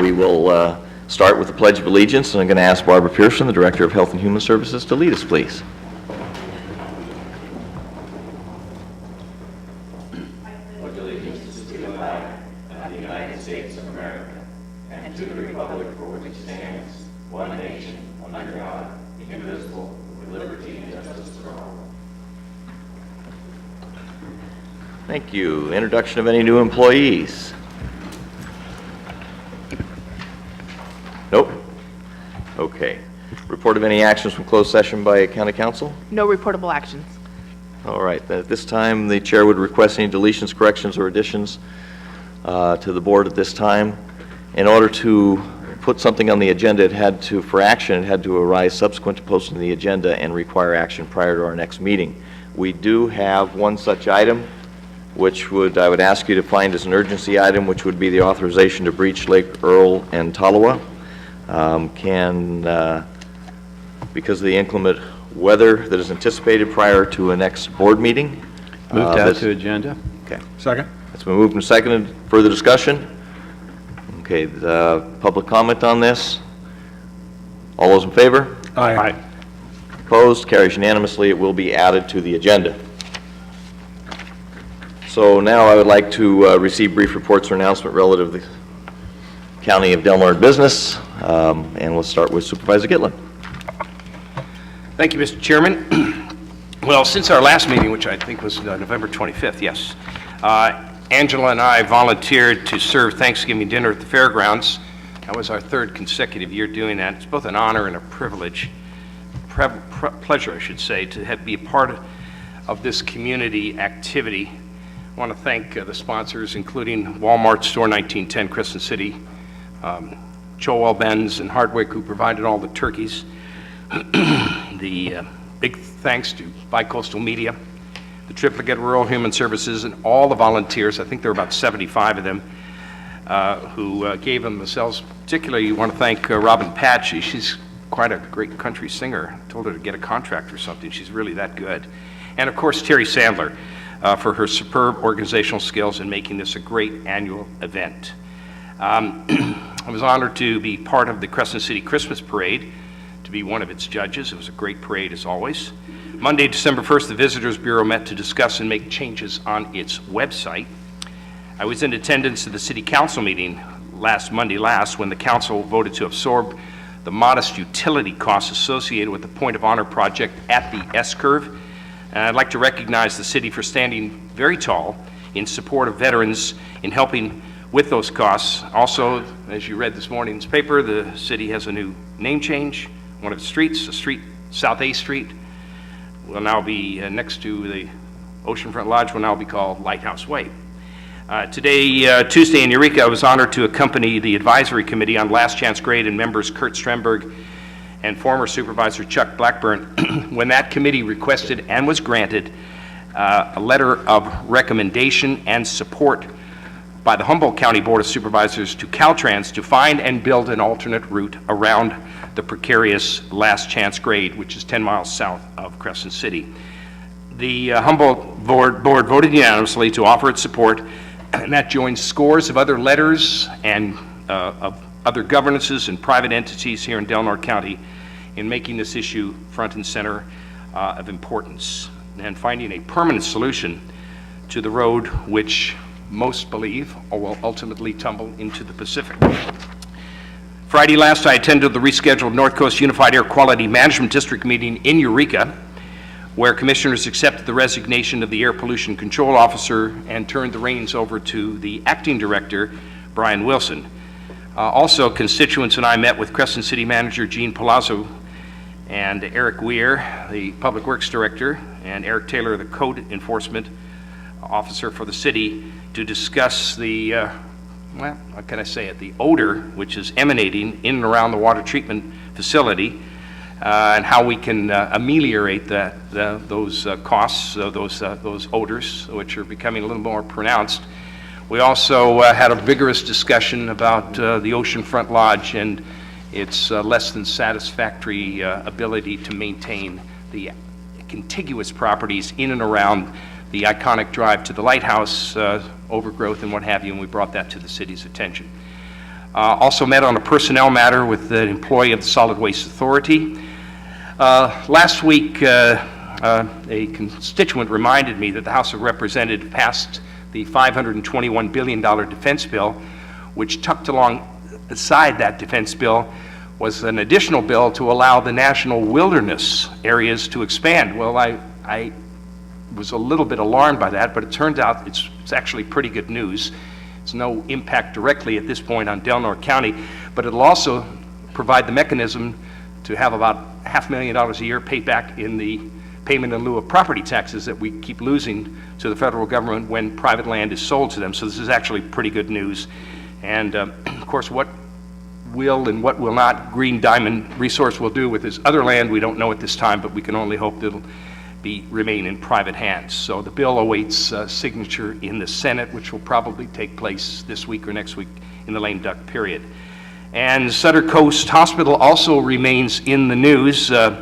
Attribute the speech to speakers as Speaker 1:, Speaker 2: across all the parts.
Speaker 1: We will start with the Pledge of Allegiance, and I'm going to ask Barbara Pearson, the Director of Health and Human Services, to lead us, please. Thank you. Introduction of any new employees? Nope. Okay. Report of any actions from closed session by County Council?
Speaker 2: No reportable actions.
Speaker 1: All right. At this time, the chair would request any deletions, corrections, or additions to the board at this time. In order to put something on the agenda, for action, it had to arise subsequent to posting the agenda and require action prior to our next meeting. We do have one such item, which I would ask you to find as an urgency item, which would be the authorization to breach Lake Earl and Tolowa. Because of the inclement weather that is anticipated prior to a next board meeting.
Speaker 3: Move that to agenda.
Speaker 1: Okay.
Speaker 3: Second.
Speaker 1: It's been moved and seconded. Further discussion? Okay, the public comment on this? All those in favor?
Speaker 3: Aye.
Speaker 1: Opposed? Carries unanimously. It will be added to the agenda. So now I would like to receive brief reports or announcement relative to the County of Del Norte business, and we'll start with Supervisor Gitlin.
Speaker 4: Thank you, Mr. Chairman. Well, since our last meeting, which I think was November 25th, yes, Angela and I volunteered to serve Thanksgiving dinner at the fairgrounds. That was our third consecutive year doing that. It's both an honor and a privilege, pleasure, I should say, to be a part of this community activity. I want to thank the sponsors, including Walmart Store 1910 Crescent City, Joel Benz and Hardwick, who provided all the turkeys. The big thanks to Bicoastal Media, the Triplicate Rural Human Services, and all the volunteers. I think there were about 75 of them who gave them themselves. Particularly, you want to thank Robin Patchy. She's quite a great country singer. I told her to get a contract or something. She's really that good. And of course, Terry Sandler for her superb organizational skills in making this a great annual event. I was honored to be part of the Crescent City Christmas Parade, to be one of its judges. It was a great parade as always. Monday, December 1st, the Visitors Bureau met to discuss and make changes on its website. I was in attendance at the City Council meeting Monday when the Council voted to absorb the modest utility costs associated with the Point of Honor project at the S-curve. And I'd like to recognize the city for standing very tall in support of veterans in helping with those costs. Also, as you read this morning's paper, the city has a new name change. One of its streets, South A Street, will now be next to the Oceanfront Lodge, will now be called Lighthouse Way. Today, Tuesday in Eureka, I was honored to accompany the advisory committee on last chance grade and members Kurt Stremberg and former supervisor Chuck Blackburn when that committee requested and was granted a letter of recommendation and support by the Humboldt County Board of Supervisors to Caltrans to find and build an alternate route around the precarious last chance grade, which is 10 miles south of Crescent City. The Humboldt board voted unanimously to offer its support, and that joins scores of other letters and of other governances and private entities here in Del Norte County in making this issue front and center of importance and finding a permanent solution to the road which most believe will ultimately tumble into the Pacific. Friday last, I attended the rescheduled North Coast Unified Air Quality Management District meeting in Eureka, where commissioners accepted the resignation of the Air Pollution Control Officer and turned the reins over to the acting director, Brian Wilson. Also, constituents and I met with Crescent City Manager Gene Palazzo and Eric Weir, the Public Works Director, and Eric Taylor, the Code Enforcement Officer for the city, to discuss the, well, how can I say it, the odor which is emanating in and around the water treatment facility, and how we can ameliorate those costs, those odors, which are becoming a little more pronounced. We also had a vigorous discussion about the Oceanfront Lodge and its less than satisfactory ability to maintain the contiguous properties in and around the iconic drive to the lighthouse, overgrowth and what have you, and we brought that to the city's attention. Also met on a personnel matter with an employee of the Solid Waste Authority. Last week, a constituent reminded me that the House of Representatives passed the $521 billion defense bill, which tucked along beside that defense bill was an additional bill to allow the national wilderness areas to expand. Well, I was a little bit alarmed by that, but it turns out it's actually pretty good news. It's no impact directly at this point on Delnor County, but it'll also provide the mechanism to have about $500,000 a year paid back in the payment in lieu of property taxes that we keep losing to the federal government when private land is sold to them. So this is actually pretty good news. And of course, what will and what will not Green Diamond Resource will do with this other land, we don't know at this time, but we can only hope that it'll remain in private hands. So the bill awaits signature in the Senate, which will probably take place this week or next week in the lame duck period. And Sutter Coast Hospital also remains in the news. I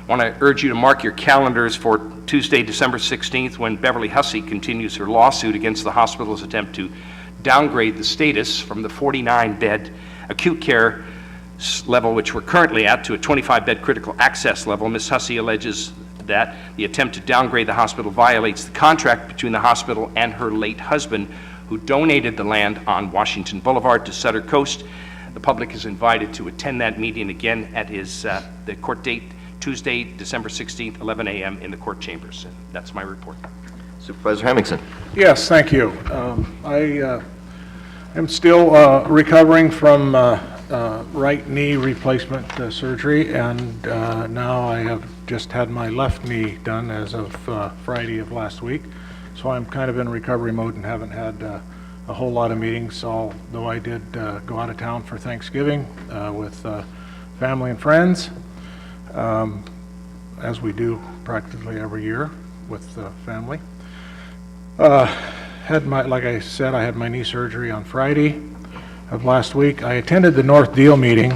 Speaker 4: want to urge you to mark your calendars for Tuesday, December 16th, when Beverly Hussey continues her lawsuit against the hospital's attempt to downgrade the status from the 49-bed acute care level, which we're currently at, to a 25-bed critical access level. Ms. Hussey alleges that the attempt to downgrade the hospital violates the contract between the hospital and her late husband, who donated the land on Washington Boulevard to Sutter Coast. The public is invited to attend that meeting again at the court date, Tuesday, December 16th, 11 a.m. in the court chambers. And that's my report.
Speaker 1: Supervisor Hemmingson.
Speaker 2: Yes, thank you. I am still recovering from right knee replacement surgery, and now I have just had my left knee done as of Friday of last week. So I'm kind of in recovery mode and haven't had a whole lot of meetings, although I did go out of town for Thanksgiving with family and friends, as we do practically every year with family. Like I said, I had my knee surgery on Friday of last week. I attended the North Deal meeting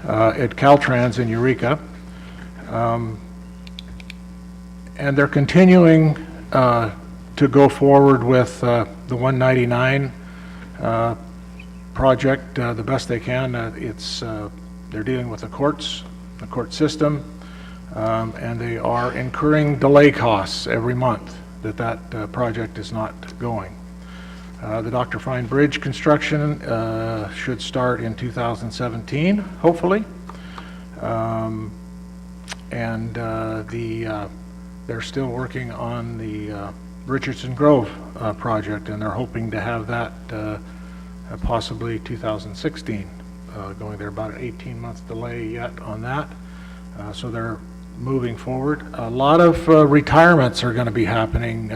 Speaker 2: at Caltrans in Eureka, and they're continuing to go forward with the 199 project the best they can. They're dealing with the courts, the court system, and they are incurring delay costs every month that project is not going. The Dr. Fine Bridge construction should start in 2017, hopefully. And they're still working on the Richardson Grove project, and they're hoping to have that possibly 2016 going. They're about an 18-month delay yet on that. So they're moving forward. A lot of retirements are going to be happening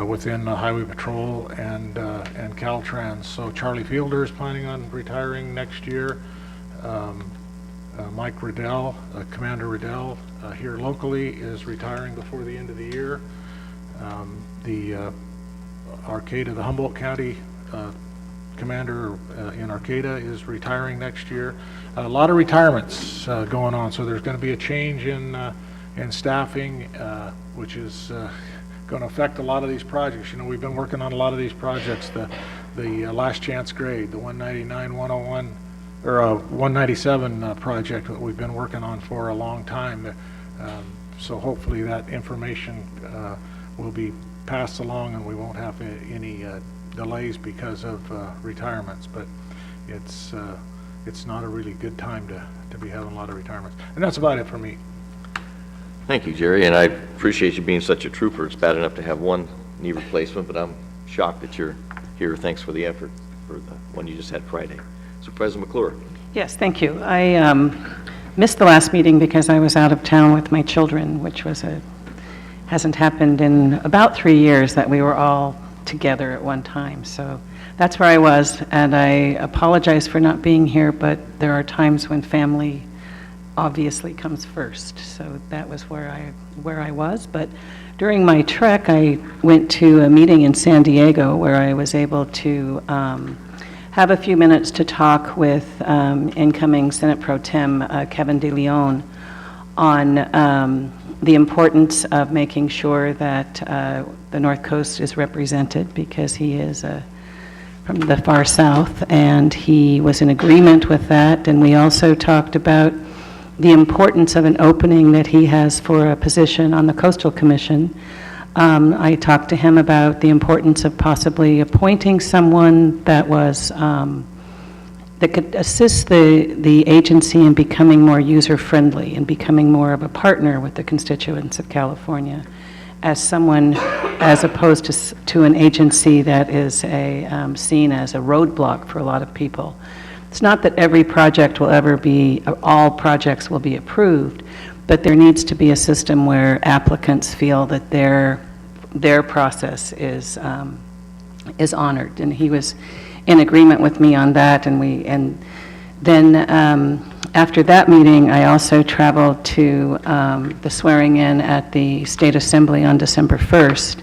Speaker 2: within the Highway Patrol and Caltrans. So Charlie Fielder is planning on retiring next year. Mike Riddell, Commander Riddell, here locally is retiring before the end of the year. The Arcata, the Humboldt County commander in Arcata is retiring next year. A lot of retirements going on, so there's going to be a change in staffing, which is going to affect a lot of these projects. You know, we've been working on a lot of these projects, the last chance grade, the 199, 101, or 197 project that we've been working on for a long time. So hopefully that information will be passed along and we won't have any delays because of retirements. But it's not a really good time to be having a lot of retirements. And that's about it for me.
Speaker 1: Thank you, Jerry, and I appreciate you being such a trooper. It's bad enough to have one knee replacement, but I'm shocked that you're here. Thanks for the effort for the one you just had Friday. Supervisor McClure.
Speaker 5: Yes, thank you. I missed the last meeting because I was out of town with my children, which hasn't happened in about 3 years that we were all together at one time. So that's where I was, and I apologize for not being here, but there are times when family obviously comes first. So that was where I was. But during my trek, I went to a meeting in San Diego where I was able to have a few minutes to talk with incoming Senate Pro Tem Kevin De Leon on the importance of making sure that the North Coast is represented, because he is from the far south, and he was in agreement with that. And we also talked about the importance of an opening that he has for a position on the Coastal Commission. I talked to him about the importance of possibly appointing someone that was, that could assist the agency in becoming more user-friendly and becoming more of a partner with the constituents of California, as someone, as opposed to an agency that is seen as a roadblock for a lot of people. It's not that every project will ever be, all projects will be approved, but there needs to be a system where applicants feel that their process is honored. And he was in agreement with me on that. And then after that meeting, I also traveled to the swearing in at the State Assembly on December 1st.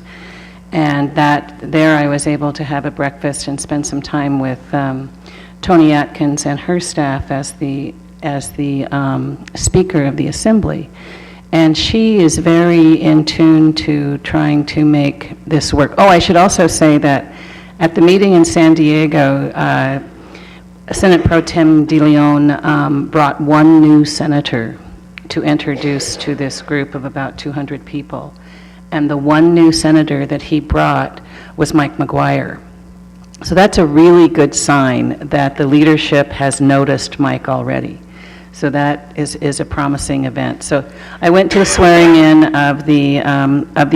Speaker 5: And there I was able to have a breakfast and spend some time with Tony Atkins and her staff as the Speaker of the Assembly. And she is very in tune to trying to make this work. Oh, I should also say that at the meeting in San Diego, Senate Pro Tem De Leon brought one new senator to introduce to this group of about 200 people. And the one new senator that he brought was Mike McGuire. So that's a really good sign that the leadership has noticed Mike already. So that is a promising event. So I went to the swearing in of the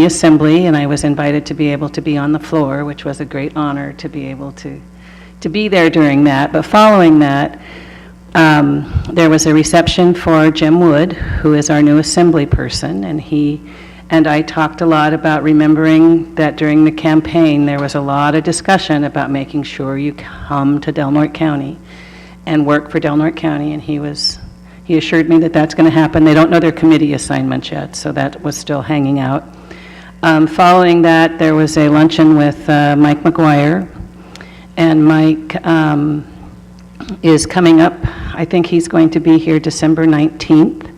Speaker 5: Assembly, and I was invited to be able to be on the floor, which was a great honor to be able to be there during that. But following that, there was a reception for Jim Wood, who is our new Assembly person, and I talked a lot about remembering that during the campaign there was a lot of discussion about making sure you come to Del Norte County and work for Del Norte County, and he assured me that that's going to happen. They don't know their committee assignments yet, so that was still hanging out. Following that, there was a luncheon with Mike McGuire, and Mike is coming up. I think he's going to be here December 19th.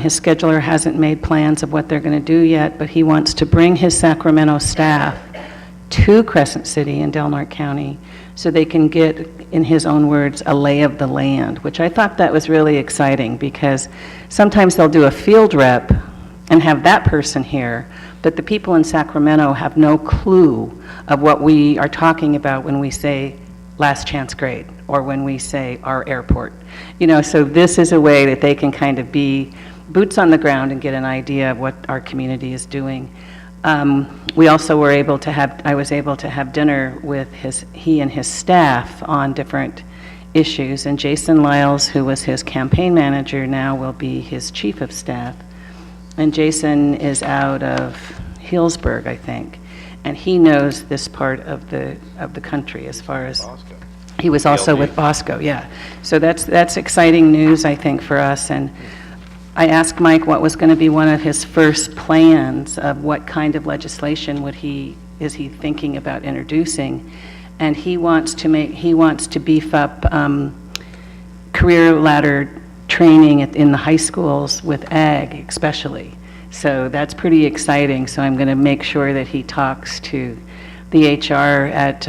Speaker 5: His scheduler hasn't made plans of what they're going to do yet, but he wants to bring his Sacramento staff to Crescent City in Del Norte County so they can get, in his own words, a lay of the land, which I thought that was really exciting, because sometimes they'll do a field rep and have that person here, but the people in Sacramento have no clue of what we are talking about when we say last chance grade, or when we say our airport. So this is a way that they can kind of be boots on the ground and get an idea of what our community is doing. We also were able to I was able to have dinner with he and his staff on different issues, and Jason Lyles, who was his campaign manager, now will be his chief of staff. And Jason is out of Healdsburg, I think, and he knows this part of the country as far as Bosco. He was also with Bosco, yeah. So that's exciting news, I think, for us. And I asked Mike what was going to be one of his first plans of what kind of legislation is he thinking about introducing, and he wants to beef up career ladder training in the high schools with ag especially. So that's pretty exciting. So I'm going to make sure that he talks to the HR at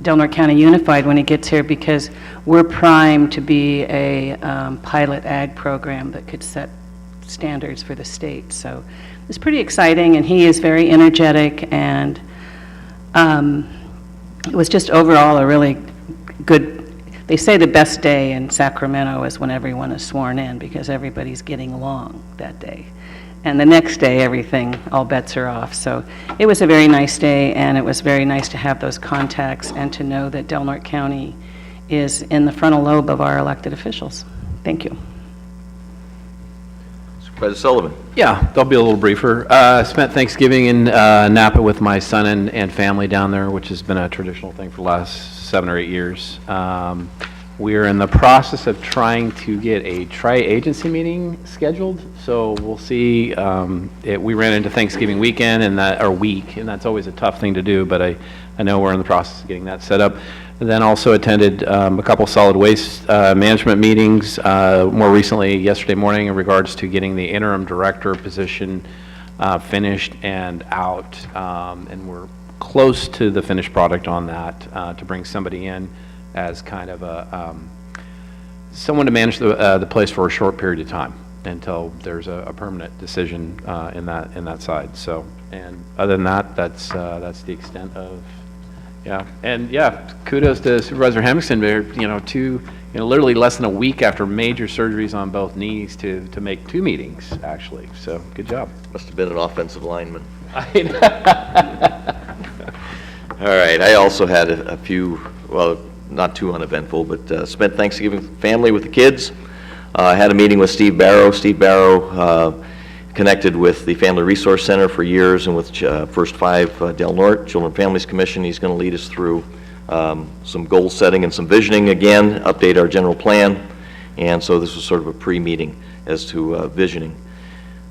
Speaker 5: Del Norte County Unified when he gets here, because we're primed to be a pilot ag program that could set standards for the state. So it's pretty exciting, and he is very energetic, and it was just overall a really good, they say the best day in Sacramento is when everyone is sworn in, because everybody's getting along that day. And the next day, all bets are off. So it was a very nice day, and it was very nice to have those contacts and to know that Del Norte County is in the frontal lobe of our elected officials. Thank you.
Speaker 1: Supervisor Sullivan.
Speaker 3: Yeah, I'll be a little briefer. Spent Thanksgiving in Napa with my son and family down there, which has been a traditional thing for the last 7 or 8 years. We're in the process of trying to get a tri-agency meeting scheduled, so we'll see. We ran into Thanksgiving weekend and that's always a tough thing to do, but I know we're in the process of getting that set up. And then also attended a couple solid waste management meetings, more recently yesterday morning, in regards to getting the interim director position finished and out, and we're close to the finished product on that, to bring somebody in as kind of a, someone to manage the place for a short period of time until there's a permanent decision in that side. So, and other than that, that's the extent of, yeah. And yeah, kudos to Supervisor Hemmingson. They're, literally less than a week after major surgeries on both knees to make 2 meetings, actually. So good job.
Speaker 1: Must have been an offensive lineman.
Speaker 3: I
Speaker 1: All right, I also had a few, well, not too uneventful, but spent Thanksgiving with the family with the kids. I had a meeting with Steve Barrow. Steve Barrow connected with the Family Resource Center for years and with First Five Del Norte Children and Families Commission. He's going to lead us through some goal setting and some visioning again, update our general plan. And so this was sort of a pre-meeting as to visioning.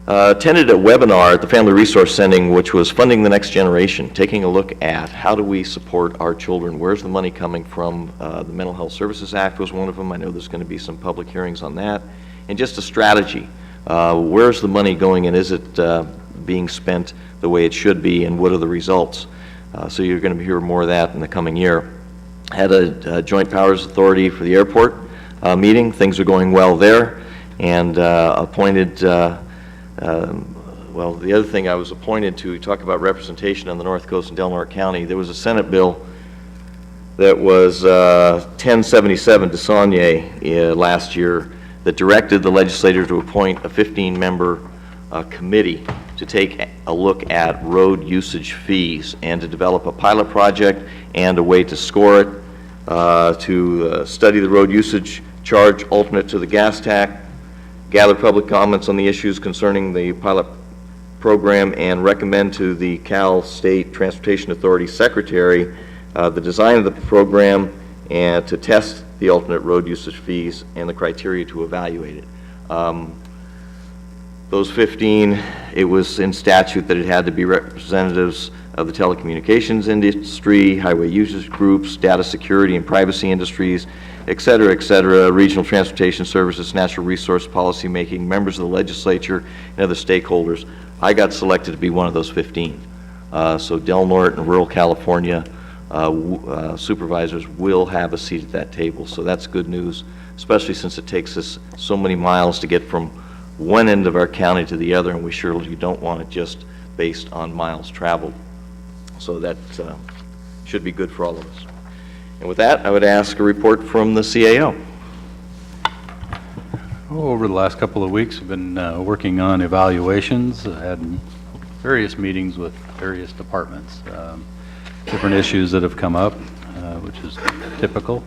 Speaker 1: Attended a webinar at the Family Resource Center, which was Funding the Next Generation, taking a look at how do we support our children, where's the money coming from. The Mental Health Services Act was one of them. I know there's going to be some public hearings on that. And just a strategy. Where's the money going, and is it being spent the way it should be, and what are the results? So you're going to hear more of that in the coming year. Had a Joint Powers Authority for the airport meeting. Things are going well there. And appointed, well, the other thing I was appointed to talk about representation on the North Coast in Del Norte County. There was a Senate bill that was 1077 de Saulnier last year that directed the legislature to appoint a 15-member committee to take a look at road usage fees and to develop a pilot project and a way to score it, to study the road usage charge alternate to the gas tax, gather public comments on the issues concerning the pilot program, and recommend to the Cal State Transportation Authority Secretary the design of the program and to test the alternate road usage fees and the criteria to evaluate it. Those 15, it was in statute that it had to be representatives of the telecommunications industry, highway users groups, data security and privacy industries, et cetera, regional transportation services, natural resource policy making, members of the legislature, and other stakeholders. I got selected to be one of those 15. So Del Norte and rural California supervisors will have a seat at that table. So that's good news, especially since it takes us so many miles to get from one end of our county to the other, and we surely don't want it just based on miles traveled. So that should be good for all of us. And with that, I would ask a report from the CAO.
Speaker 6: Over the last couple of weeks, we've been working on evaluations. I had various meetings with various departments, different issues that have come up, which is typical.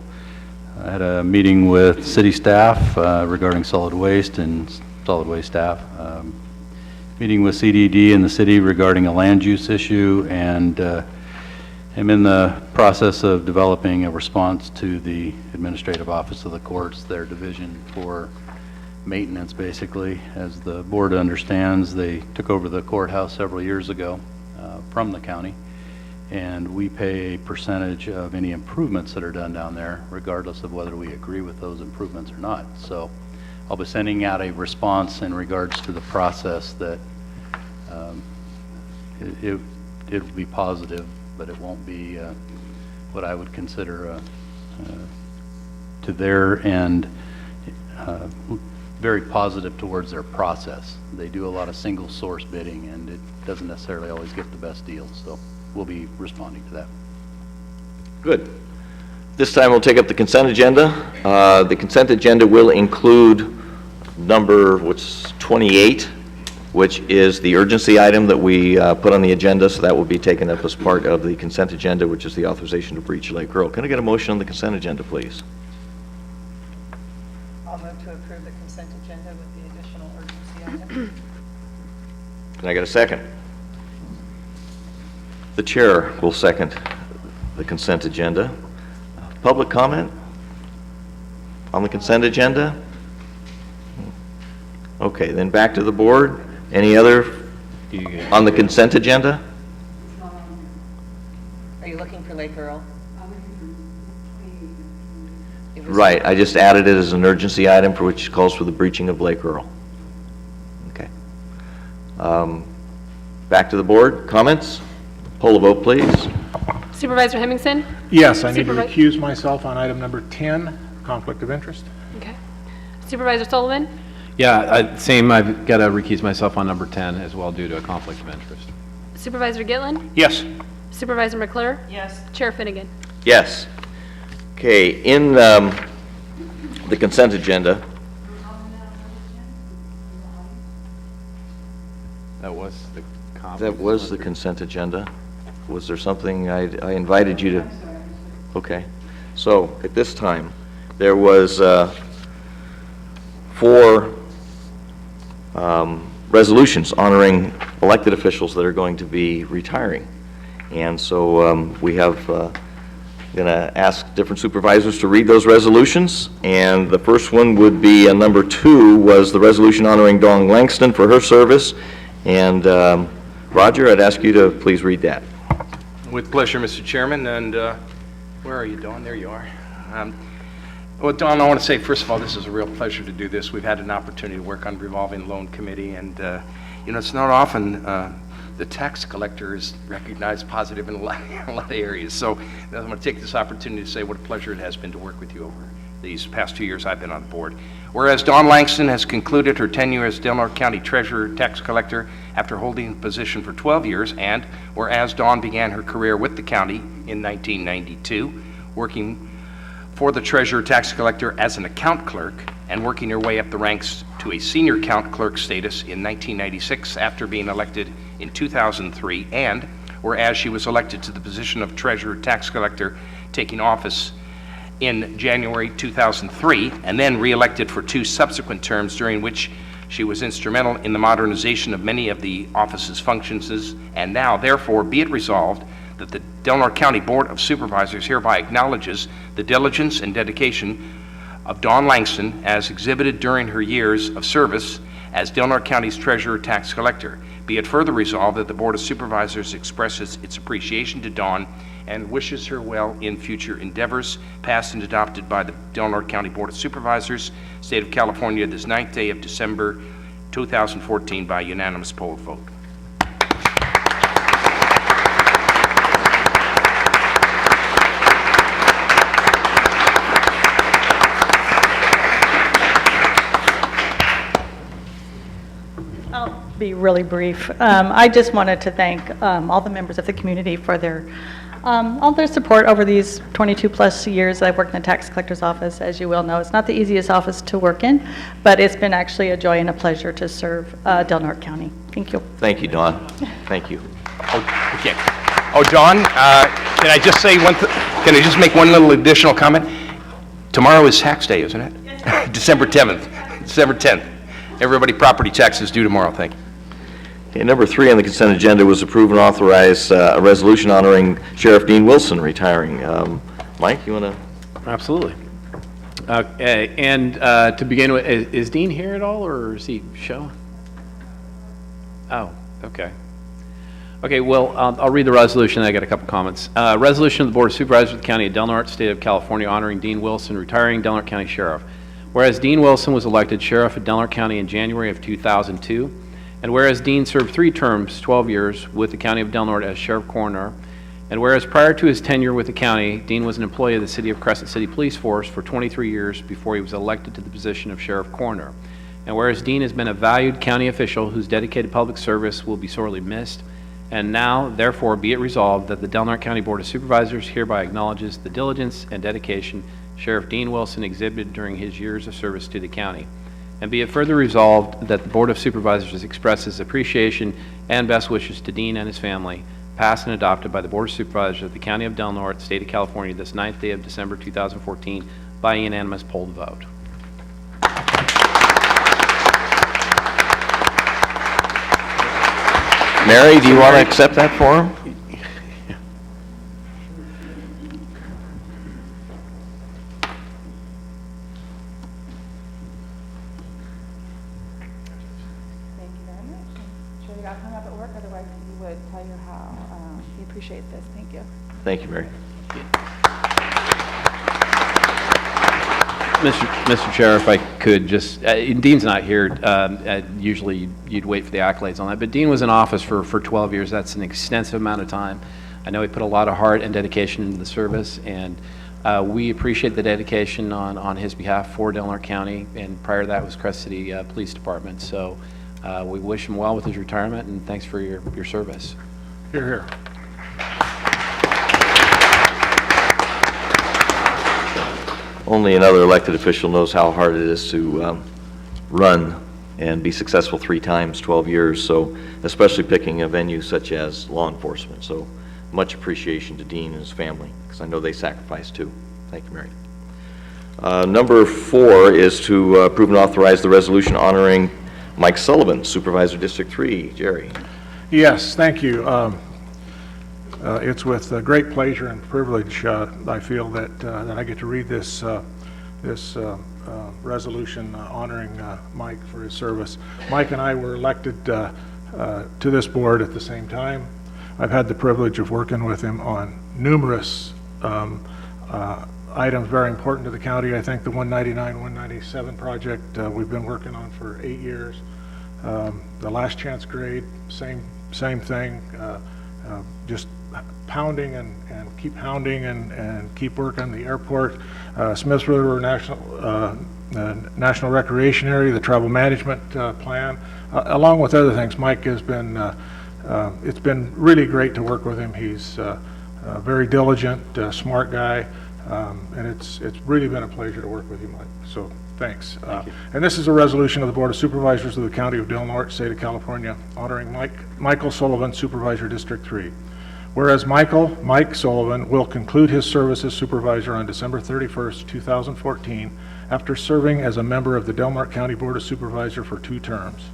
Speaker 6: I had a meeting with city staff regarding solid waste and solid waste staff. Meeting with CDD in the city regarding a land use issue, and I'm in the process of developing a response to the Administrative Office of the Courts, their division for maintenance, basically. As the board understands, they took over the courthouse several years ago from the county, and we pay a percentage of any improvements that are done down there, regardless of whether we agree with those improvements or not. So I'll be sending out a response in regards to the process that it'll be positive, but it won't be what I would consider to their end very positive towards their process. They do a lot of single source bidding, and it doesn't necessarily always get the best deals, so we'll be responding to that.
Speaker 1: Good. This time we'll take up the consent agenda. The consent agenda will include number, which 28, which is the urgency item that we put on the agenda, so that will be taken up as part of the consent agenda, which is the authorization to breach Lake Earl. Can I get a motion on the consent agenda, please?
Speaker 5: I'll move to approve the consent agenda with the additional urgency item.
Speaker 1: Can I get a second? The chair will second the consent agenda. Public comment on the consent agenda? Okay, then back to the board. Any other on the consent agenda?
Speaker 5: Are you looking for Lake Earl?
Speaker 1: Right, I just added it as an urgency item for which calls for the breaching of Lake Earl. Okay. Back to the board. Comments? Poll a vote, please.
Speaker 7: Supervisor Hemmingson?
Speaker 2: Yes, I need to
Speaker 7: Supervi-
Speaker 2: recuse myself on item number 10, conflict of interest.
Speaker 7: Okay. Supervisor Sullivan?
Speaker 3: Yeah, same, I've got to recuse myself on number 10 as well due to a conflict of interest.
Speaker 7: Supervisor Gitlin?
Speaker 4: Yes.
Speaker 7: Supervisor McClure?
Speaker 5: Yes.
Speaker 7: Chair Finnegan?
Speaker 1: Yes. Okay, in the consent agenda,
Speaker 3: That was the conflict.
Speaker 1: that was the consent agenda. Was there something I invited you to? Okay. So at this time, there was 4 resolutions honoring elected officials that are going to be retiring. And so we have, going to ask different supervisors to read those resolutions. And the first one would be, number 2, was the resolution honoring Dawn Langston for her service. And Roger, I'd ask you to please read that.
Speaker 4: With pleasure, Mr. Chairman, and where are you, Dawn? There you are. Well, Dawn, I want to say, first of all, this is a real pleasure to do this. We've had an opportunity to work on revolving loan committee, and, it's not often the tax collector is recognized positive in a lot of areas. So I'm going to take this opportunity to say what a pleasure it has been to work with you over these past 2 years I've been on board. Whereas Dawn Langston has concluded her tenure as Del Norte County Treasurer Tax Collector after holding the position for 12 years, and whereas Dawn began her career with the county in 1992, working for the Treasurer Tax Collector as an account clerk and working her way up the ranks to a senior account clerk status in 1996 after being elected in 2003, and whereas she was elected to the position of Treasurer Tax Collector taking office in January 2003, and then re-elected for 2 subsequent terms during which she was instrumental in the modernization of many of the office's functions, and now, therefore, be it resolved that the Del Norte County Board of Supervisors hereby acknowledges the diligence and dedication of Dawn Langston as exhibited during her years of service as Del Norte County's Treasurer Tax Collector. Be it further resolved that the Board of Supervisors expresses its appreciation to Dawn and wishes her well in future endeavors, passed and adopted by the Del Norte County Board of Supervisors, State of California, this 9th day of December 2014 by unanimous poll vote.
Speaker 8: I'll be really brief. I just wanted to thank all the members of the community for all their support over these 22-plus years I've worked in the tax collector's office. As you well know, it's not the easiest office to work in, but it's been actually a joy and a pleasure to serve Del Norte County. Thank you.
Speaker 1: Thank you, Dawn. Thank you.
Speaker 4: Oh, okay. Oh, Dawn, can I just say can I just make one little additional comment? Tomorrow is tax day, isn't it? Yes. December 10th. Everybody, property taxes due tomorrow. Thank you.
Speaker 1: Okay, number 3 on the consent agenda was approve and authorize a resolution honoring Sheriff Dean Wilson retiring. Mike, you want to?
Speaker 3: Absolutely. And to begin with, is Dean here at all, or is he show? Oh, okay. Okay, well, I'll read the resolution. I got a couple comments. Resolution of the Board of Supervisors of the County of Del Norte, State of California, honoring Dean Wilson, retiring Del Norte County Sheriff. Whereas Dean Wilson was elected Sheriff of Del Norte County in January of 2002, and whereas Dean served 3 terms, 12 years, with the County of Del Norte as Sheriff Coroner, and whereas prior to his tenure with the county, Dean was an employee of the City of Crescent City Police Force for 23 years before he was elected to the position of Sheriff Coroner. And whereas Dean has been a valued county official whose dedicated public service will be sorely missed, and now, therefore, be it resolved that the Del Norte County Board of Supervisors hereby acknowledges the diligence and dedication Sheriff Dean Wilson exhibited during his years of service to the county. And be it further resolved that the Board of Supervisors expresses appreciation and best wishes to Dean and his family, passed and adopted by the Board of Supervisors of the County of Del Norte, State of California, this 9th day of December 2014 by unanimous poll vote.
Speaker 1: Mary, do you want to accept that form?
Speaker 9: Thank you very much. I'm sure you got hung up at work, otherwise you would tell you how you appreciate this. Thank you.
Speaker 1: Thank you, Mary.
Speaker 3: Mr. Chair, if I could just, Dean's not here. Usually you'd wait for the accolades on that, but Dean was in office for 12 years. That's an extensive amount of time. I know he put a lot of heart and dedication into the service, and we appreciate the dedication on his behalf for Del Norte County, and prior to that was Crest City Police Department. So we wish him well with his retirement, and thanks for your service.
Speaker 2: Hear, hear.
Speaker 1: Only another elected official knows how hard it is to run and be successful 3 times, 12 years, so especially picking a venue such as law enforcement. So much appreciation to Dean and his family, because I know they sacrificed too. Thank you, Mary. Number 4 is to approve and authorize the resolution honoring Mike Sullivan, Supervisor District 3. Jerry.
Speaker 2: Yes, thank you. It's with great pleasure and privilege I feel that I get to read this resolution honoring Mike for his service. Mike and I were elected to this board at the same time. I've had the privilege of working with him on numerous items very important to the county. I think the 199, 197 project we've been working on for 8 years. The last chance grade, same thing. Just pounding and keep hounding and keep working the airport, Smiths River National Recreation Area, the travel management plan, along with other things. Mike has been, it's been really great to work with him. He's a very diligent, smart guy, and it's really been a pleasure to work with you, Mike. So thanks. And this is a resolution of the Board of Supervisors of the County of Del Norte, State of California, honoring Michael Sullivan, Supervisor District 3. Whereas Mike Sullivan will conclude his service as supervisor on December 31st, 2014, after serving as a member of the Del Norte County Board of Supervisors for 2 terms.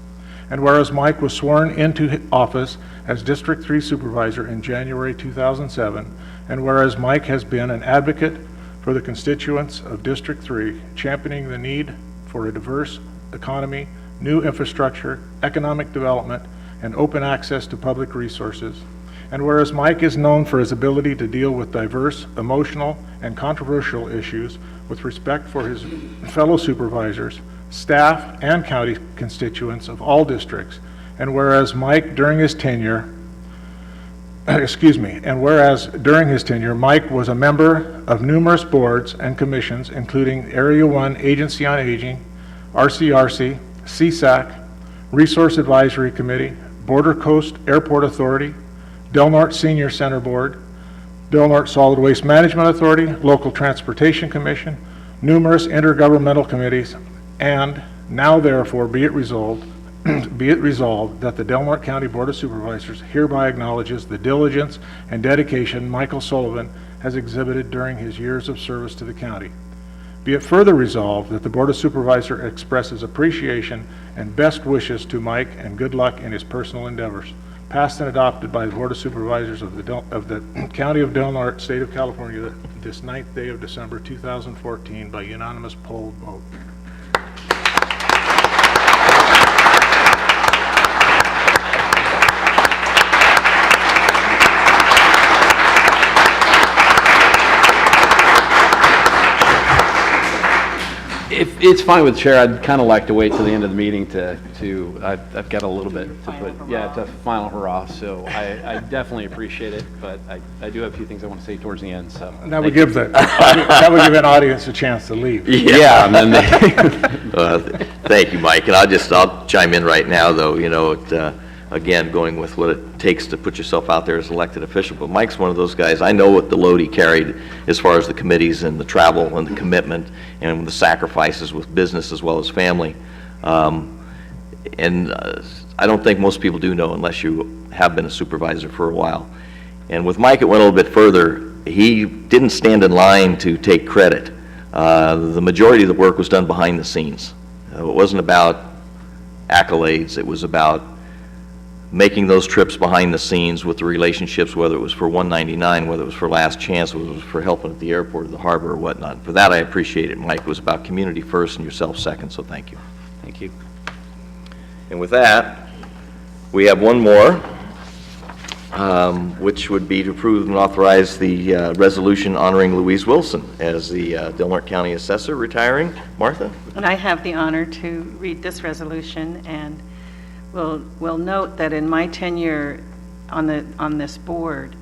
Speaker 2: And whereas Mike was sworn into office as District 3 Supervisor in January 2007, and whereas Mike has been an advocate for the constituents of District 3, championing the need for a diverse economy, new infrastructure, economic development, and open access to public resources. And whereas Mike is known for his ability to deal with diverse, emotional, and controversial issues with respect for his fellow supervisors, staff, and county constituents of all districts, and whereas Mike during his tenure, and whereas during his tenure, Mike was a member of numerous boards and commissions, including Area 1 Agency on Aging, RCRC, CSAC, Resource Advisory Committee, Border Coast Airport Authority, Del Norte Senior Center Board, Del Norte Solid Waste Management Authority, Local Transportation Commission, numerous intergovernmental committees, and now therefore be it resolved that the Del Norte County Board of Supervisors hereby acknowledges the diligence and dedication Michael Sullivan has exhibited during his years of service to the county. Be it further resolved that the Board of Supervisors expresses appreciation and best wishes to Mike and good luck in his personal endeavors. Passed and adopted by the Board of Supervisors of the County of Del Norte, State of California, this 9th day of December 2014 by unanimous poll vote.
Speaker 3: If it's fine with the chair, I'd kind of like to wait till the end of the meeting I've got a little bit to put, it's a final hurrah, so I definitely appreciate it, but I do have a few things I want to say towards the end, so.
Speaker 2: That would give an audience a chance to leave.
Speaker 3: Yeah, and then
Speaker 1: Thank you, Mike, and I'll chime in right now, though, again, going with what it takes to put yourself out there as an elected official, but Mike's one of those guys, I know what the load he carried as far as the committees and the travel and the commitment and the sacrifices with business as well as family. And I don't think most people do know unless you have been a supervisor for a while. And with Mike, it went a little bit further. He didn't stand in line to take credit. The majority of the work was done behind the scenes. It wasn't about accolades. It was about making those trips behind the scenes with the relationships, whether it was for 199, whether it was for Last Chance, whether it was for helping at the airport or the harbor or whatnot. For that, I appreciate it, Mike. It was about community first and yourself second, so thank you.
Speaker 3: Thank you.
Speaker 1: And with that, we have one more, which would be to approve and authorize the resolution honoring Louise Wilson as the Del Norte County Assessor retiring. Martha?
Speaker 5: And I have the honor to read this resolution, and we'll note that in my tenure on this board,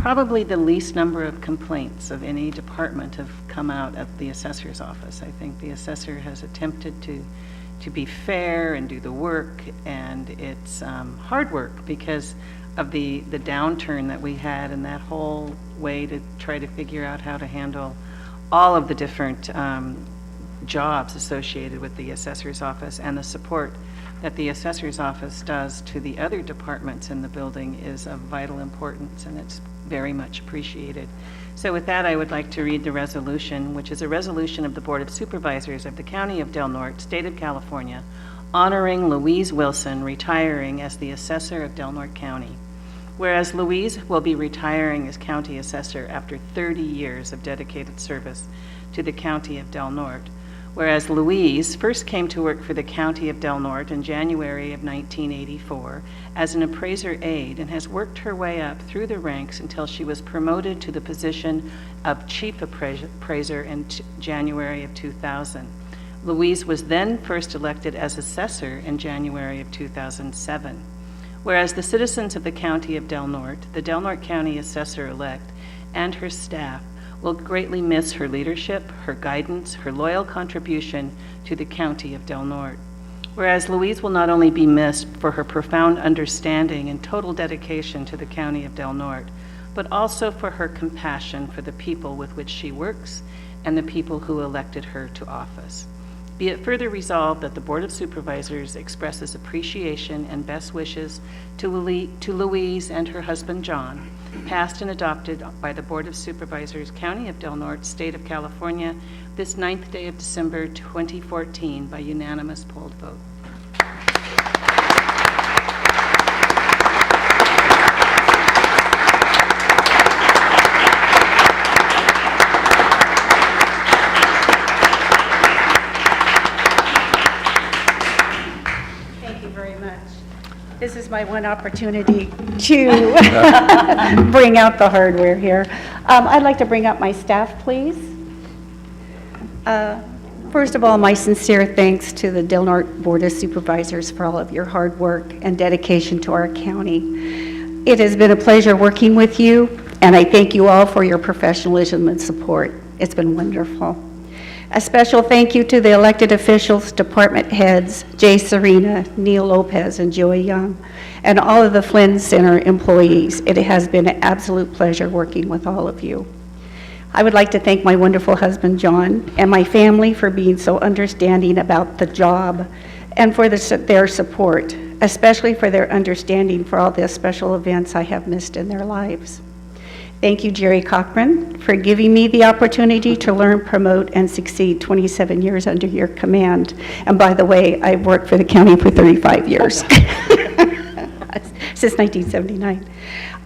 Speaker 5: probably the least number of complaints of any department have come out at the assessor's office. I think the assessor has attempted to be fair and do the work, and it's hard work because of the downturn that we had and that whole way to try to figure out how to handle all of the different jobs associated with the assessor's office, and the support that the assessor's office does to the other departments in the building is of vital importance, and it's very much appreciated. So with that, I would like to read the resolution, which is a resolution of the Board of Supervisors of the County of Del Norte, State of California, honoring Louise Wilson retiring as the assessor of Del Norte County. Whereas Louise will be retiring as county assessor after 30 years of dedicated service to the County of Del Norte. Whereas Louise first came to work for the County of Del Norte in January of 1984 as an appraiser aide and has worked her way up through the ranks until she was promoted to the position of chief appraiser in January of 2000. Louise was then first elected as assessor in January of 2007. Whereas the citizens of the County of Del Norte, the Del Norte County Assessor-elect, and her staff will greatly miss her leadership, her guidance, her loyal contribution to the County of Del Norte. Whereas Louise will not only be missed for her profound understanding and total dedication to the County of Del Norte, but also for her compassion for the people with which she works and the people who elected her to office. Be it further resolved that the Board of Supervisors expresses appreciation and best wishes to Louise and her husband John, passed and adopted by the Board of Supervisors, County of Del Norte, State of California, this 9th day of December 2014 by unanimous polled vote.
Speaker 10: This is my one opportunity to bring out the hardware here. I'd like to bring up my staff, please. First of all, my sincere thanks to the Del Norte Board of Supervisors for all of your hard work and dedication to our county. It has been a pleasure working with you, and I thank you all for your professionalism and support. It's been wonderful. A special thank you to the elected officials, department heads, Jay Serena, Neil Lopez, and Joey Young, and all of the Flynn Center employees. It has been an absolute pleasure working with all of you. I would like to thank my wonderful husband, John, and my family for being so understanding about the job and for their support, especially for their understanding for all the special events I have missed in their lives. Thank you, Jerry Cochran, for giving me the opportunity to learn, promote, and succeed 27 years under your command. And by the way, I've worked for the county for 35 years, since 1979.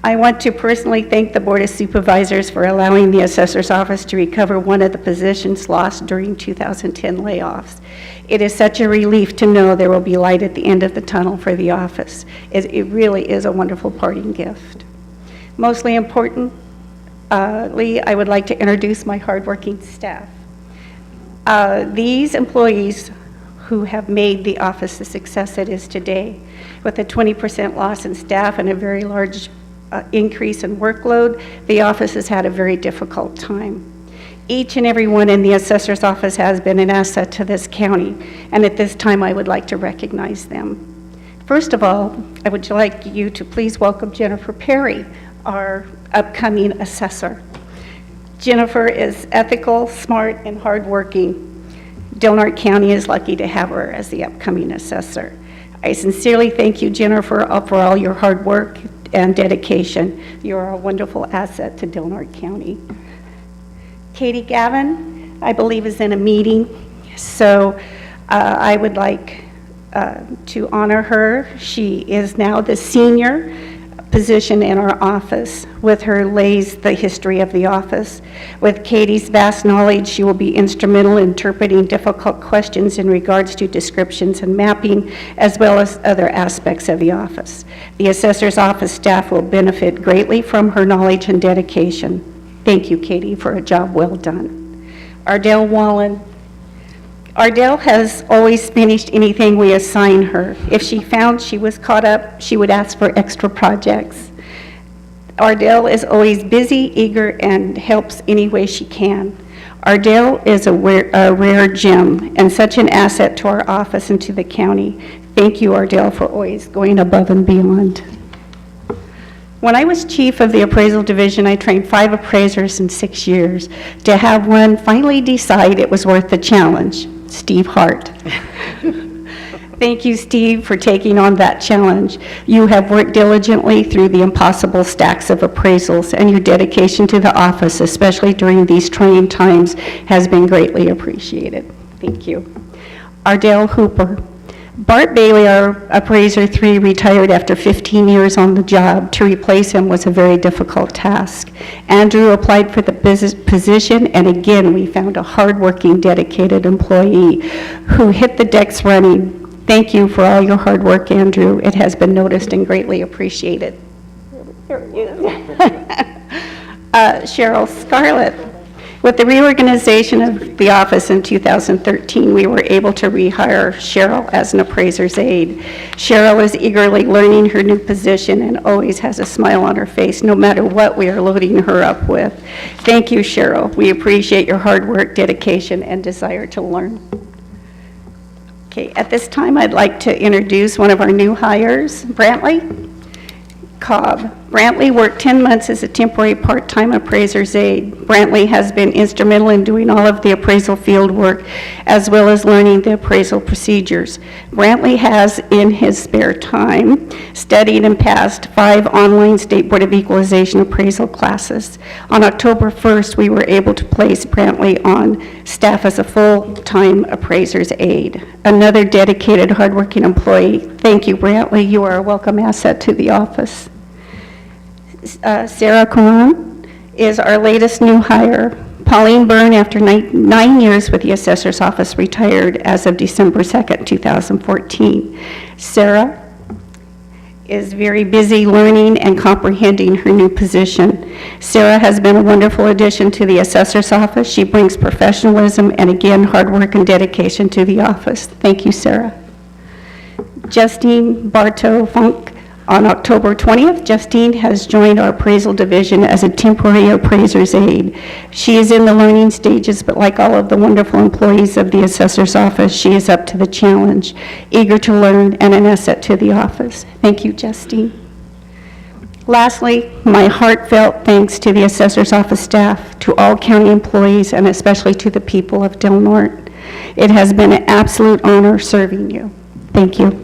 Speaker 10: I want to personally thank the Board of Supervisors for allowing the Assessor's Office to recover one of the positions lost during 2010 layoffs. It is such a relief to know there will be light at the end of the tunnel for the office. It really is a wonderful parting gift. Mostly importantly, I would like to introduce my hardworking staff. These employees who have made the office the success it is today, with a 20% loss in staff and a very large increase in workload, the office has had a very difficult time. Each and every one in the assessor's office has been an asset to this county, and at this time I would like to recognize them. First of all, I would like you to please welcome Jennifer Perry, our upcoming assessor. Jennifer is ethical, smart, and hardworking. Del Norte County is lucky to have her as the upcoming assessor. I sincerely thank you, Jennifer, for all your hard work and dedication. You're a wonderful asset to Del Norte County. Katie Gavin, I believe, is in a meeting, so I would like to honor her. She is now the senior position in our office. With her lays the history of the office. With Katie's vast knowledge, she will be instrumental in interpreting difficult questions in regards to descriptions and mapping, as well as other aspects of the office. The assessor's office staff will benefit greatly from her knowledge and dedication. Thank you, Katie, for a job well done. Ardell Wallen. Ardell has always finished anything we assign her. If she found she was caught up, she would ask for extra projects. Ardell is always busy, eager, and helps any way she can. Ardell is a rare gem and such an asset to our office and to the county. Thank you, Ardell, for always going above and beyond. When I was chief of the appraisal division, I trained 5 appraisers in 6 years. To have one finally decide it was worth the challenge, Steve Hart. Thank you, Steve, for taking on that challenge. You have worked diligently through the impossible stacks of appraisals, and your dedication to the office, especially during these trying times, has been greatly appreciated. Thank you. Ardell Hooper. Bart Bailey, our appraiser 3, retired after 15 years on the job. To replace him was a very difficult task. Andrew applied for the position, and again, we found a hardworking, dedicated employee who hit the decks running. Thank you for all your hard work, Andrew. It has been noticed and greatly appreciated. Cheryl Scarlett. With the reorganization of the office in 2013, we were able to rehire Cheryl as an appraiser's aide. Cheryl is eagerly learning her new position and always has a smile on her face, no matter what we are loading her up with. Thank you, Cheryl. We appreciate your hard work, dedication, and desire to learn. Okay, at this time, I'd like to introduce one of our new hires, Brantley Cobb. Brantley worked 10 months as a temporary part-time appraiser's aide. Brantley has been instrumental in doing all of the appraisal field work as well as learning the appraisal procedures. Brantley has, in his spare time, studied and passed 5 online State Board of Equalization appraisal classes. On October 1st, we were able to place Brantley on staff as a full-time appraiser's aide. Another dedicated, hardworking employee. Thank you, Brantley. You are a welcome asset to the office. Sarah Karan is our latest new hire. Pauline Byrne, after 9 years with the assessor's office, retired as of December 2nd, 2014. Sarah is very busy learning and comprehending her new position. Sarah has been a wonderful addition to the assessor's office. She brings professionalism and, again, hard work and dedication to the office. Thank you, Sarah. Justine Bartow-Funk. On October 20th, Justine has joined our appraisal division as a temporary appraiser's aide. She is in the learning stages, but like all of the wonderful employees of the assessor's office, she is up to the challenge, eager to learn, and an asset to the office. Thank you, Justine. Lastly, my heartfelt thanks to the assessor's office staff, to all county employees, and especially to the people of Del Norte. It has been an absolute honor serving you. Thank you.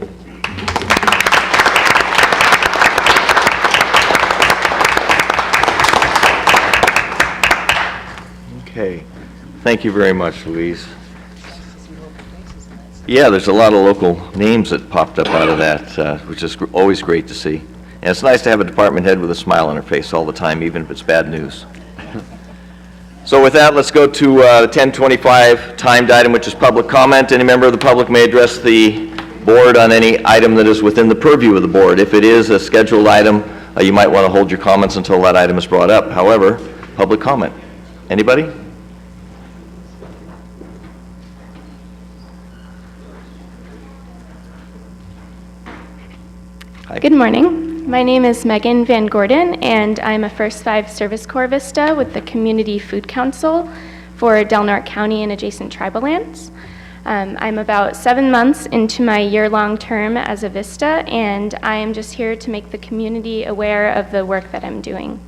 Speaker 1: Okay, thank you very much, Louise. Yeah, there's a lot of local names that popped up out of that, which is always great to see. And it's nice to have a department head with a smile on her face all the time, even if it's bad news. So with that, let's go to the 10:25 timed item, which is public comment. Any member of the public may address the board on any item that is within the purview of the board. If it is a scheduled item, you might want to hold your comments until that item is brought up. However, public comment. Anybody? Hi.
Speaker 11: Good morning. My name is Megan Van Gordon, and I'm a First 5 Service Corps Vista with the Community Food Council for Del Norte County and adjacent tribal lands. I'm about 7 months into my year-long term as a Vista, and I am just here to make the community aware of the work that I'm doing.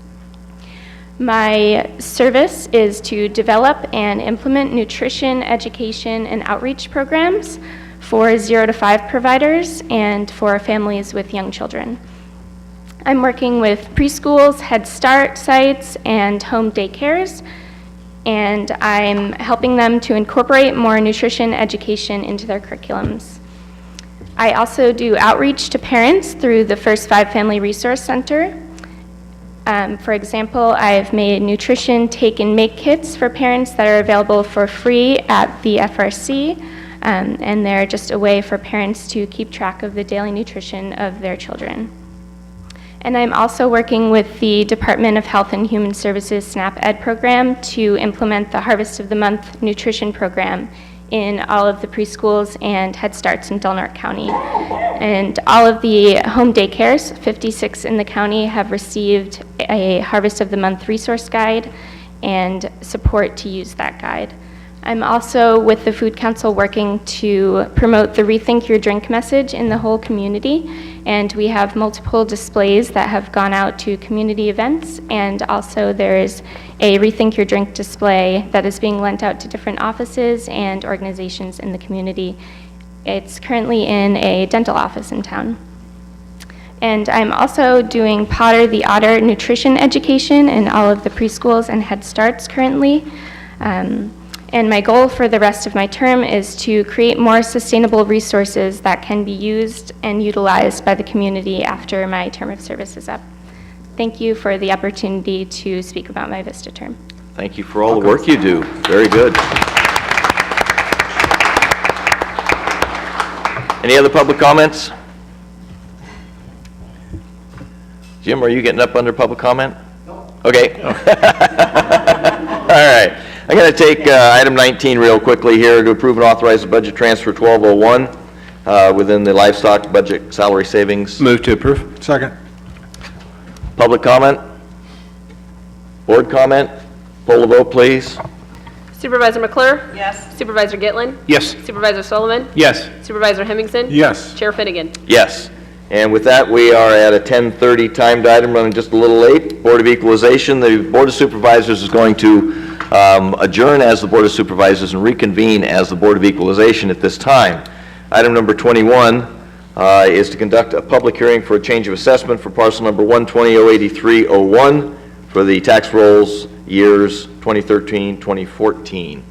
Speaker 11: My service is to develop and implement nutrition, education, and outreach programs for 0 to 5 providers and for families with young children. I'm working with preschools, Head Start sites, and home daycares, and I'm helping them to incorporate more nutrition education into their curriculums. I also do outreach to parents through the First 5 Family Resource Center. For example, I've made nutrition take and make kits for parents that are available for free at the FRC, and they're just a way for parents to keep track of the daily nutrition of their children. And I'm also working with the Department of Health and Human Services SNAP Ed program to implement the Harvest of the Month nutrition program in all of the preschools and Head Starts in Del Norte County. And all of the home daycares, 56 in the county, have received a Harvest of the Month resource guide and support to use that guide. I'm also with the Food Council working to promote the Rethink Your Drink message in the whole community, and we have multiple displays that have gone out to community events, and also there is a Rethink Your Drink display that is being lent out to different offices and organizations in the community. It's currently in a dental office in town. And I'm also doing Potter the Otter nutrition education in all of the preschools and Head Starts currently. And my goal for the rest of my term is to create more sustainable resources that can be used and utilized by the community after my term of service is up. Thank you for the opportunity to speak about my VISTA term.
Speaker 1: Thank you for all the work you do. Very good. Any other public comments? Jim, are you getting up under public comment? No. Okay. All right. I'm going to take item 19 real quickly here to approve and authorize the budget transfer 1201 within the livestock budget salary savings.
Speaker 3: Move to approve.
Speaker 2: Second.
Speaker 1: Public comment? Board comment? Poll the vote, please.
Speaker 7: Supervisor McClure?
Speaker 5: Yes.
Speaker 7: Supervisor Gitlin?
Speaker 4: Yes.
Speaker 7: Supervisor Sullivan?
Speaker 3: Yes.
Speaker 7: Supervisor Hemmingson?
Speaker 2: Yes.
Speaker 7: Chair Finnegan?
Speaker 1: Yes. And with that, we are at a 10:30 timed item, running just a little late. Board of Equalization, the Board of Supervisors is going to adjourn as the Board of Supervisors and reconvene as the Board of Equalization at this time. Item number 21 is to conduct a public hearing for a change of assessment for parcel number 120-083-01 for the tax rolls years 2013, 2014.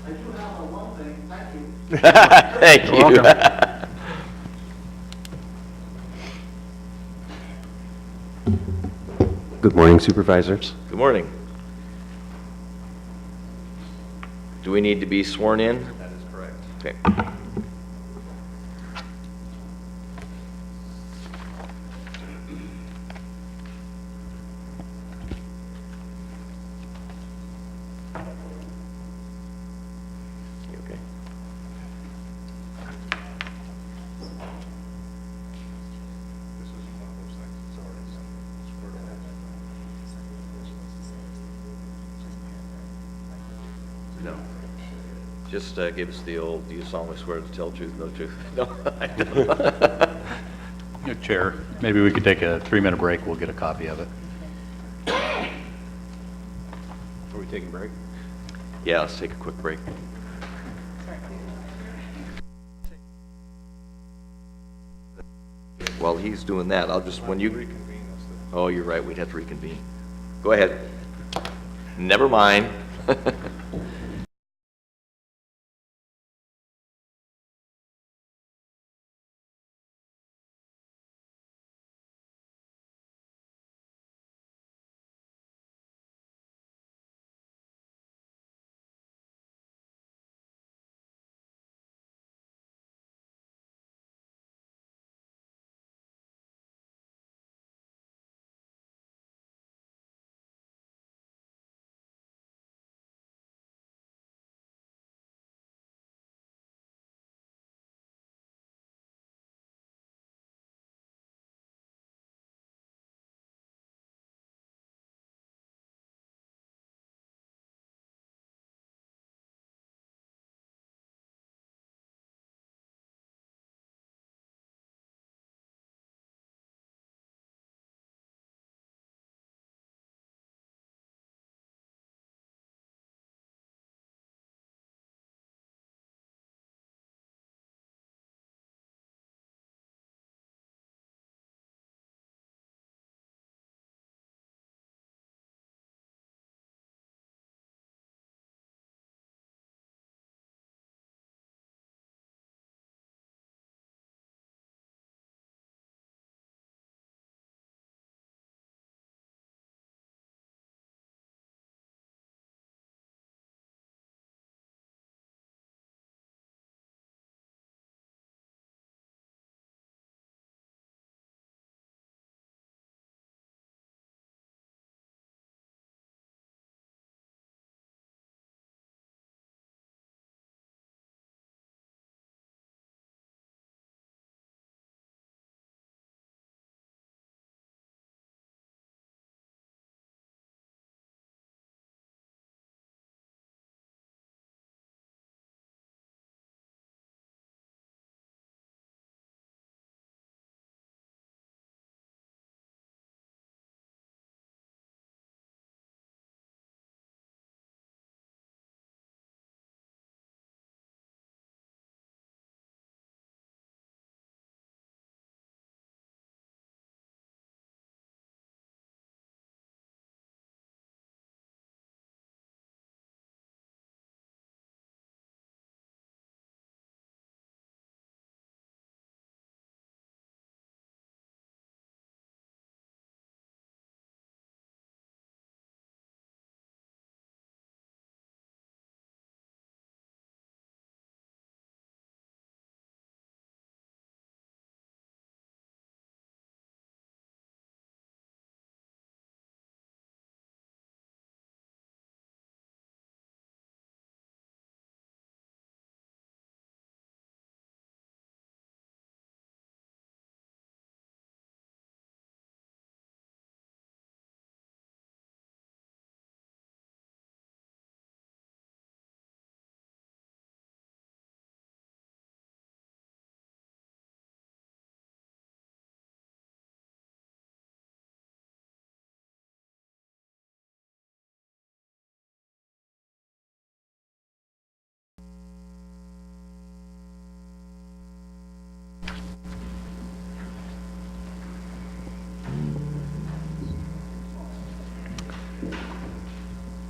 Speaker 1: I do have one thing. Thank you. Thank you.
Speaker 12: Good morning, Supervisors.
Speaker 1: Good morning. Do we need to be sworn in? That is correct. Okay. You okay? No. Just give us the old, do you solemnly swear to tell the truth, no truth? No, I don't.
Speaker 6: Chair, maybe we could take a 3-minute break. We'll get a copy of it.
Speaker 3: Are we taking a break?
Speaker 1: Yeah, let's take a quick break. While he's doing that, I'll just, when you... Oh, you're right, we'd have to reconvene. Go ahead. Never mind.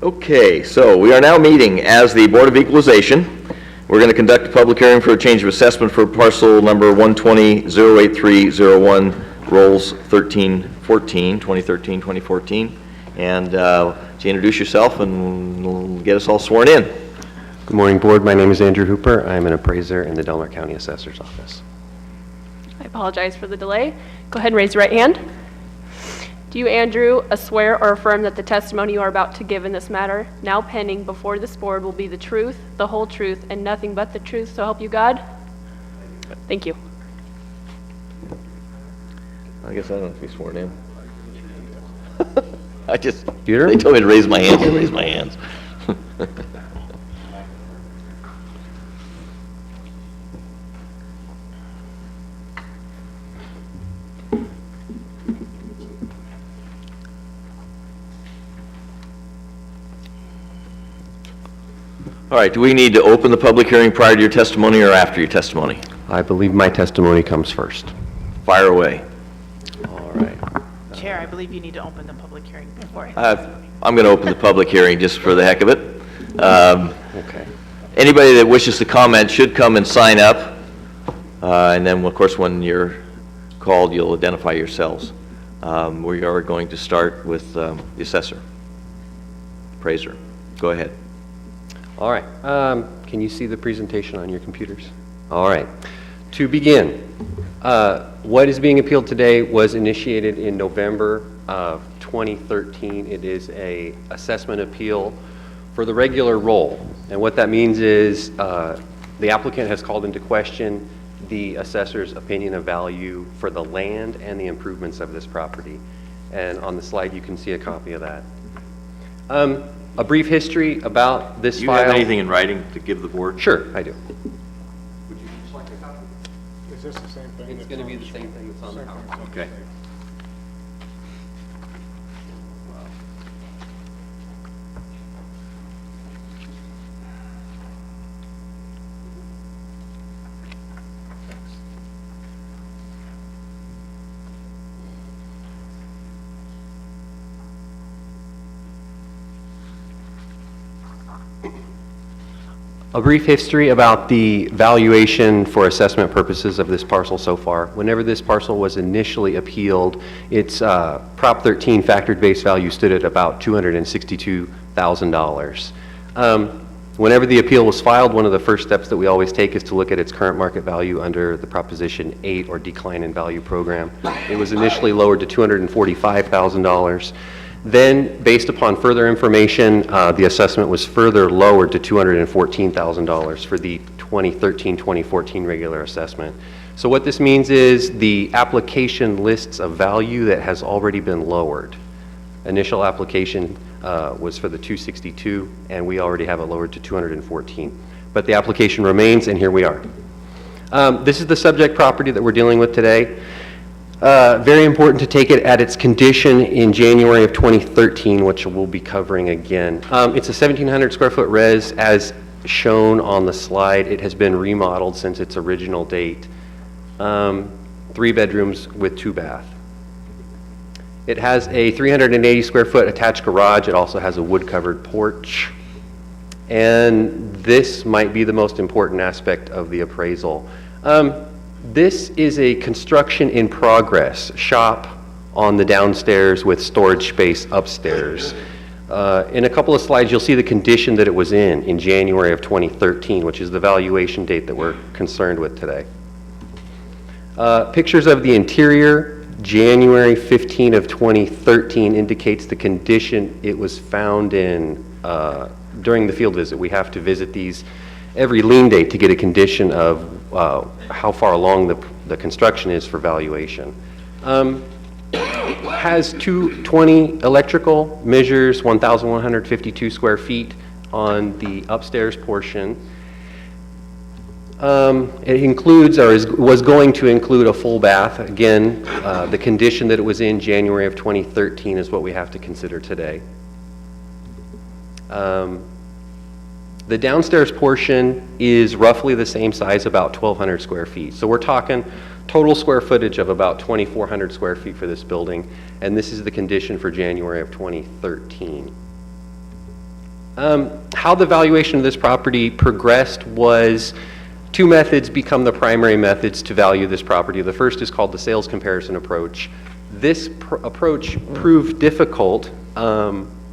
Speaker 1: Okay, so we are now meeting as the Board of Equalization. We're going to conduct a public hearing for a change of assessment for parcel number 120-08301, rolls 1314, 2013-2014. And to introduce yourself and get us all sworn in.
Speaker 12: Good morning, Board. My name is Andrew Hooper. I'm an appraiser in the Delaware County Assessor's Office.
Speaker 7: I apologize for the delay. Go ahead and raise your right hand. Do you, Andrew, swear or affirm that the testimony you are about to give in this matter, now pending before this board, will be the truth, the whole truth, and nothing but the truth, so help you God? Thank you.
Speaker 1: I guess I don't have to be sworn in.
Speaker 12: Peter?
Speaker 1: They told me to raise my hands, I raised my hands. All right, do we need to open the public hearing prior to your testimony or after your testimony?
Speaker 12: I believe my testimony comes first.
Speaker 1: Fire away.
Speaker 12: All right.
Speaker 13: Chair, I believe you need to open the public hearing before.
Speaker 1: I'm going to open the public hearing just for the heck of it.
Speaker 12: Okay.
Speaker 1: Anybody that wishes to comment should come and sign up. And then, of course, when you're called, you'll identify yourselves. We are going to start with the assessor. Appraiser. Go ahead.
Speaker 12: All right. Can you see the presentation on your computers? All right. To begin, what is being appealed today was initiated in November of 2013. It is a assessment appeal for the regular roll. And what that means is the applicant has called into question the assessor's opinion of value for the land and the improvements of this property. And on the slide, you can see a copy of that. A brief history about this
Speaker 1: Do you
Speaker 12: file.
Speaker 1: have anything in writing to give the board?
Speaker 12: Sure, I do.
Speaker 2: Would you just like a copy? Is this the same thing?
Speaker 12: It's going to be the same thing that's on the PowerPoint.
Speaker 1: Okay.
Speaker 12: A brief history about the valuation for assessment purposes of this parcel so far. Whenever this parcel was initially appealed, its Prop 13 factored base value stood at about $262,000. Whenever the appeal was filed, one of the first steps that we always take is to look at its current market value under the Proposition 8 or decline in value program. It was initially lowered to $245,000. Then, based upon further information, the assessment was further lowered to $214,000 for the 2013-2014 regular assessment. So what this means is the application lists a value that has already been lowered. Initial application was for the 262, and we already have it lowered to 214. But the application remains, and here we are. This is the subject property that we're dealing with today. Very important to take it at its condition in January of 2013, which we'll be covering again. It's a 1,700 square foot res as shown on the slide. It has been remodeled since its original date. 3 bedrooms with 2 bath. It has a 380 square foot attached garage. It also has a wood covered porch. And this might be the most important aspect of the appraisal. This is a construction in progress shop on the downstairs with storage space upstairs. In a couple of slides, you'll see the condition that it was in January of 2013, which is the valuation date that we're concerned with today. Pictures of the interior, January 15 of 2013 indicates the condition it was found in during the field visit. We have to visit these every lien date to get a condition of how far along the construction is for valuation. Has 220 electrical, measures 1,152 square feet on the upstairs portion. It includes, or was going to include, a full bath. Again, the condition that it was in January of 2013 is what we have to consider today. The downstairs portion is roughly the same size, about 1,200 square feet. So we're talking total square footage of about 2,400 square feet for this building, and this is the condition for January of 2013. How the valuation of this property progressed was two methods become the primary methods to value this property. The first is called the sales comparison approach. This approach proved difficult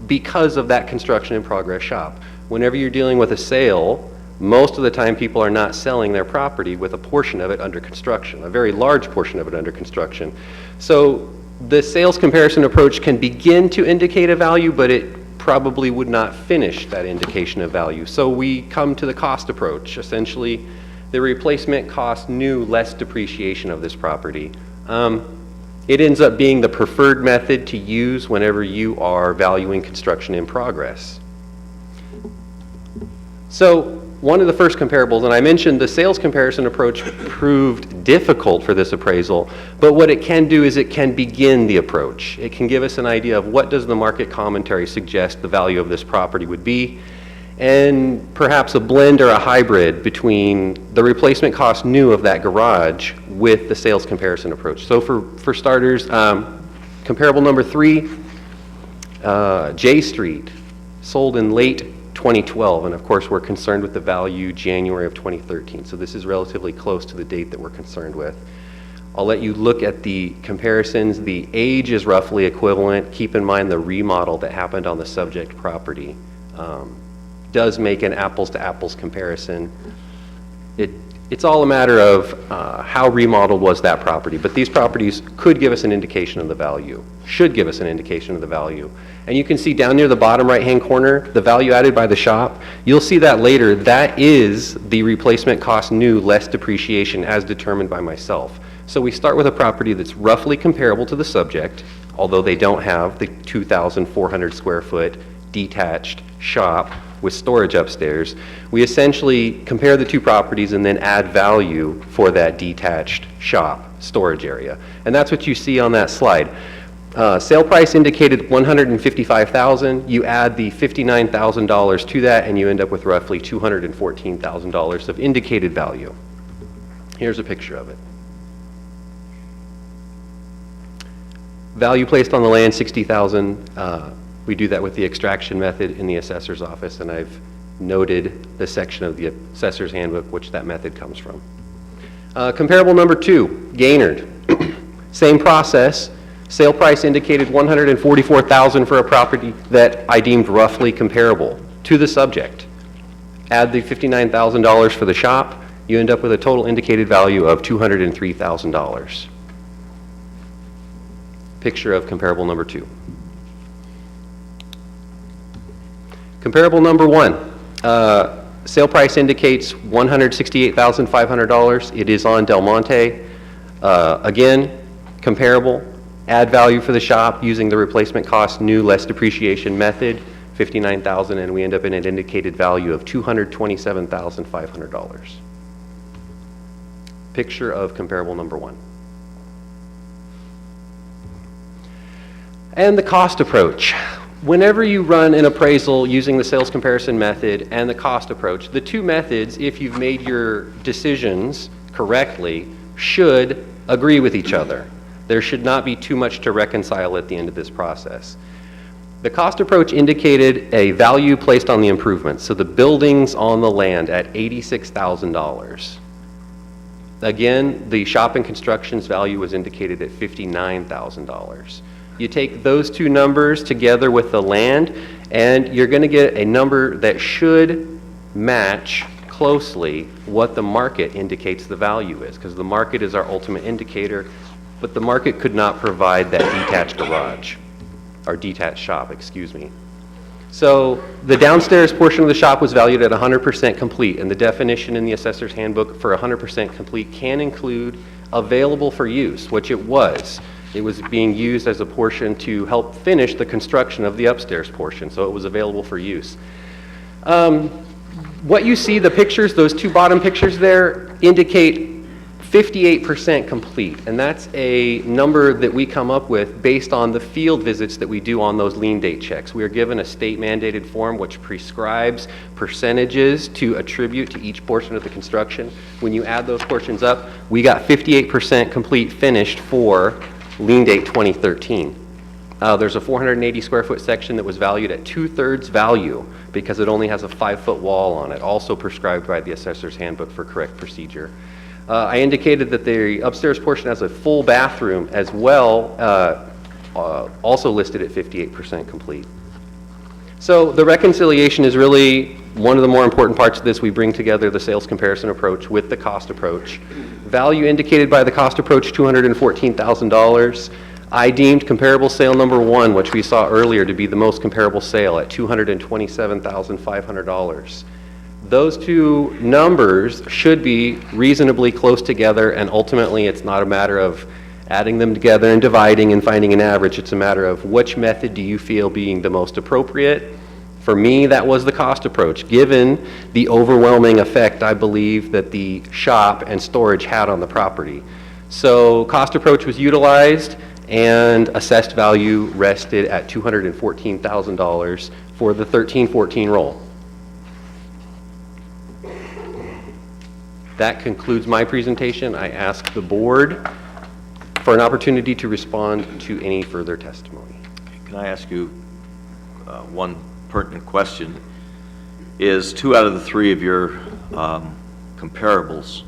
Speaker 12: because of that construction in progress shop. Whenever you're dealing with a sale, most of the time people are not selling their property with a portion of it under construction, a very large portion of it under construction. So the sales comparison approach can begin to indicate a value, but it probably would not finish that indication of value. So we come to the cost approach, essentially the replacement cost new less depreciation of this property. It ends up being the preferred method to use whenever you are valuing construction in progress. So one of the first comparables, and I mentioned the sales comparison approach proved difficult for this appraisal, but what it can do is it can begin the approach. It can give us an idea of what does the market commentary suggest the value of this property would be, and perhaps a blend or a hybrid between the replacement cost new of that garage with the sales comparison approach. So for starters, comparable number 3, J Street, sold in late 2012, and of course we're concerned with the value January of 2013, so this is relatively close to the date that we're concerned with. I'll let you look at the comparisons. The age is roughly equivalent. Keep in mind the remodel that happened on the subject property does make an apples to apples comparison. It's all a matter of how remodeled was that property, but these properties could give us an indication of the value, should give us an indication of the value. And you can see down near the bottom right-hand corner, the value added by the shop. You'll see that later. That is the replacement cost new less depreciation as determined by myself. So we start with a property that's roughly comparable to the subject, although they don't have the 2,400 square foot detached shop with storage upstairs. We essentially compare the two properties and then add value for that detached shop storage area. And that's what you see on that slide. Sale price indicated $155,000. You add the $59,000 to that and you end up with roughly $214,000 of indicated value. Here's a picture of it. Value placed on the land, $60,000. We do that with the extraction method in the assessor's office, and I've noted the section of the assessor's handbook which that method comes from. Comparable number 2, Gaynard. Same process. Sale price indicated $144,000 for a property that I deemed roughly comparable to the subject. Add the $59,000 for the shop, you end up with a total indicated value of $203,000. Picture of comparable number 2. Comparable number 1. Sale price indicates $168,500. It is on Del Monte. Again, comparable. Add value for the shop using the replacement cost new less depreciation method, $59,000, and we end up in an indicated value of $227,500. Picture of comparable number 1. And the cost approach. Whenever you run an appraisal using the sales comparison method and the cost approach, the two methods, if you've made your decisions correctly, should agree with each other. There should not be too much to reconcile at the end of this process. The cost approach indicated a value placed on the improvements, so the buildings on the land at $86,000. Again, the shop and construction's value was indicated at $59,000. You take those two numbers together with the land, and you're going to get a number that should match closely what the market indicates the value is, because the market is our ultimate indicator, but the market could not provide that detached garage, or detached shop, excuse me. So the downstairs portion of the shop was valued at 100% complete, and the definition in the assessor's handbook for 100% complete can include available for use, which it was. It was being used as a portion to help finish the construction of the upstairs portion, so it was available for use. What you see, the pictures, those two bottom pictures there, indicate 58% complete, and that's a number that we come up with based on the field visits that we do on those lien date checks. We are given a state mandated form which prescribes percentages to attribute to each portion of the construction. When you add those portions up, we got 58% complete finished for lien date 2013. There's a 480 square foot section that was valued at 2/3 value because it only has a 5-foot wall on it, also prescribed by the assessor's handbook for correct procedure. I indicated that the upstairs portion has a full bathroom as well, also listed at 58% complete. So the reconciliation is really one of the more important parts of this. We bring together the sales comparison approach with the cost approach. Value indicated by the cost approach, $214,000. I deemed comparable sale number 1, which we saw earlier, to be the most comparable sale at $227,500. Those two numbers should be reasonably close together, and ultimately it's not a matter of adding them together and dividing and finding an average. It's a matter of which method do you feel being the most appropriate. For me, that was the cost approach, given the overwhelming effect I believe that the shop and storage had on the property. So cost approach was utilized, and assessed value rested at $214,000 for the 13-14 roll. That concludes my presentation. I ask the board for an opportunity to respond to any further testimony.
Speaker 1: Can I ask you one pertinent question? Is 2 out of the 3 of your comparables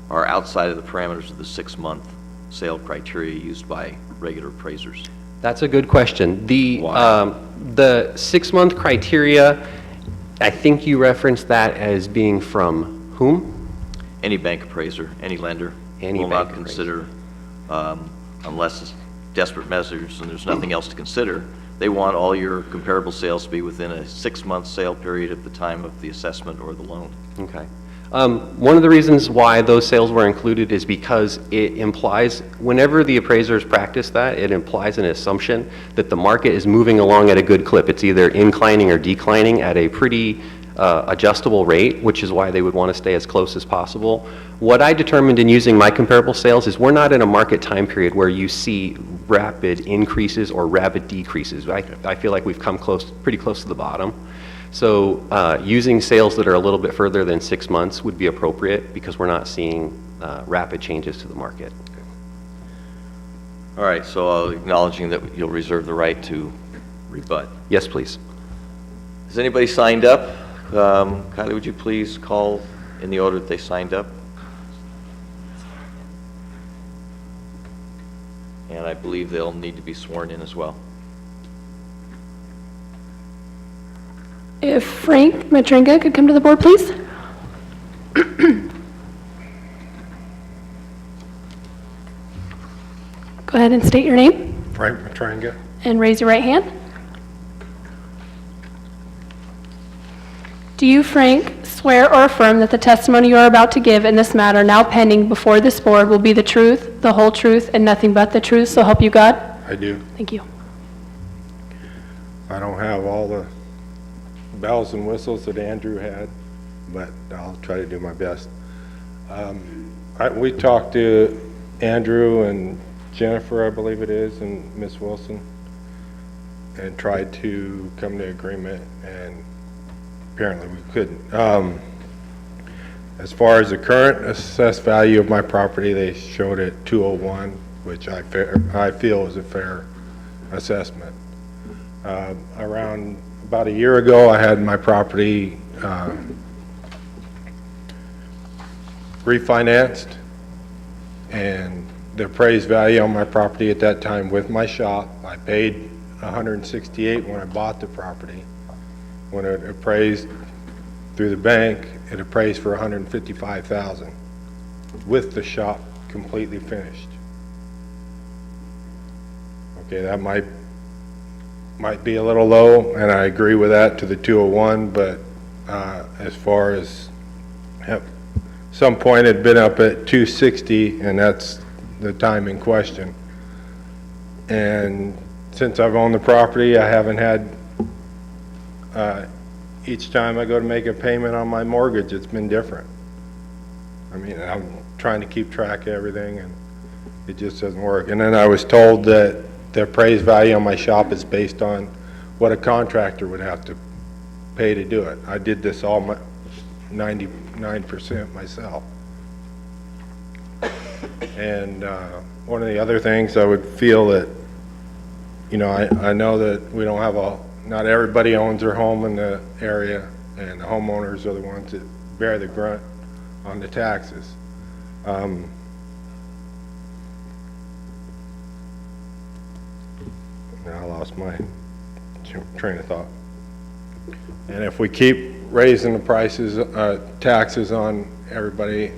Speaker 1: are outside of the parameters of the 6-month sale criteria used by regular appraisers?
Speaker 12: That's a good question. The 6-month criteria, I think you referenced that as being from whom?
Speaker 1: Any bank appraiser, any lender will not consider, unless it's desperate measures and there's nothing else to consider, they want all your comparable sales to be within a 6-month sale period at the time of the assessment or the loan.
Speaker 12: Okay. One of the reasons why those sales were included is because it implies, whenever the appraisers practice that, it implies an assumption that the market is moving along at a good clip. It's either inclining or declining at a pretty adjustable rate, which is why they would want to stay as close as possible. What I determined in using my comparable sales is we're not in a market time period where you see rapid increases or rapid decreases. I feel like we've come pretty close to the bottom. So using sales that are a little bit further than 6 months would be appropriate because we're not seeing rapid changes to the market.
Speaker 1: All right, so acknowledging that you'll reserve the right to rebut.
Speaker 12: Yes, please.
Speaker 1: Has anybody signed up? Kylie, would you please call in the order that they signed up? And I believe they'll need to be sworn in as well.
Speaker 7: If Frank Matringa could come to the board, please. Go ahead and state your name
Speaker 2: Frank Matringa.
Speaker 7: and raise your right hand. Do you, Frank, swear or affirm that the testimony you are about to give in this matter now pending before this board will be the truth, the whole truth, and nothing but the truth, so help you God?
Speaker 14: I do.
Speaker 7: Thank you.
Speaker 14: I don't have all the bells and whistles that Andrew had, but I'll try to do my best. We talked to Andrew and Jennifer, I believe it is, and Miss Wilson, and tried to come to agreement, and apparently we couldn't. As far as the current assessed value of my property, they showed it 201, which I feel is a fair assessment. Around about a year ago, I had my property refinanced, and the appraised value on my property at that time with my shop, I paid $168 when I bought the property. When it appraised through the bank, it appraised for $155,000 with the shop completely finished. Okay, that might be a little low, and I agree with that to the 201, but as far as some point it had been up at 260, and that's the time in question. And since I've owned the property, I haven't had each time I go to make a payment on my mortgage, it's been different. I mean, I'm trying to keep track of everything, and it just doesn't work. And then I was told that the appraised value on my shop is based on what a contractor would have to pay to do it. I did this all 99% myself. And one of the other things I would feel that you know, I know that we don't have not everybody owns their home in the area, and the homeowners are the ones that bear the grunt on the taxes. Now I lost my train of thought. And if we keep raising the prices, taxes on everybody,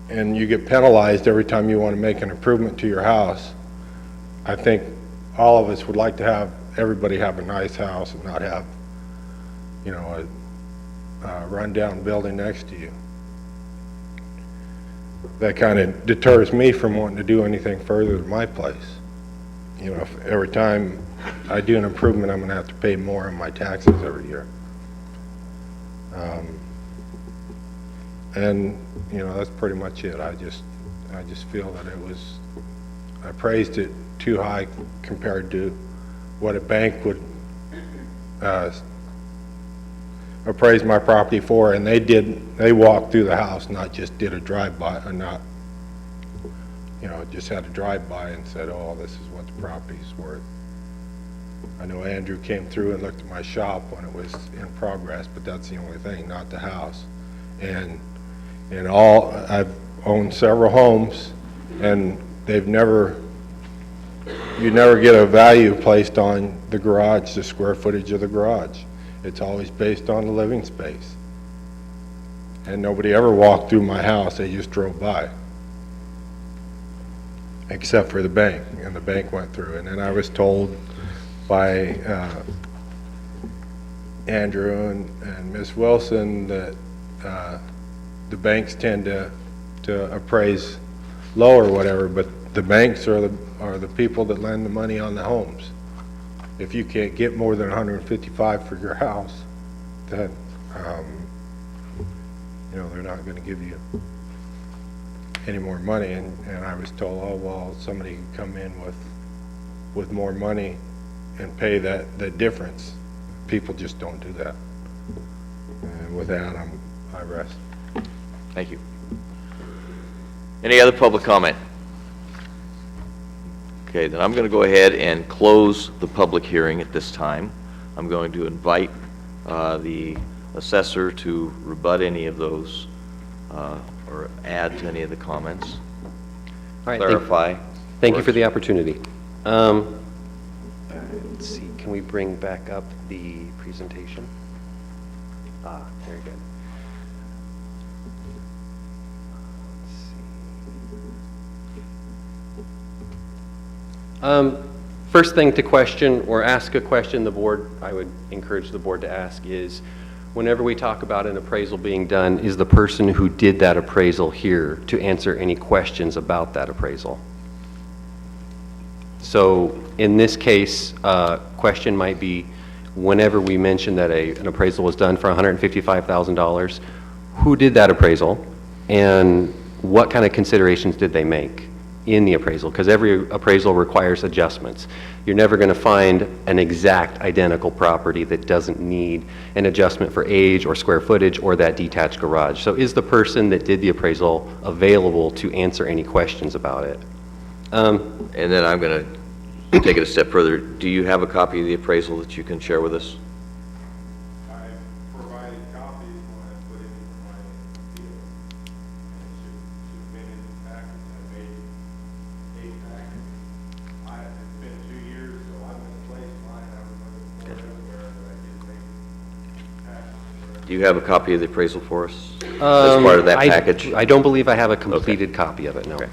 Speaker 14: and you get penalized every time you want to make an improvement to your house, I think all of us would like to have everybody have a nice house and not have, you know, a rundown building next to you. That kind of deters me from wanting to do anything further to my place. You know, if every time I do an improvement, I'm going to have to pay more on my taxes every year. And, you know, that's pretty much it. I just feel that I praised it too high compared to what a bank would appraise my property for, and they walked through the house, not just did a drive-by, or not, you know, just had a drive-by and said, oh, this is what the property's worth. I know Andrew came through and looked at my shop when it was in progress, but that's the only thing, not the house. And I've owned several homes, and you never get a value placed on the garage, the square footage of the garage. It's always based on the living space. And nobody ever walked through my house, they just drove by. Except for the bank, and the bank went through. And then I was told by Andrew and Miss Wilson that the banks tend to appraise low or whatever, but the banks are the people that lend the money on the homes. If you can't get more than 155 for your house, then you know, they're not going to give you any more money. And I was told, oh well, somebody can come in with more money and pay that difference. People just don't do that. And with that, I rest.
Speaker 1: Thank you. Any other public comment? Okay, then I'm going to go ahead and close the public hearing at this time. I'm going to invite the assessor to rebut any of those or add to any of the comments.
Speaker 12: All right,
Speaker 1: clarify.
Speaker 12: Thank you for the opportunity. Let's see, can we bring back up the presentation? Very good. First thing to question or ask a question the board, I would encourage the board to ask is, whenever we talk about an appraisal being done, is the person who did that appraisal here to answer any questions about that appraisal? So in this case, question might be, whenever we mention that an appraisal was done for $155,000, who did that appraisal and what kind of considerations did they make in the appraisal? Because every appraisal requires adjustments. You're never going to find an exact identical property that doesn't need an adjustment for age or square footage or that detached garage. So is the person that did the appraisal available to answer any questions about it?
Speaker 1: And then I'm going to take it a step further. Do you have a copy of the appraisal that you can share with us?
Speaker 14: I provided copies when I put it in my deal. And it should have been in the package. I made 8 packages. It's been 2 years, so I'm going to place mine. I was looking for everywhere, but I didn't make packages.
Speaker 1: Do you have a copy of the appraisal for us as part of that package?
Speaker 12: I don't believe I have a completed copy of it, no.
Speaker 1: Okay.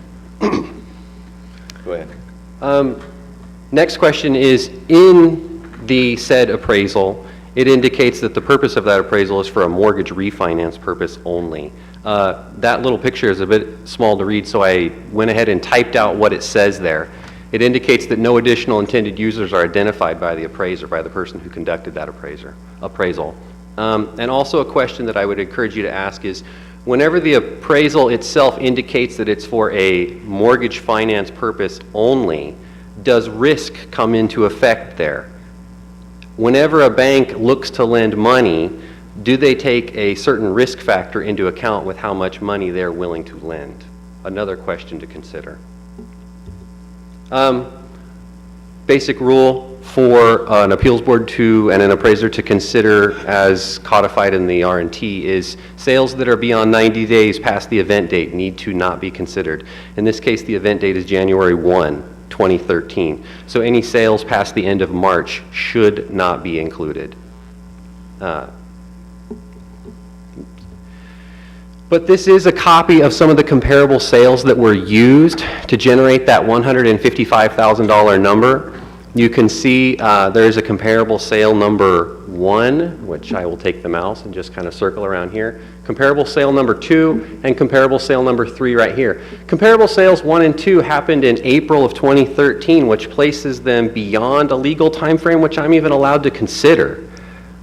Speaker 1: Go ahead.
Speaker 12: Next question is, in the said appraisal, it indicates that the purpose of that appraisal is for a mortgage refinance purpose only. That little picture is a bit small to read, so I went ahead and typed out what it says there. It indicates that no additional intended users are identified by the appraiser, by the person who conducted that appraisal. And also a question that I would encourage you to ask is, whenever the appraisal itself indicates that it's for a mortgage finance purpose only, does risk come into effect there? Whenever a bank looks to lend money, do they take a certain risk factor into account with how much money they're willing to lend? Another question to consider. Basic rule for an appeals board to, and an appraiser to consider as codified in the R&T is sales that are beyond 90 days past the event date need to not be considered. In this case, the event date is January 1, 2013. So any sales past the end of March should not be included. But this is a copy of some of the comparable sales that were used to generate that $155,000 number. You can see there is a comparable sale number 1, which I will take the mouse and just kind of circle around here. Comparable sale number 2 and comparable sale number 3 right here. Comparable sales 1 and 2 happened in April of 2013, which places them beyond a legal time frame which I'm even allowed to consider.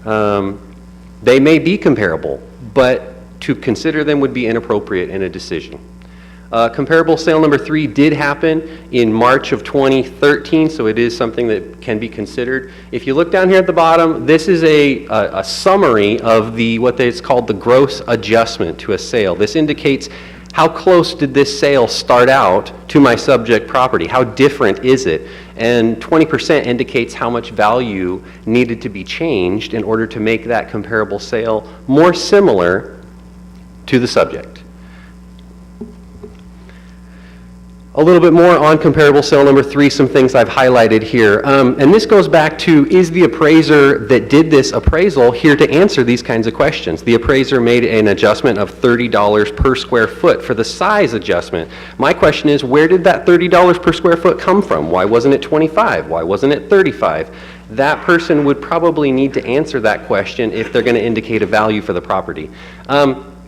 Speaker 12: They may be comparable, but to consider them would be inappropriate in a decision. Comparable sale number 3 did happen in March of 2013, so it is something that can be considered. If you look down here at the bottom, this is a summary of what is called the gross adjustment to a sale. This indicates how close did this sale start out to my subject property? How different is it? And 20% indicates how much value needed to be changed in order to make that comparable sale more similar to the subject. A little bit more on comparable sale number 3, some things I've highlighted here. And this goes back to, is the appraiser that did this appraisal here to answer these kinds of questions? The appraiser made an adjustment of $30 per square foot for the size adjustment. My question is, where did that $30 per square foot come from? Why wasn't it $25? Why wasn't it $35? That person would probably need to answer that question if they're going to indicate a value for the property.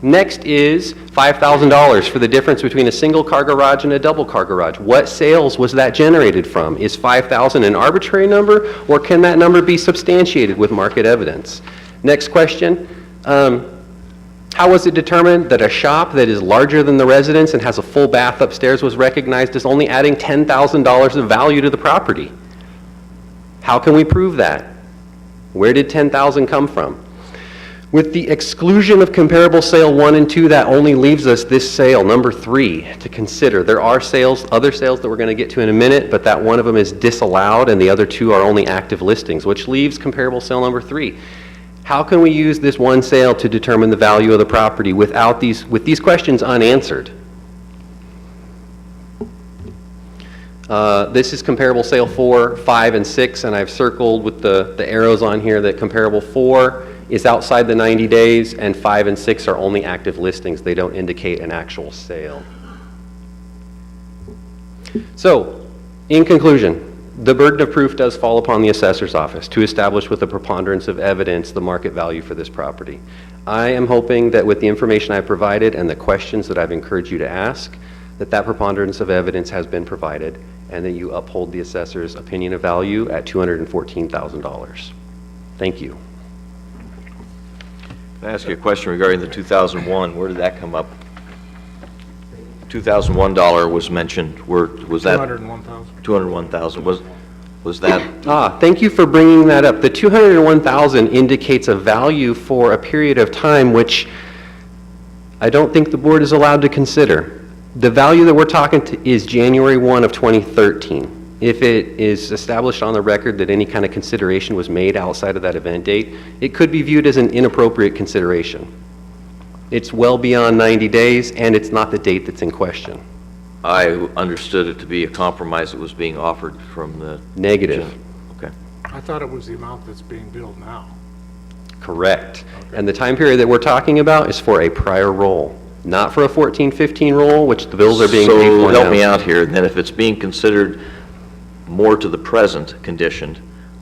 Speaker 12: Next is $5,000 for the difference between a single car garage and a double car garage. What sales was that generated from? Is $5,000 an arbitrary number, or can that number be substantiated with market evidence? Next question, how was it determined that a shop that is larger than the residence and has a full bath upstairs was recognized as only adding $10,000 of value to the property? How can we prove that? Where did $10,000 come from? With the exclusion of comparable sale 1 and 2, that only leaves us this sale, number 3, to consider. There are other sales that we're going to get to in a minute, but that one of them is disallowed and the other 2 are only active listings, which leaves comparable sale number 3. How can we use this one sale to determine the value of the property with these questions unanswered? This is comparable sale 4, 5, and 6, and I've circled with the arrows on here that comparable 4 is outside the 90 days, and 5 and 6 are only active listings. They don't indicate an actual sale. So, in conclusion, the burden of proof does fall upon the assessor's office to establish with a preponderance of evidence the market value for this property. I am hoping that with the information I've provided and the questions that I've encouraged you to ask, that preponderance of evidence has been provided and that you uphold the assessor's opinion of value at $214,000. Thank you.
Speaker 1: Can I ask you a question regarding the 2001? Where did that come up? $2001 was mentioned. Was that?
Speaker 2: $201,000.
Speaker 1: $201,000. Was that?
Speaker 12: Thank you for bringing that up. The $201,000 indicates a value for a period of time which I don't think the board is allowed to consider. The value that we're talking to is January 1 of 2013. If it is established on the record that any kind of consideration was made outside of that event date, it could be viewed as an inappropriate consideration. It's well beyond 90 days, and it's not the date that's in question.
Speaker 1: I understood it to be a compromise that was being offered from the...
Speaker 12: Negative.
Speaker 1: Okay.
Speaker 2: I thought it was the amount that's being billed now.
Speaker 12: Correct. Okay. And the time period that we're talking about is for a prior roll, not for a 14-15 roll, which the bills are being paid for now.
Speaker 1: So help me out here, then if it's being considered more to the present condition,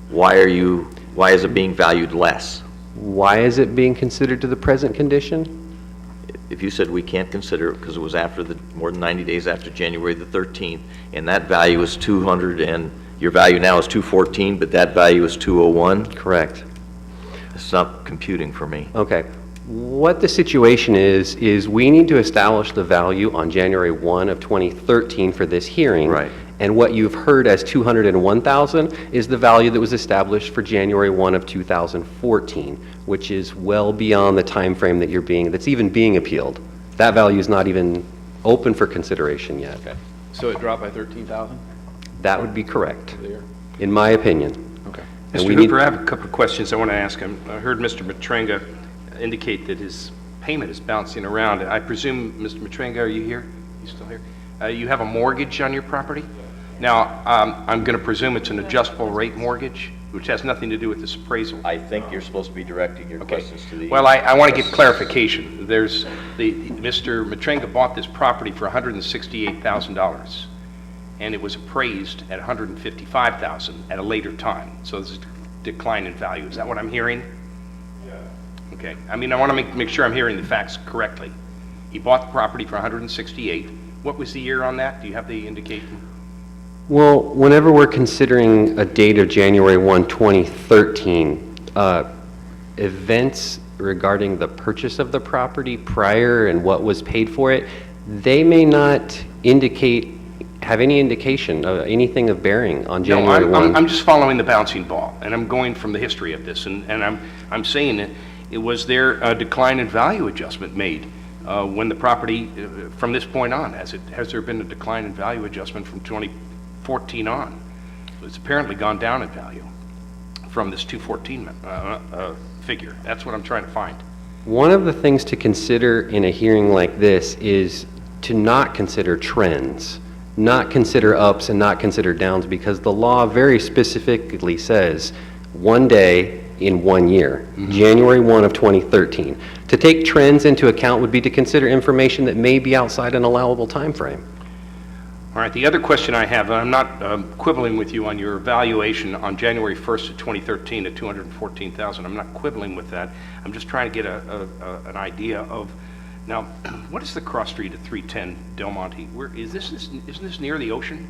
Speaker 1: why is it being valued less?
Speaker 12: Why is it being considered to the present condition?
Speaker 1: If you said we can't consider it because it was after more than 90 days after January the 13th, and that value is 200, and your value now is 214, but that value is 201?
Speaker 12: Correct.
Speaker 1: It's not computing for me.
Speaker 12: Okay. What the situation is we need to establish the value on January 1 of 2013 for this hearing.
Speaker 1: Right.
Speaker 12: And what you've heard as $201,000 is the value that was established for January 1 of 2014, which is well beyond the time frame that's even being appealed. That value is not even open for consideration yet.
Speaker 3: Okay. So it dropped by $13,000?
Speaker 12: That would be correct, in my opinion. And
Speaker 4: Mr.
Speaker 12: we need-
Speaker 4: Hooper, I have a couple of questions I want to ask him. I heard Mr. Matrenga indicate that his payment is bouncing around. I presume, Mr. Matrenga, are you here? You still here? You have a mortgage on your property? Now, I'm going to presume it's an adjustable rate mortgage, which has nothing to do with this appraisal.
Speaker 1: I think you're supposed to be directing your
Speaker 4: Okay.
Speaker 1: questions to the...
Speaker 4: Well, I want to get clarification. Mr. Matrenga bought this property for $168,000, and it was appraised at $155,000 at a later time. So there's a decline in value. Is that what I'm hearing? Yeah. Okay. I mean, I want to make sure I'm hearing the facts correctly. He bought the property for $168,000. What was the year on that? Do you have the indication?
Speaker 12: Well, whenever we're considering a date of January 1, 2013, events regarding the purchase of the property prior and what was paid for it, they may not have any indication of anything of bearing on January 1.
Speaker 4: No, I'm just following the bouncing ball, and I'm going from the history of this, and I'm saying that was there a decline in value adjustment made when the property, from this point on? Has there been a decline in value adjustment from 2014 on? It's apparently gone down in value from this 214 figure. That's what I'm trying to find.
Speaker 12: One of the things to consider in a hearing like this is to not consider trends, not consider ups and not consider downs, because the law very specifically says 1 day in 1 year, January 1 of 2013. To take trends into account would be to consider information that may be outside an allowable time frame.
Speaker 4: All right, the other question I have, and I'm not quibbling with you on your valuation on January 1st of 2013 at $214,000. I'm not quibbling with that. I'm just trying to get an idea of, now, what is the cross street at 310 Del Monte? Isn't this near the ocean?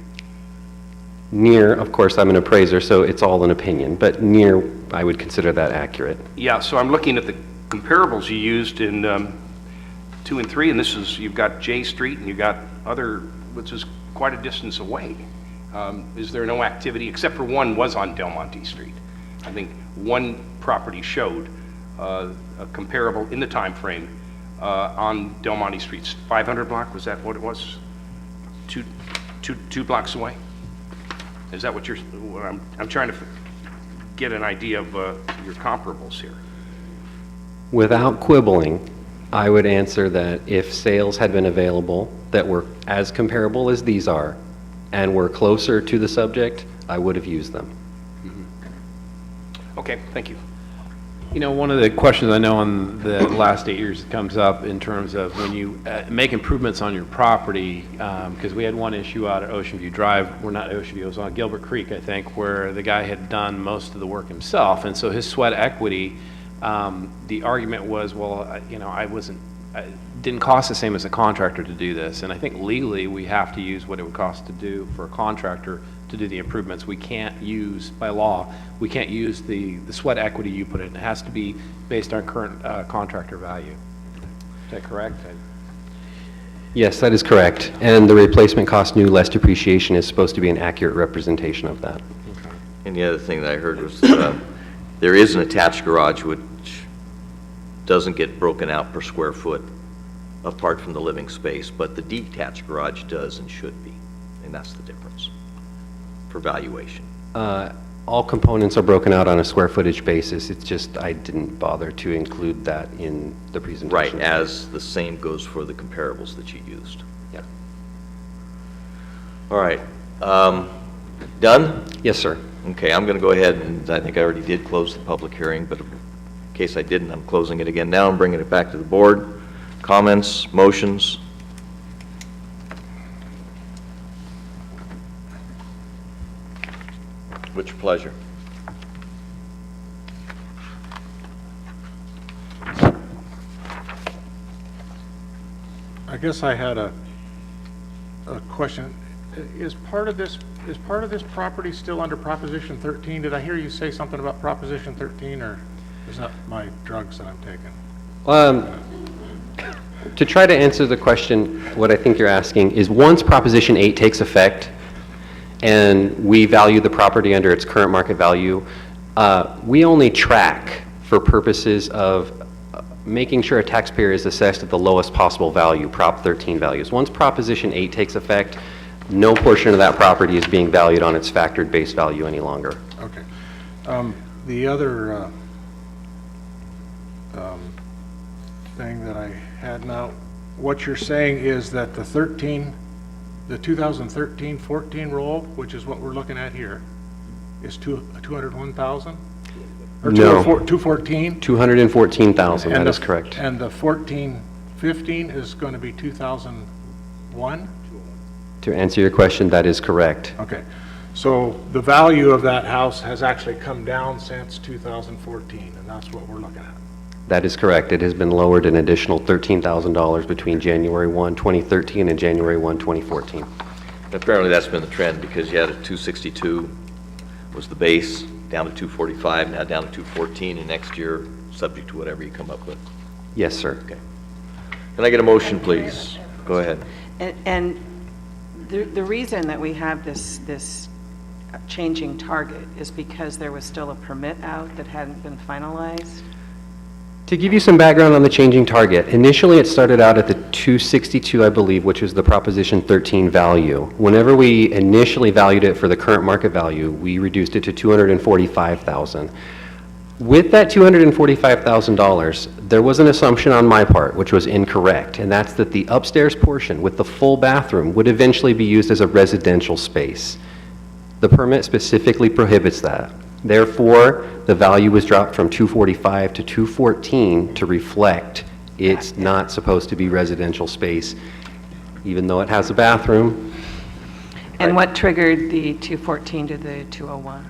Speaker 12: Near, of course, I'm an appraiser, so it's all an opinion, but near, I would consider that accurate.
Speaker 4: Yeah, so I'm looking at the comparables you used in 2 and 3, and you've got J Street and you've got other, which is quite a distance away. Is there no activity, except for one was on Del Monte Street? I think one property showed a comparable in the time frame on Del Monte Street's 500 block. Was that what it was? Two blocks away? Is that what I'm trying to get an idea of your comparables here.
Speaker 12: Without quibbling, I would answer that if sales had been available that were as comparable as these are and were closer to the subject, I would have used them.
Speaker 4: Okay, thank you.
Speaker 3: You know, one of the questions I know in the last 8 years that comes up in terms of when you make improvements on your property, because we had one issue out at Ocean View Drive, well, not Ocean View, it was on Gilbert Creek, I think, where the guy had done most of the work himself, and so his sweat equity, the argument was, well, you know, it didn't cost the same as a contractor to do this, and I think legally we have to use what it would cost to do for a contractor to do the improvements. We can't use, by law, we can't use the sweat equity you put in. It has to be based on current contractor value. Is that correct?
Speaker 12: Yes, that is correct. And the replacement cost new less depreciation is supposed to be an accurate representation of that.
Speaker 1: And the other thing that I heard was there is an attached garage which doesn't get broken out per square foot apart from the living space, but the detached garage does and should be, and that's the difference for valuation.
Speaker 12: All components are broken out on a square footage basis. It's just I didn't bother to include that in the presentation.
Speaker 1: Right, as the same goes for the comparables that you used.
Speaker 12: Yeah.
Speaker 1: All right. Done?
Speaker 12: Yes, sir.
Speaker 1: Okay, I'm going to go ahead, and I think I already did close the public hearing, but in case I didn't, I'm closing it again now. I'm bringing it back to the board. Comments, motions? What's your pleasure?
Speaker 2: I guess I had a question. Is part of this property still under Proposition 13? Did I hear you say something about Proposition 13, or is that my drugs that I'm taking?
Speaker 12: To try to answer the question, what I think you're asking is once Proposition 8 takes effect and we value the property under its current market value, we only track for purposes of making sure a taxpayer is assessed at the lowest possible value, Prop 13 values. Once Proposition 8 takes effect, no portion of that property is being valued on its factored base value any longer.
Speaker 2: Okay. The other thing that I had now, what you're saying is that the 2013-14 roll, which is what we're looking at here, is 201,000? Or
Speaker 12: No.
Speaker 2: 214?
Speaker 12: 214,000, that is correct.
Speaker 2: And the 14-15 is going to be 2001?
Speaker 12: To answer your question, that is correct.
Speaker 2: Okay. So the value of that house has actually come down since 2014, and that's what we're looking at.
Speaker 12: That is correct. It has been lowered an additional $13,000 between January 1, 2013 and January 1, 2014.
Speaker 1: Apparently, that's been the trend, because you had a 262 was the base, down to 245, now down to 214, and next year, subject to whatever you come up with.
Speaker 12: Yes, sir.
Speaker 1: Okay. Can I get a motion, please? Go ahead.
Speaker 5: And the reason that we have this changing target is because there was still a permit out that hadn't been finalized?
Speaker 12: To give you some background on the changing target, initially it started out at the 262, I believe, which is the Proposition 13 value. Whenever we initially valued it for the current market value, we reduced it to $245,000. With that $245,000, there was an assumption on my part, which was incorrect, and that's that the upstairs portion with the full bathroom would eventually be used as a residential space. The permit specifically prohibits that. Therefore, the value was dropped from 245 to 214 to reflect it's not supposed to be residential space, even though it has a bathroom.
Speaker 5: And what triggered the 214 to the 201?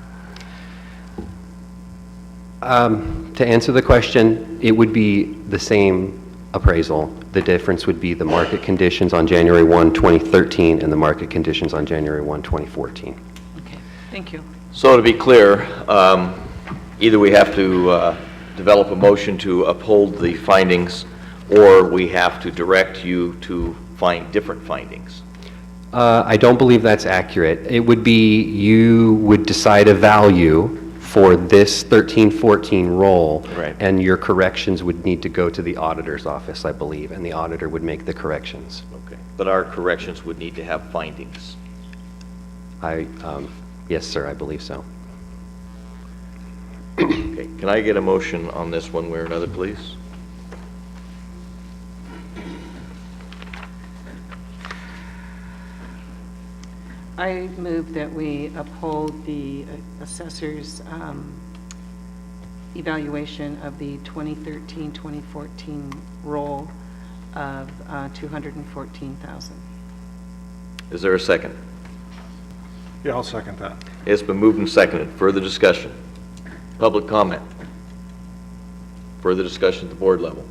Speaker 12: To answer the question, it would be the same appraisal. The difference would be the market conditions on January 1, 2013 and the market conditions on January 1, 2014.
Speaker 5: Okay, thank you.
Speaker 1: So to be clear, either we have to develop a motion to uphold the findings, or we have to direct you to find different findings.
Speaker 12: I don't believe that's accurate. It would be, you would decide a value for this 13-14 roll,
Speaker 1: Right.
Speaker 12: and your corrections would need to go to the auditor's office, I believe, and the auditor would make the corrections.
Speaker 1: Okay. But our corrections would need to have findings.
Speaker 12: Yes, sir, I believe so.
Speaker 1: Okay. Can I get a motion on this one way or another, please?
Speaker 5: I move that we uphold the assessor's evaluation of the 2013-2014 roll of $214,000.
Speaker 1: Is there a second?
Speaker 2: Yeah, I'll second that.
Speaker 1: It's been moved and seconded. Further discussion? Public comment? Further discussion at the board level?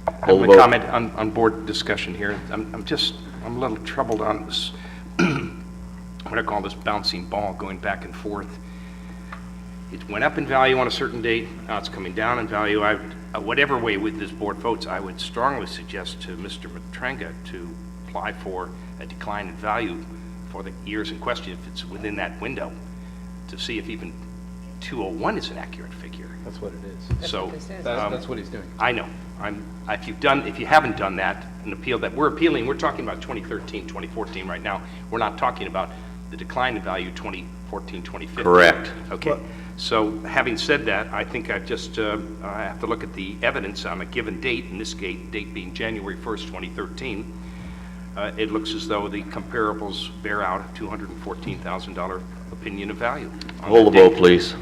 Speaker 4: I
Speaker 1: Hold
Speaker 4: have
Speaker 1: the
Speaker 4: a
Speaker 1: vote.
Speaker 4: comment on board discussion here. I'm a little troubled on this, what I call this bouncing ball going back and forth. It went up in value on a certain date, now it's coming down in value. Whatever way with this board votes, I would strongly suggest to Mr. Matranga to apply for a decline in value for the years in question, if it's within that window, to see if even 201 is an accurate figure.
Speaker 3: That's what it is.
Speaker 4: So
Speaker 3: That's what he's doing.
Speaker 4: I know. If you haven't done that, an appeal that we're appealing, we're talking about 2013, 2014 right now. We're not talking about the decline in value 2014, 2015.
Speaker 1: Correct.
Speaker 4: Okay. So having said that, I think I have to look at the evidence on a given date, in this date being January 1st, 2013. It looks as though the comparables bear out a $214,000 opinion of value.
Speaker 1: Hold the vote, please.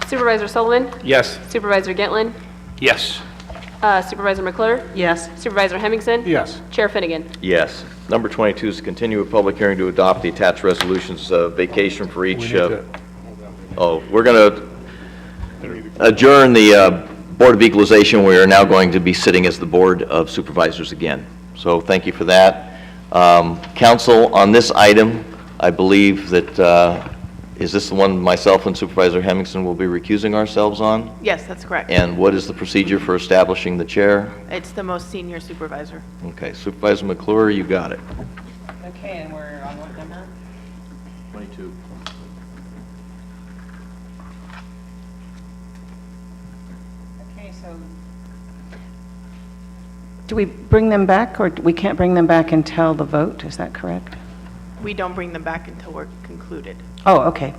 Speaker 7: Supervisor Sullivan?
Speaker 4: Yes.
Speaker 7: Supervisor Gitlin?
Speaker 4: Yes.
Speaker 7: Supervisor McClure?
Speaker 5: Yes.
Speaker 7: Supervisor Hemmingson?
Speaker 2: Yes.
Speaker 7: Chair Finnegan?
Speaker 1: Yes. Number 22 is to continue a public hearing to adopt the attached resolutions, vacation for
Speaker 2: We
Speaker 1: each.
Speaker 2: need to-
Speaker 1: We're going to adjourn the Board of Equalization. We are now going to be sitting as the Board of Supervisors again. So thank you for that. Council, on this item, I believe that, is this the one myself and Supervisor Hemmingson will be recusing ourselves on?
Speaker 13: Yes, that's correct.
Speaker 1: And what is the procedure for establishing the chair?
Speaker 13: It's the most senior supervisor.
Speaker 1: Okay, Supervisor McClure, you got it.
Speaker 5: Okay, and we're on what number?
Speaker 1: 22.
Speaker 5: Okay, so do we bring them back, or we can't bring them back until the vote? Is that correct?
Speaker 13: We don't bring them back until we're concluded.
Speaker 5: Oh, okay.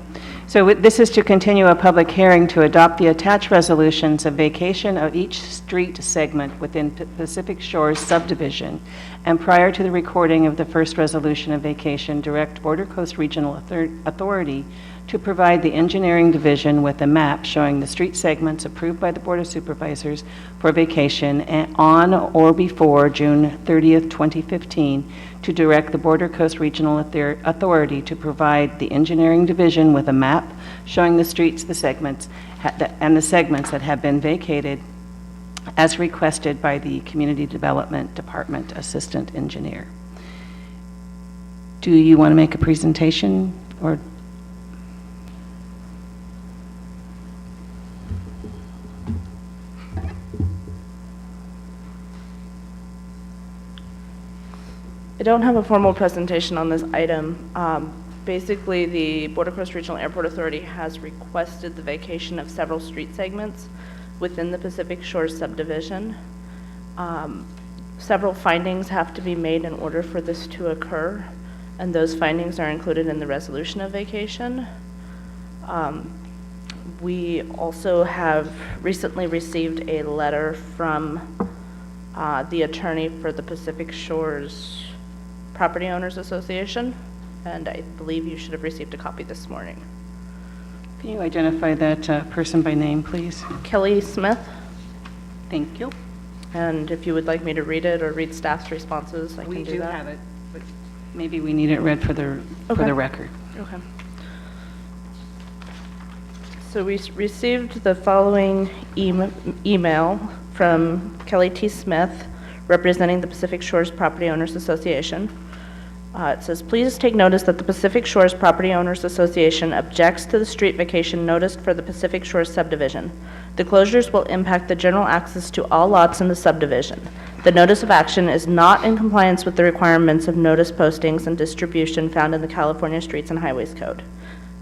Speaker 5: So this is to continue a public hearing to adopt the attached resolutions of vacation of each street segment within Pacific Shores subdivision, and prior to the recording of the first resolution of vacation, direct Border Coast Regional Authority to provide the engineering division with a map showing the street segments approved by the Board of Supervisors for vacation on or before June 30th, 2015, to direct the Border Coast Regional Authority to provide the engineering division with a map showing the streets, the segments, and the segments that have been vacated as requested by the Community Development Department Assistant Engineer. Do you want to make a presentation, or?
Speaker 13: I don't have a formal presentation on this item. Basically, the Border Coast Regional Airport Authority has requested the vacation of several street segments within the Pacific Shores subdivision. Several findings have to be made in order for this to occur, and those findings are included in the resolution of vacation. We also have recently received a letter from the attorney for the Pacific Shores Property Owners Association, and I believe you should have received a copy this morning.
Speaker 5: Can you identify that person by name, please?
Speaker 13: Kelly Smith.
Speaker 5: Thank you.
Speaker 13: And if you would like me to read it or read staff's responses, I can do that.
Speaker 5: We do have it, but maybe we need it read for the record.
Speaker 13: Okay. So we received the following email from Kelly T. Smith, representing the Pacific Shores Property Owners Association. It says, please take notice that the Pacific Shores Property Owners Association objects to the street vacation noticed for the Pacific Shores subdivision. The closures will impact the general access to all lots in the subdivision. The notice of action is not in compliance with the requirements of notice postings and distribution found in the California Streets and Highways Code.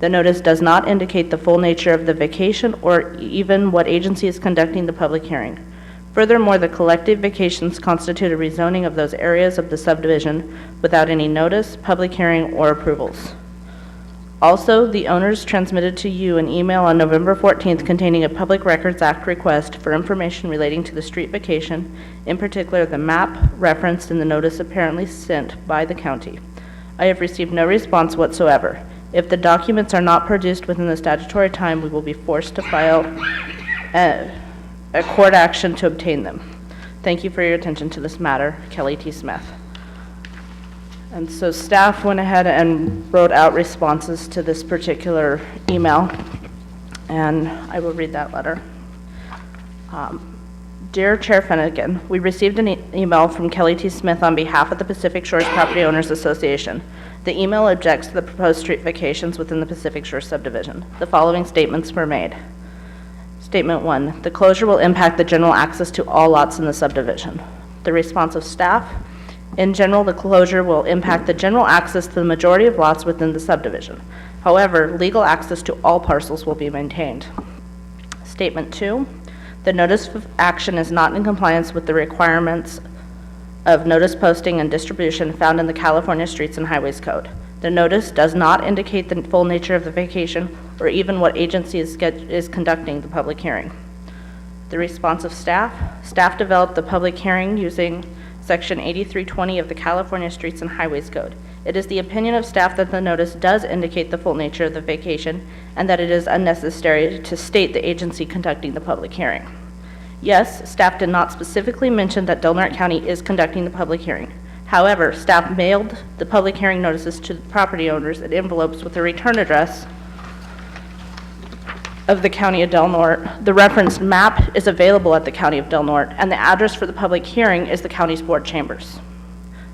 Speaker 13: The notice does not indicate the full nature of the vacation or even what agency is conducting the public hearing. Furthermore, the collective vacations constitute a rezoning of those areas of the subdivision without any notice, public hearing, or approvals. Also, the owners transmitted to you an email on November 14th containing a Public Records Act request for information relating to the street vacation, in particular the map referenced in the notice apparently sent by the county. I have received no response whatsoever. If the documents are not produced within the statutory time, we will be forced to file a court action to obtain them. Thank you for your attention to this matter, Kelly T. Smith. And so staff went ahead and wrote out responses to this particular email, and I will read that letter. Dear Chair Finnegan, we received an email from Kelly T. Smith on behalf of the Pacific Shores Property Owners Association. The email objects to the proposed street vacations within the Pacific Shores subdivision. The following statements were made. Statement 1, the closure will impact the general access to all lots in the subdivision. The response of staff, in general, the closure will impact the general access to the majority of lots within the subdivision. However, legal access to all parcels will be maintained. Statement 2, the notice of action is not in compliance with the requirements of notice posting and distribution found in the California Streets and Highways Code. The notice does not indicate the full nature of the vacation or even what agency is conducting the public hearing. The response of staff developed the public hearing using Section 8320 of the California Streets and Highways Code. It is the opinion of staff that the notice does indicate the full nature of the vacation and that it is unnecessary to state the agency conducting the public hearing. Yes, staff did not specifically mention that Del Norte County is conducting the public hearing. However, staff mailed the public hearing notices to the property owners in envelopes with a return address of the County of Del Norte. The referenced map is available at the County of Del Norte, and the address for the public hearing is the county's board chambers.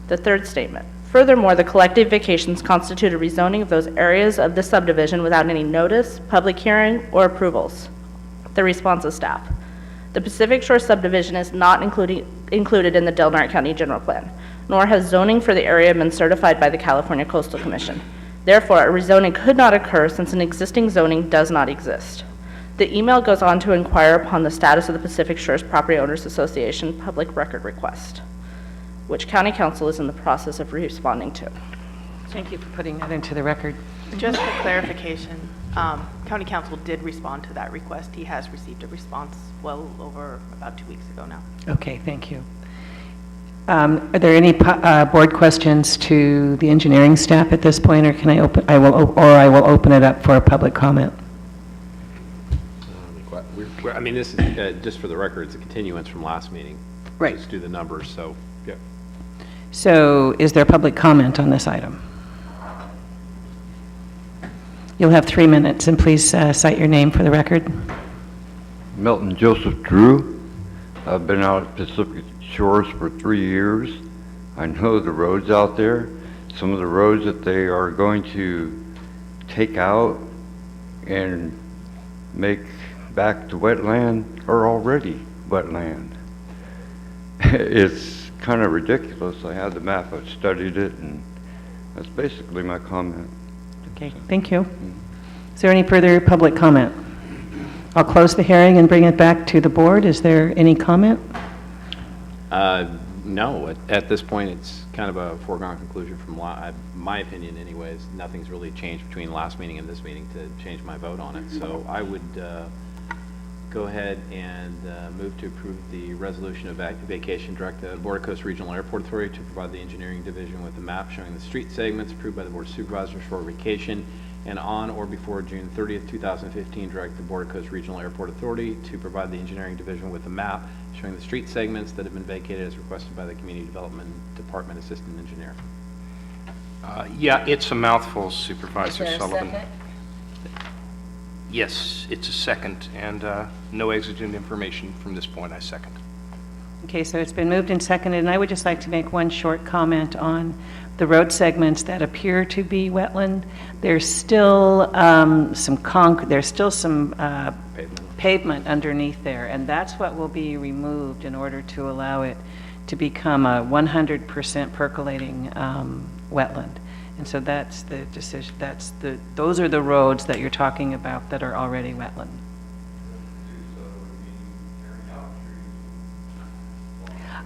Speaker 13: The third statement. Furthermore, the collective vacations constitute a rezoning of those areas of the subdivision without any notice, public hearing, or approvals. The response of staff. The Pacific Shore subdivision is not included in the Del Norte County General Plan, nor has zoning for the area been certified by the California Coastal Commission. Therefore, a rezoning could not occur since an existing zoning does not exist. The email goes on to inquire upon the status of the Pacific Shores Property Owners Association public record request, which County Council is in the process of responding to.
Speaker 5: Thank you for putting that into the record.
Speaker 15: Just for clarification, County Council did respond to that request. He has received a response well over about 2 weeks ago now.
Speaker 5: Okay, thank you. Are there any board questions to the engineering staff at this point, or can I open, I will open it up for a public comment?
Speaker 3: I mean, this is, just for the record, it's a continuance from last meeting.
Speaker 5: Right.
Speaker 3: Just do the numbers, so, yeah.
Speaker 5: So is there public comment on this item? You'll have 3 minutes, and please cite your name for the record.
Speaker 16: Milton Joseph Drew. I've been out at Pacific Shores for 3 years. I know the roads out there. Some of the roads that they are going to take out and make back to wetland are already wetland. It's kind of ridiculous. I had the map, I've studied it, and that's basically my comment.
Speaker 5: Okay, thank you. Is there any further public comment? I'll close the hearing and bring it back to the board. Is there any comment?
Speaker 3: No, at this point, it's kind of a foregone conclusion from my opinion anyways. Nothing's really changed between last meeting and this meeting to change my vote on it. So I would go ahead and move to approve the resolution of vacation, direct the Board of Coast Regional Airport Authority to provide the engineering division with a map showing the street segments approved by the Board of Supervisors for vacation, and on or before June 30th, 2015, direct the Board of Coast Regional Airport Authority to provide the engineering division with a map showing the street segments that have been vacated as requested by the Community Development Department Assistant Engineer.
Speaker 4: Yeah, it's a mouthful, Supervisor
Speaker 5: Is there a
Speaker 4: Sullivan.
Speaker 5: second?
Speaker 4: Yes, it's a second, and no exigent information from this point, I second.
Speaker 5: Okay, so it's been moved and seconded, and I would just like to make one short comment on the road segments that appear to be wetland. There's still some pavement underneath there, and that's what will be removed in order to allow it to become a 100% percolating wetland. And so that's the decision, those are the roads that you're talking about that are already wetland.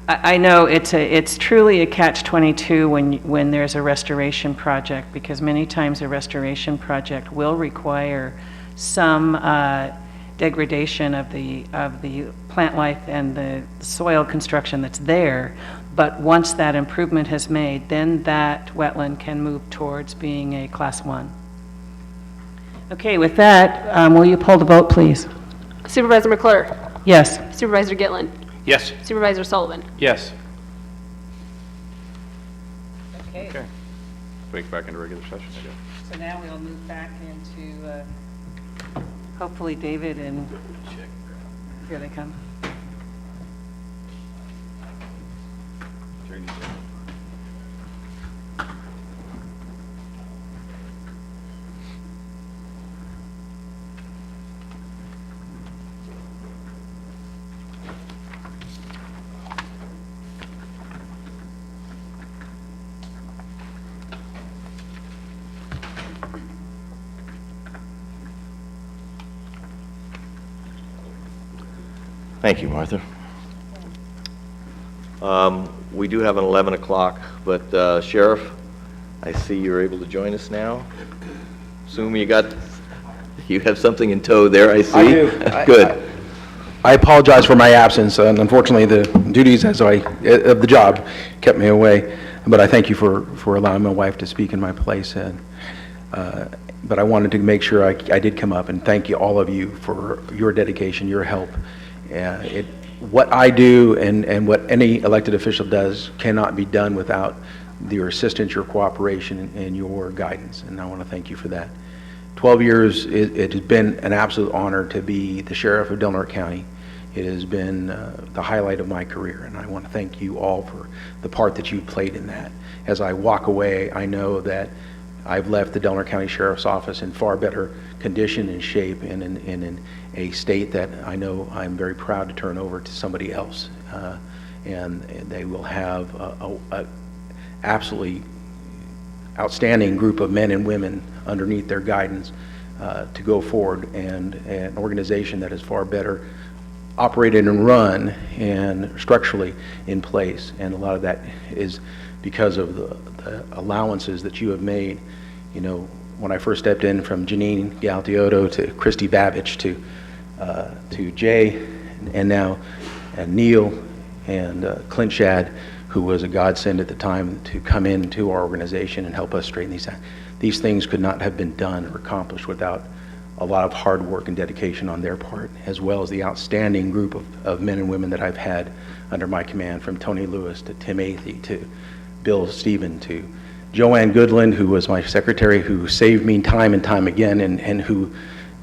Speaker 5: I know it's truly a catch-22 when there's a restoration project, because many times a restoration project will require some degradation of the plant life and the soil construction that's there. But once that improvement has made, then that wetland can move towards being a Class 1. Okay, with that, will you poll the vote, please?
Speaker 7: Supervisor McClure?
Speaker 5: Yes.
Speaker 7: Supervisor Gitlin?
Speaker 4: Yes.
Speaker 7: Supervisor Sullivan?
Speaker 3: Yes.
Speaker 5: Okay.
Speaker 3: Break back into regular session, I guess.
Speaker 5: So now we'll move back into, hopefully David and, here they come.
Speaker 1: Thank you, Martha. We do have an 11 o'clock, but Sheriff, I see you're able to join us now. Assume you have something in tow there, I see.
Speaker 17: I do.
Speaker 1: Good.
Speaker 17: I apologize for my absence, and unfortunately, the duties of the job kept me away. But I thank you for allowing my wife to speak in my place. But I wanted to make sure I did come up and thank you, all of you, for your dedication, your help. What I do and what any elected official does cannot be done without your assistance, your cooperation, and your guidance. And I want to thank you for that. 12 years, it has been an absolute honor to be the sheriff of Del Norte County. It has been the highlight of my career, and I want to thank you all for the part that you played in that. As I walk away, I know that I've left the Del Norte County Sheriff's Office in far better condition and shape, and in a state that I know I'm very proud to turn over to somebody else. And they will have a absolutely outstanding group of men and women underneath their guidance to go forward, and an organization that is far better operated and run and structurally in place. And a lot of that is because of the allowances that you have made. You know, when I first stepped in, from Janine Galtiotto to Christy Babich to Jay, and now Neil and Clint Shad, who was a godsend at the time to come into our organization and help us straighten these out. These things could not have been done or accomplished without a lot of hard work and dedication on their part, as well as the outstanding group of men and women that I've had under my command, from Tony Lewis to Tim Athey to Bill Stephen to Joanne Goodland, who was my secretary, who saved me time and time again, and who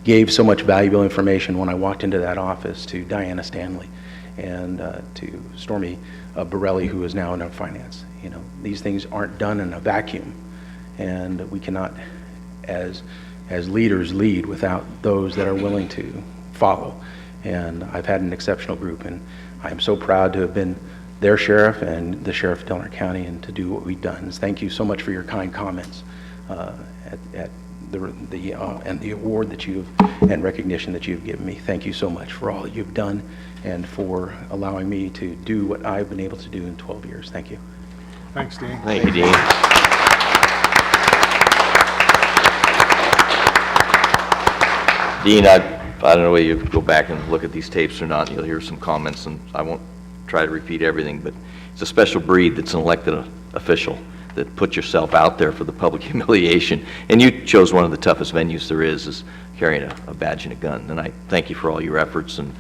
Speaker 17: gave so much valuable information when I walked into that office, to Diana Stanley, and to Stormy Borelli, who is now in our finance. You know, these things aren't done in a vacuum, and we cannot, as leaders, lead without those that are willing to follow. And I've had an exceptional group, and I am so proud to have been their sheriff and the sheriff of Delaware County, and to do what we've done. Thank you so much for your kind comments at the award that you've, and recognition that you've given me. Thank you so much for all that you've done and for allowing me to do what I've been able to do in 12 years. Thank you.
Speaker 2: Thanks, Dean.
Speaker 1: Thank you, Dean. Dean, I don't know whether you go back and look at these tapes or not. You'll hear some comments, and I won't try to repeat everything, but it's a special breed that's an elected official that puts yourself out there for the public humiliation. And you chose one of the toughest venues there is carrying a badge and a gun. And I thank you for all your efforts and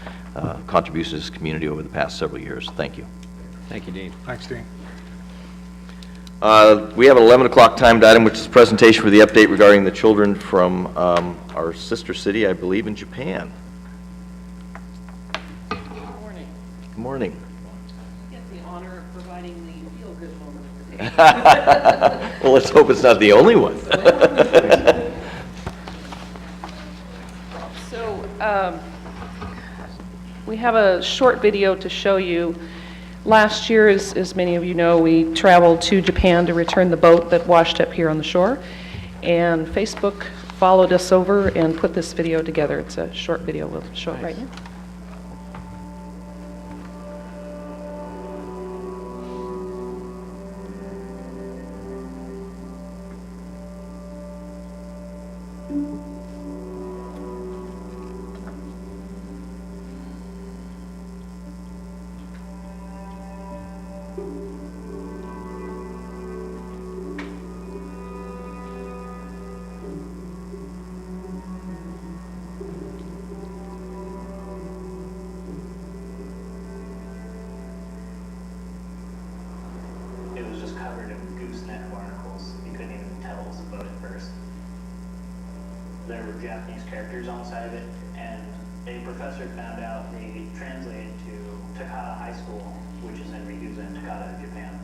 Speaker 1: contributions to this community over the past several years. Thank you.
Speaker 3: Thank you, Dean.
Speaker 2: Thanks, Dean.
Speaker 1: We have an 11 o'clock timed item, which is a presentation for the update regarding the children from our sister city, I believe, in Japan.
Speaker 18: Good morning.
Speaker 1: Good morning.
Speaker 18: Get the honor of providing the feel-good moment of the day.
Speaker 1: Well, let's hope it's not the only one.
Speaker 18: So, we have a short video to show you. Last year, as many of you know, we traveled to Japan to return the boat that washed up here on the shore. And Facebook followed us over and put this video together. It's a short video. We'll show it right now.
Speaker 19: It was just covered in gooseneck barnacles. You couldn't even tell it was a boat at first. There were Japanese characters on the side of it, and a professor found out they translated to Takata High School, which is in Rikuza in Takata, Japan.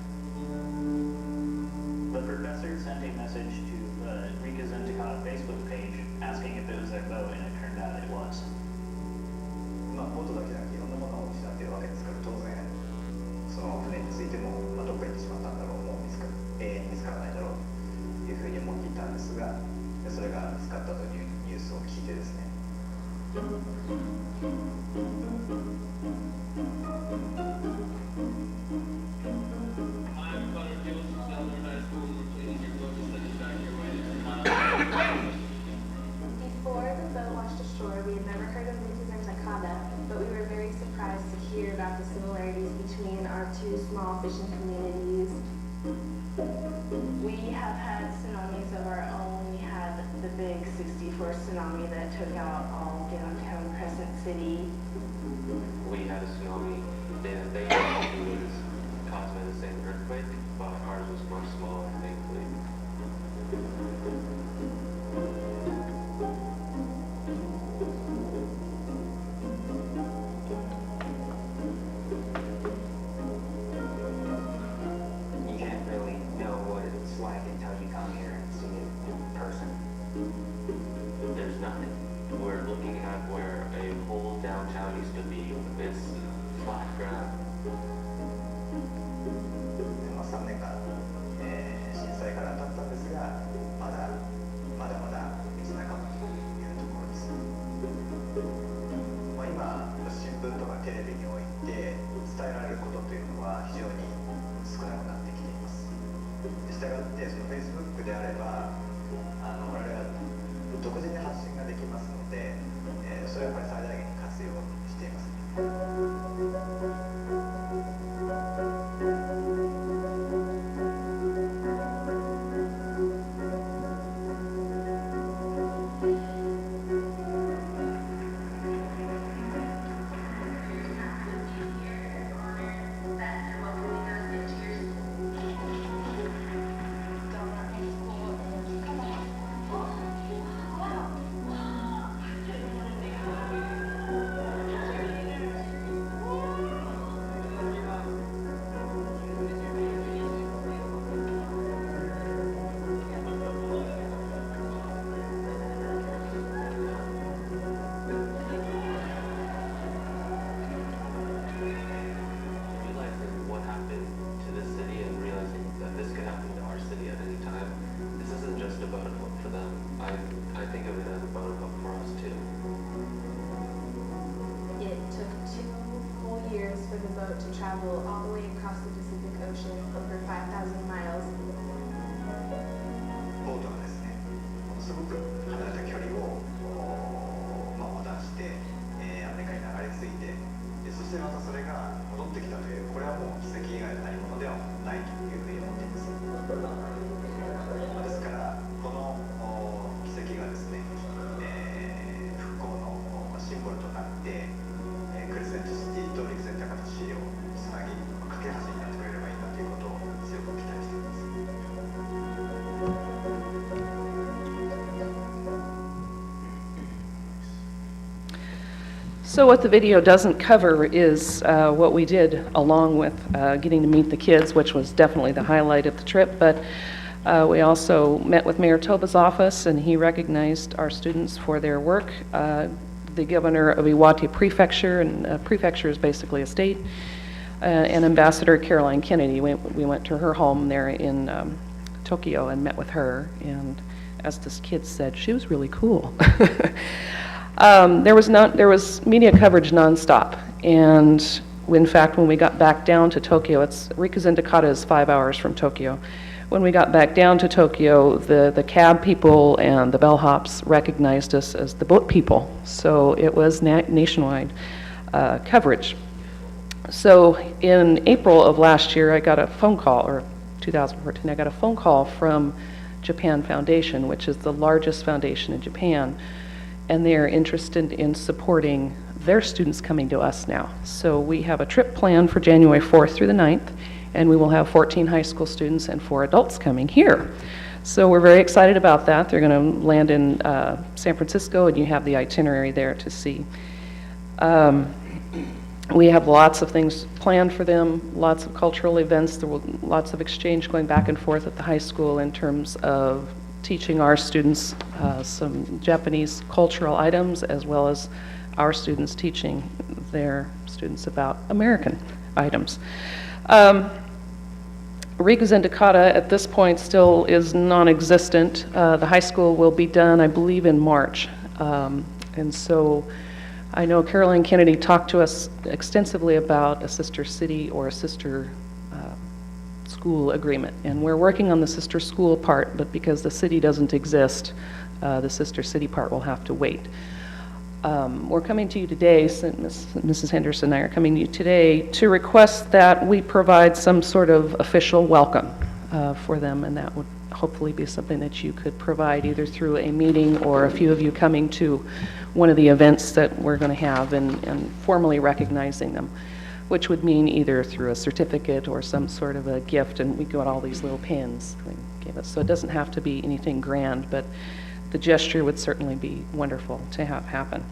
Speaker 19: The professor sent a message to the Rikuza and Takata Facebook page asking if it was their boat, and it turned out it was. まあ、ボートだけじゃなくていろんなものを失っているわけですから当然その船についても、まあ、どこへ行ってしまったんだろう、もう永遠に見つからないだろうというふうに思っていたんですが、それが見つかったというニュースを聞いてですね。
Speaker 20: Before the boat washed ashore, we had never heard of Rikuza and Takata, but we were very surprised to hear about the similarities between our two small fishing communities. We have had tsunamis of our own. We had the big 64 tsunami that took out all downtown Crescent City.
Speaker 21: We had a tsunami that they was caused by the same earthquake, but ours was much smaller, thankfully.
Speaker 19: You can't really know what it's like until you come here and see it in person.
Speaker 21: There's nothing. We're looking at where a whole downtown used to be with this flat ground.
Speaker 19: 3年間、震災から経ったんですが、まだまだ道半ばというところです。まあ、今、新聞とかテレビにおいて伝えられることというのは非常に少なくなってきています。
Speaker 8: したがってその Facebook であれば我々が独自に発信ができますので、それをやっぱり最大限に活用しています。
Speaker 21: Realizing what happened to this city and realizing that this could happen to our city at any time, this isn't just about a vote for them. I think of it as about a vote for us too.
Speaker 20: It took 2 whole years for the boat to travel all the way across the Pacific Ocean, over 5,000 miles.
Speaker 8: ボートがですね、ものすごく離れた距離を横断して、アメリカに流れ着いて、そしてまたそれが戻ってきたという、これはもう奇跡以外の何物ではないというふうに思っています。ですから、この奇跡がですね、復興のシンボルとなって、クレセントシティと陸前高田市をつなぎ、架け橋になってくれればいいなということを強く期待しています。
Speaker 18: So what the video doesn't cover is what we did along with getting to meet the kids, which was definitely the highlight of the trip. But we also met with Mayor Toba's office, and he recognized our students for their work. The governor of Iwate Prefecture, and prefecture is basically a state, and Ambassador Caroline Kennedy. We went to her home there in Tokyo and met with her. And as this kid said, she was really cool. There was media coverage nonstop, and in fact, when we got back down to Tokyo, Rikuzen Takata is 5 hours from Tokyo. When we got back down to Tokyo, the cab people and the bellhops recognized us as the boat people, so it was nationwide coverage. So in April of last year, I got a phone call, or 2014, I got a phone call from Japan Foundation, which is the largest foundation in Japan, and they're interested in supporting their students coming to us now. So we have a trip planned for January 4th through the 9th, and we will have 14 high school students and 4 adults coming here. So we're very excited about that. They're going to land in San Francisco, and you have the itinerary there to see. We have lots of things planned for them, lots of cultural events. There will lots of exchange going back and forth at the high school in terms of teaching our students some Japanese cultural items, as well as our students teaching their students about American items. Rikuzen Takata at this point still is non-existent. The high school will be done, I believe, in March. And so I know Caroline Kennedy talked to us extensively about a sister city or a sister school agreement, and we're working on the sister school part, but because the city doesn't exist, the sister city part will have to wait. We're coming to you today, Mrs. Henderson and I are coming to you today to request that we provide some sort of official welcome for them, and that would hopefully be something that you could provide either through a meeting or a few of you coming to one of the events that we're going to have and formally recognizing them, which would mean either through a certificate or some sort of a gift, and we got all these little pins they gave us. So it doesn't have to be anything grand, but the gesture would certainly be wonderful to have happen.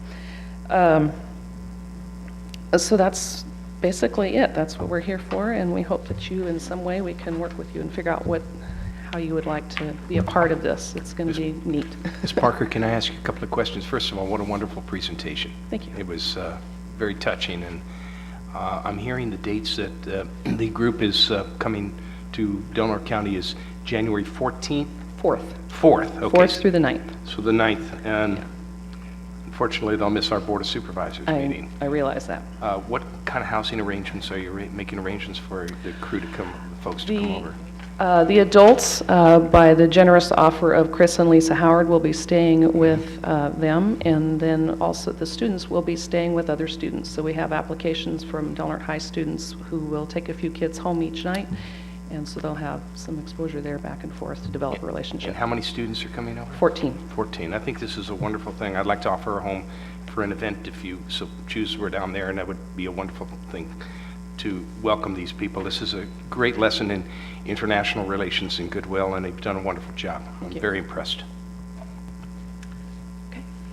Speaker 18: So that's basically it. That's what we're here for, and we hope that you, in some way, we can work with you and figure out how you would like to be a part of this. It's going to be neat.
Speaker 4: Ms. Parker, can I ask you a couple of questions? First of all, what a wonderful presentation.
Speaker 18: Thank you.
Speaker 4: It was very touching, and I'm hearing the dates that the group is coming to Del Norte County is January 14th?
Speaker 18: 4th.
Speaker 4: 4th, okay.
Speaker 18: 4th through the 9th.
Speaker 4: So the 9th, and unfortunately, they'll miss our Board of Supervisors meeting.
Speaker 18: I realize that.
Speaker 4: What kind of housing arrangements are you making arrangements for the crew to come, the folks to come over?
Speaker 18: The adults, by the generous offer of Chris and Lisa Howard, will be staying with them, and then also the students will be staying with other students. So we have applications from Del Norte High students who will take a few kids home each night, and so they'll have some exposure there back and forth to develop a relationship.
Speaker 4: And how many students are coming over?
Speaker 18: 14.
Speaker 4: 14. I think this is a wonderful thing. I'd like to offer a home for an event if you so choose. We're down there, and that would be a wonderful thing to welcome these people. This is a great lesson in international relations and goodwill, and they've done a wonderful job. I'm very impressed.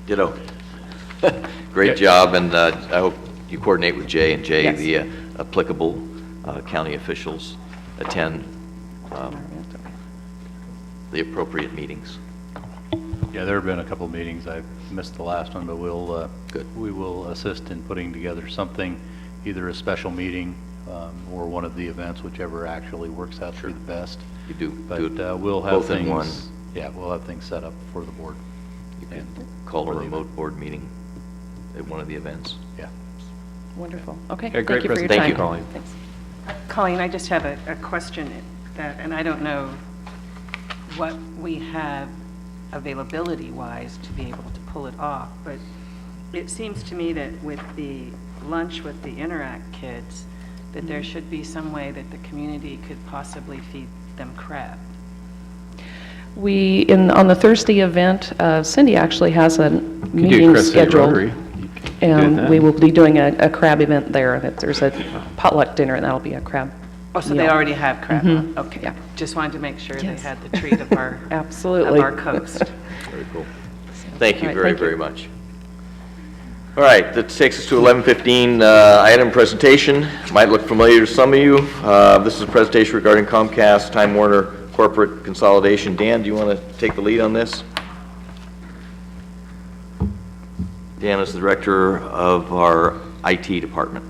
Speaker 1: Ditto. Great job, and I hope you coordinate with Jay, and Jay,
Speaker 18: Yes.
Speaker 1: the applicable county officials attend the appropriate meetings.
Speaker 6: Yeah, there have been a couple of meetings. I've missed the last one, but we will assist in putting together something, either a special meeting or one of the events, whichever actually works out to be the best.
Speaker 1: You do.
Speaker 6: But
Speaker 1: do it
Speaker 6: we'll have
Speaker 1: both
Speaker 6: things.
Speaker 1: in one.
Speaker 6: Yeah, we'll have things set up for the board.
Speaker 1: You can call a remote board meeting at one of the events.
Speaker 6: Yeah.
Speaker 18: Wonderful. Okay,
Speaker 1: Okay,
Speaker 18: thank
Speaker 1: great
Speaker 18: you for your
Speaker 1: presentation.
Speaker 18: time.
Speaker 1: Thank you, Colleen.
Speaker 18: Thanks.
Speaker 5: Colleen, I just have a question that, and I don't know what we have availability-wise to be able to pull it off, but it seems to me that with the lunch with the Interact kids, that there should be some way that the community could possibly feed them crab.
Speaker 18: On the Thursday event, Cindy actually has a meeting
Speaker 3: Chris City
Speaker 18: scheduled.
Speaker 3: Rotary.
Speaker 18: And we will be doing a crab event there. There's a potluck dinner, and that'll be a crab.
Speaker 5: Oh, so they
Speaker 18: meal.
Speaker 5: already have crab?
Speaker 18: Mhm.
Speaker 5: Okay.
Speaker 18: Yeah.
Speaker 5: Just wanted to make sure they
Speaker 18: Yes.
Speaker 5: had the treat of our,
Speaker 18: Absolutely.
Speaker 5: of our coast.
Speaker 1: Very cool. Thank you
Speaker 18: All right,
Speaker 1: very,
Speaker 18: thank you.
Speaker 1: very much. All right, that takes us to 11:15, item presentation. Might look familiar to some of you. This is a presentation regarding Comcast Time Warner corporate consolidation. Dan, do you want to take the lead on this? Dan is the director of our IT department.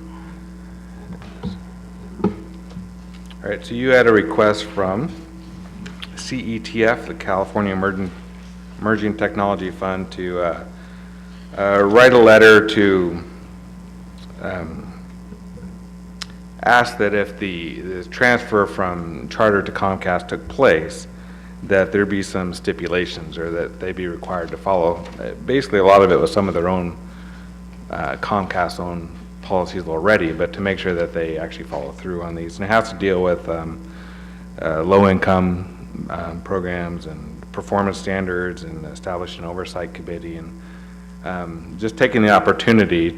Speaker 9: All right, so you had a request from CETF, the California Emerging Technology Fund, to write a letter to ask that if the transfer from Charter to Comcast took place, that there be some stipulations or that they be required to follow. Basically, a lot of it was some of their own Comcast own policies already, but to make sure that they actually follow through on these. And it has to deal with low-income programs and performance standards and establishing an oversight committee, and just taking the opportunity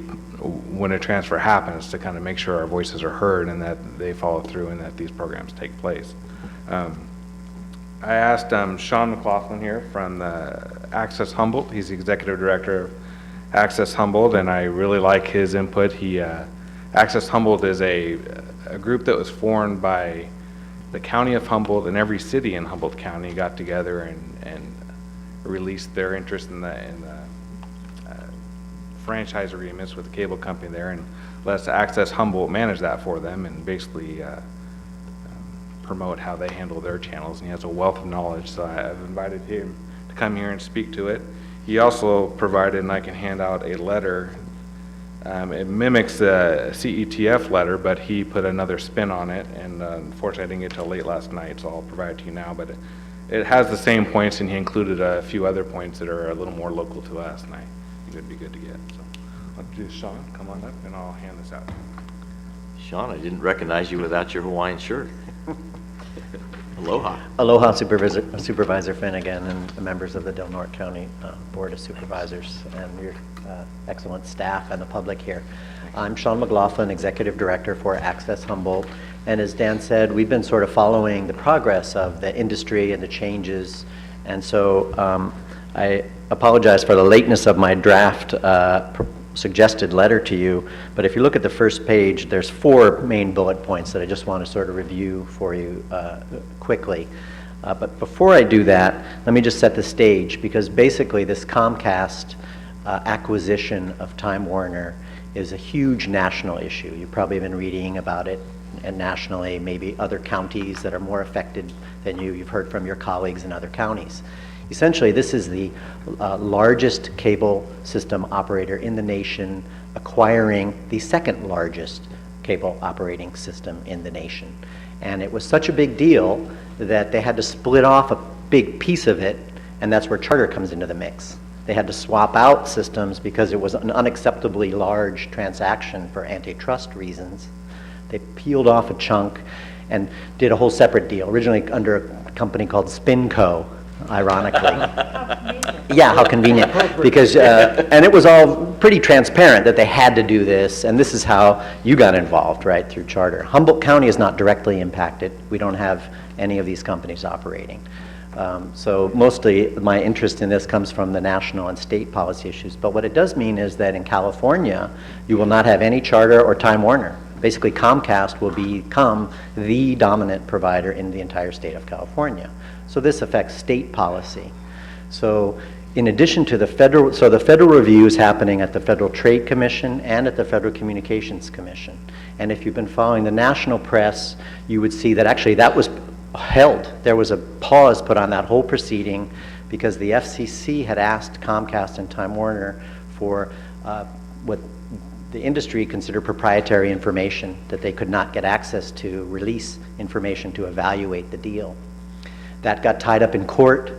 Speaker 9: when a transfer happens to kind of make sure our voices are heard and that they follow through and that these programs take place. I asked Sean McLaughlin here from Access Humboldt. He's the executive director of Access Humboldt, and I really like his input. Access Humboldt is a group that was formed by the county of Humboldt, and every city in Humboldt County got together and released their interest in the franchise agreements with the cable company there, and let Access Humboldt manage that for them and basically promote how they handle their channels. And he has a wealth of knowledge, so I've invited him to come here and speak to it. He also provided, and I can hand out a letter. It mimics the CETF letter, but he put another spin on it, and unfortunately I didn't get till late last night, so I'll provide it to you now. But it has the same points, and he included a few other points that are a little more local to us, and I think it'd be good to get. So I'll do Sean, come on up, and I'll hand this out.
Speaker 1: Sean, I didn't recognize you without your Hawaiian shirt. Aloha.
Speaker 22: Aloha, Supervisor Finnegan and the members of the Del Norte County Board of Supervisors and your excellent staff and the public here. I'm Sean McLaughlin, Executive Director for Access Humboldt. And as Dan said, we've been sort of following the progress of the industry and the changes. And so I apologize for the lateness of my draft suggested letter to you, but if you look at the first page, there's 4 main bullet points that I just want to sort of review for you quickly. But before I do that, let me just set the stage, because basically this Comcast acquisition of Time Warner is a huge national issue. You've probably been reading about it, and nationally, maybe other counties that are more affected than you. You've heard from your colleagues in other counties. Essentially, this is the largest cable system operator in the nation, acquiring the second largest cable operating system in the nation. And it was such a big deal that they had to split off a big piece of it, and that's where Charter comes into the mix. They had to swap out systems because it was an unacceptably large transaction for antitrust reasons. They peeled off a chunk and did a whole separate deal, originally under a company called Spinco, ironically. Yeah, how convenient. Because, and it was all pretty transparent that they had to do this, and this is how you got involved, right, through Charter. Humboldt County is not directly impacted. We don't have any of these companies operating. So mostly my interest in this comes from the national and state policy issues. But what it does mean is that in California, you will not have any Charter or Time Warner. Basically, Comcast will become the dominant provider in the entire state of California. So this affects state policy. So in addition to the federal, so the federal review is happening at the Federal Trade Commission and at the Federal Communications Commission. And if you've been following the national press, you would see that actually that was held. There was a pause put on that whole proceeding because the FCC had asked Comcast and Time Warner for what the industry considered proprietary information that they could not get access to, release information to evaluate the deal. That got tied up in court,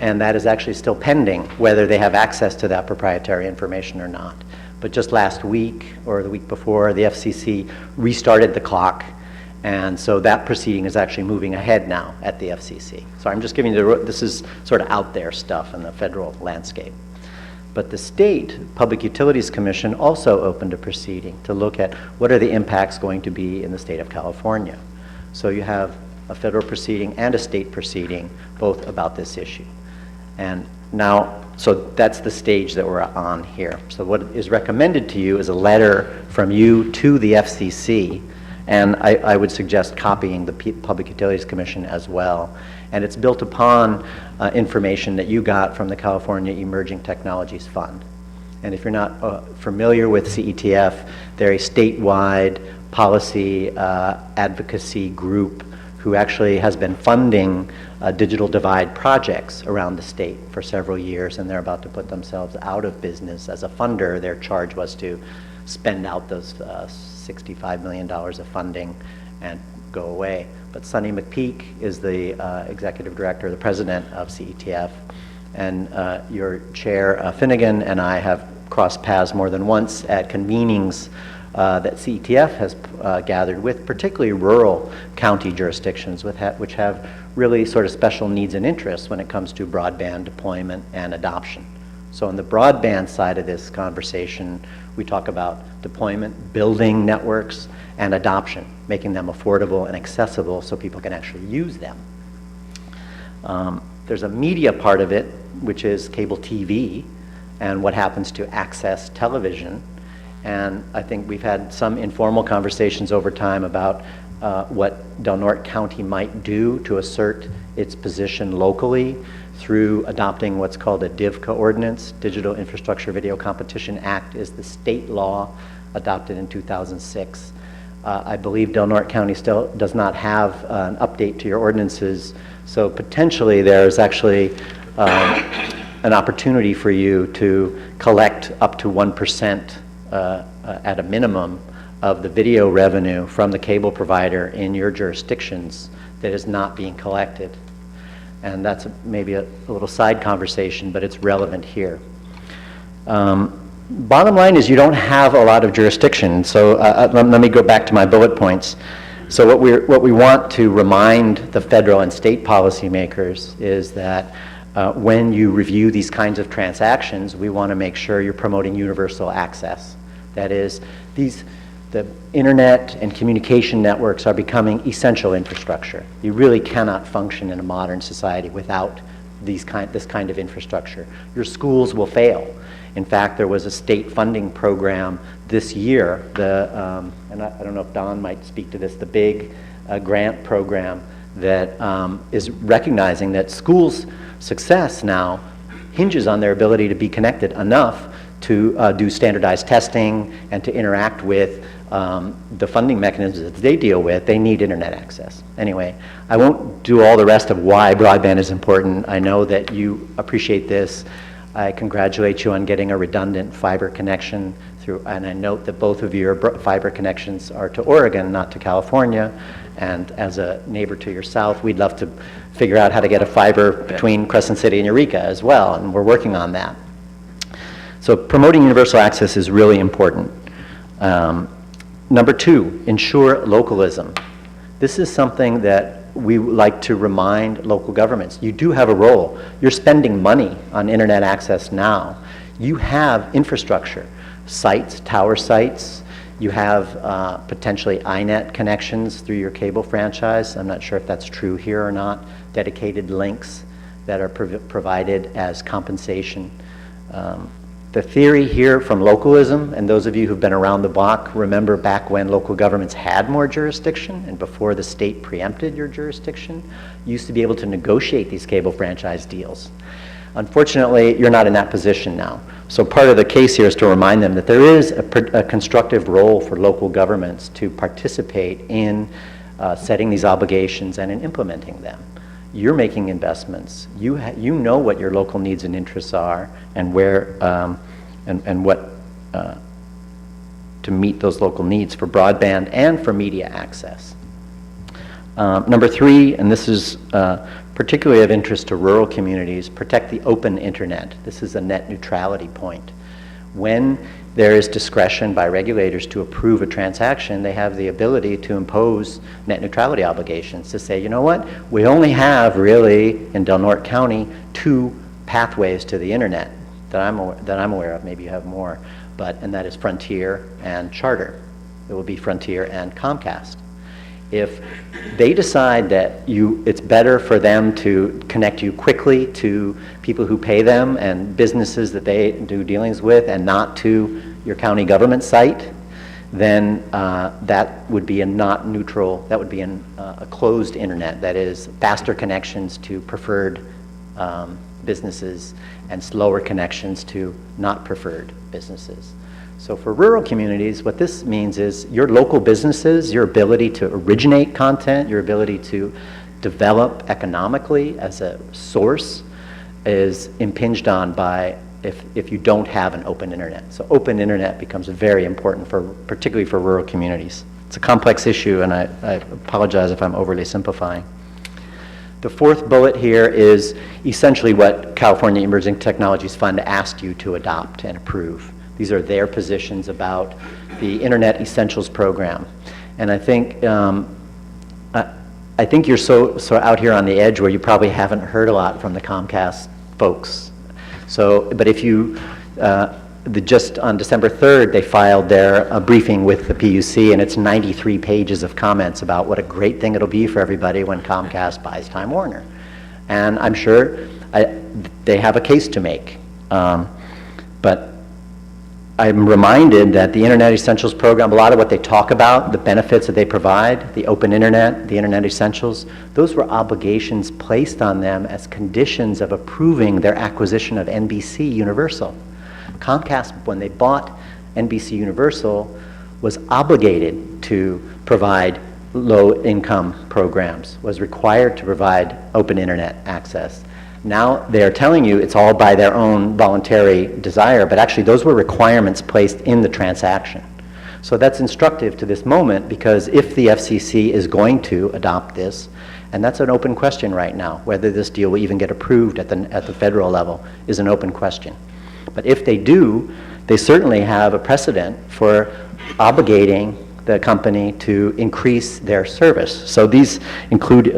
Speaker 22: and that is actually still pending, whether they have access to that proprietary information or not. But just last week, or the week before, the FCC restarted the clock, and so that proceeding is actually moving ahead now at the FCC. So I'm just giving you this is sort of out there stuff in the federal landscape. But the State Public Utilities Commission also opened a proceeding to look at what are the impacts going to be in the state of California. So you have a federal proceeding and a state proceeding, both about this issue. And now, so that's the stage that we're on here. So what is recommended to you is a letter from you to the FCC, and I would suggest copying the Public Utilities Commission as well. And it's built upon information that you got from the California Emerging Technologies Fund. And if you're not familiar with CETF, they're a statewide policy advocacy group who actually has been funding digital divide projects around the state for several years, and they're about to put themselves out of business as a funder. Their charge was to spend out those $65 million of funding and go away. But Sonny McPeak is the executive director, the president of CETF, and your chair, Finnegan, and I have crossed paths more than once at convenings that CETF has gathered with particularly rural county jurisdictions which have really sort of special needs and interests when it comes to broadband deployment and adoption. So on the broadband side of this conversation, we talk about deployment, building networks, and adoption, making them affordable and accessible so people can actually use them. There's a media part of it, which is cable TV and what happens to access television. And I think we've had some informal conversations over time about what Del Norte County might do to assert its position locally through adopting what's called a DIVCA ordinance. Digital Infrastructure Video Competition Act is the state law adopted in 2006. I believe Del Norte County still does not have an update to your ordinances, so potentially there's actually an opportunity for you to collect up to 1% at a minimum of the video revenue from the cable provider in your jurisdictions that is not being collected. And that's maybe a little side conversation, but it's relevant here. Bottom line is you don't have a lot of jurisdiction, so let me go back to my bullet points. So what we want to remind the federal and state policymakers is that when you review these kinds of transactions, we want to make sure you're promoting universal access. That is, the internet and communication networks are becoming essential infrastructure. You really cannot function in a modern society without this kind of infrastructure. Your schools will fail. In fact, there was a state funding program this year, and I don't know if Don might speak to this, the big grant program that is recognizing that schools' success now hinges on their ability to be connected enough to do standardized testing and to interact with the funding mechanisms that they deal with. They need internet access. Anyway, I won't do all the rest of why broadband is important. I know that you appreciate this. I congratulate you on getting a redundant fiber connection through, and I note that both of your fiber connections are to Oregon, not to California. And as a neighbor to your south, we'd love to figure out how to get a fiber between Crescent City and Eureka as well, and we're working on that. So promoting universal access is really important. Number 2, ensure localism. This is something that we like to remind local governments. You do have a role. You're spending money on internet access now. You have infrastructure, sites, tower sites. You have potentially iNet connections through your cable franchise. I'm not sure if that's true here or not. Dedicated links that are provided as compensation. The theory here from localism, and those of you who've been around the block remember back when local governments had more jurisdiction and before the state preempted your jurisdiction, you used to be able to negotiate these cable franchise deals. Unfortunately, you're not in that position now. So part of the case here is to remind them that there is a constructive role for local governments to participate in setting these obligations and in implementing them. You're making investments. You know what your local needs and interests are and where and what to meet those local needs for broadband and for media access. Number 3, and this is particularly of interest to rural communities, protect the open internet. This is a net neutrality point. When there is discretion by regulators to approve a transaction, they have the ability to impose net neutrality obligations to say, you know what, we only have really in Del Norte County 2 pathways to the internet that I'm aware of. Maybe you have more, and that is Frontier and Charter. It will be Frontier and Comcast. If they decide that it's better for them to connect you quickly to people who pay them and businesses that they do dealings with and not to your county government site, then that would be a not neutral, that would be a closed internet. That is faster connections to preferred businesses and slower connections to not preferred businesses. So for rural communities, what this means is your local businesses, your ability to originate content, your ability to develop economically as a source is impinged on by if you don't have an open internet. So open internet becomes very important particularly for rural communities. It's a complex issue, and I apologize if I'm overly simplifying. The 4th bullet here is essentially what California Emerging Technologies Fund asked you to adopt and approve. These are their positions about the Internet Essentials Program. And I think you're so out here on the edge where you probably haven't heard a lot from the Comcast folks. So, but if you, just on December 3rd, they filed their briefing with the PUC, and it's 93 pages of comments about what a great thing it'll be for everybody when Comcast buys Time Warner. And I'm sure they have a case to make. But I'm reminded that the Internet Essentials Program, a lot of what they talk about, the benefits that they provide, the open internet, the Internet Essentials, those were obligations placed on them as conditions of approving their acquisition of NBC Universal. Comcast, when they bought NBC Universal, was obligated to provide low-income programs, was required to provide open internet access. Now they're telling you it's all by their own voluntary desire, but actually those were requirements placed in the transaction. So that's instructive to this moment, because if the FCC is going to adopt this, and that's an open question right now, whether this deal will even get approved at the federal level is an open question. But if they do, they certainly have a precedent for obligating the company to increase their service. So these include,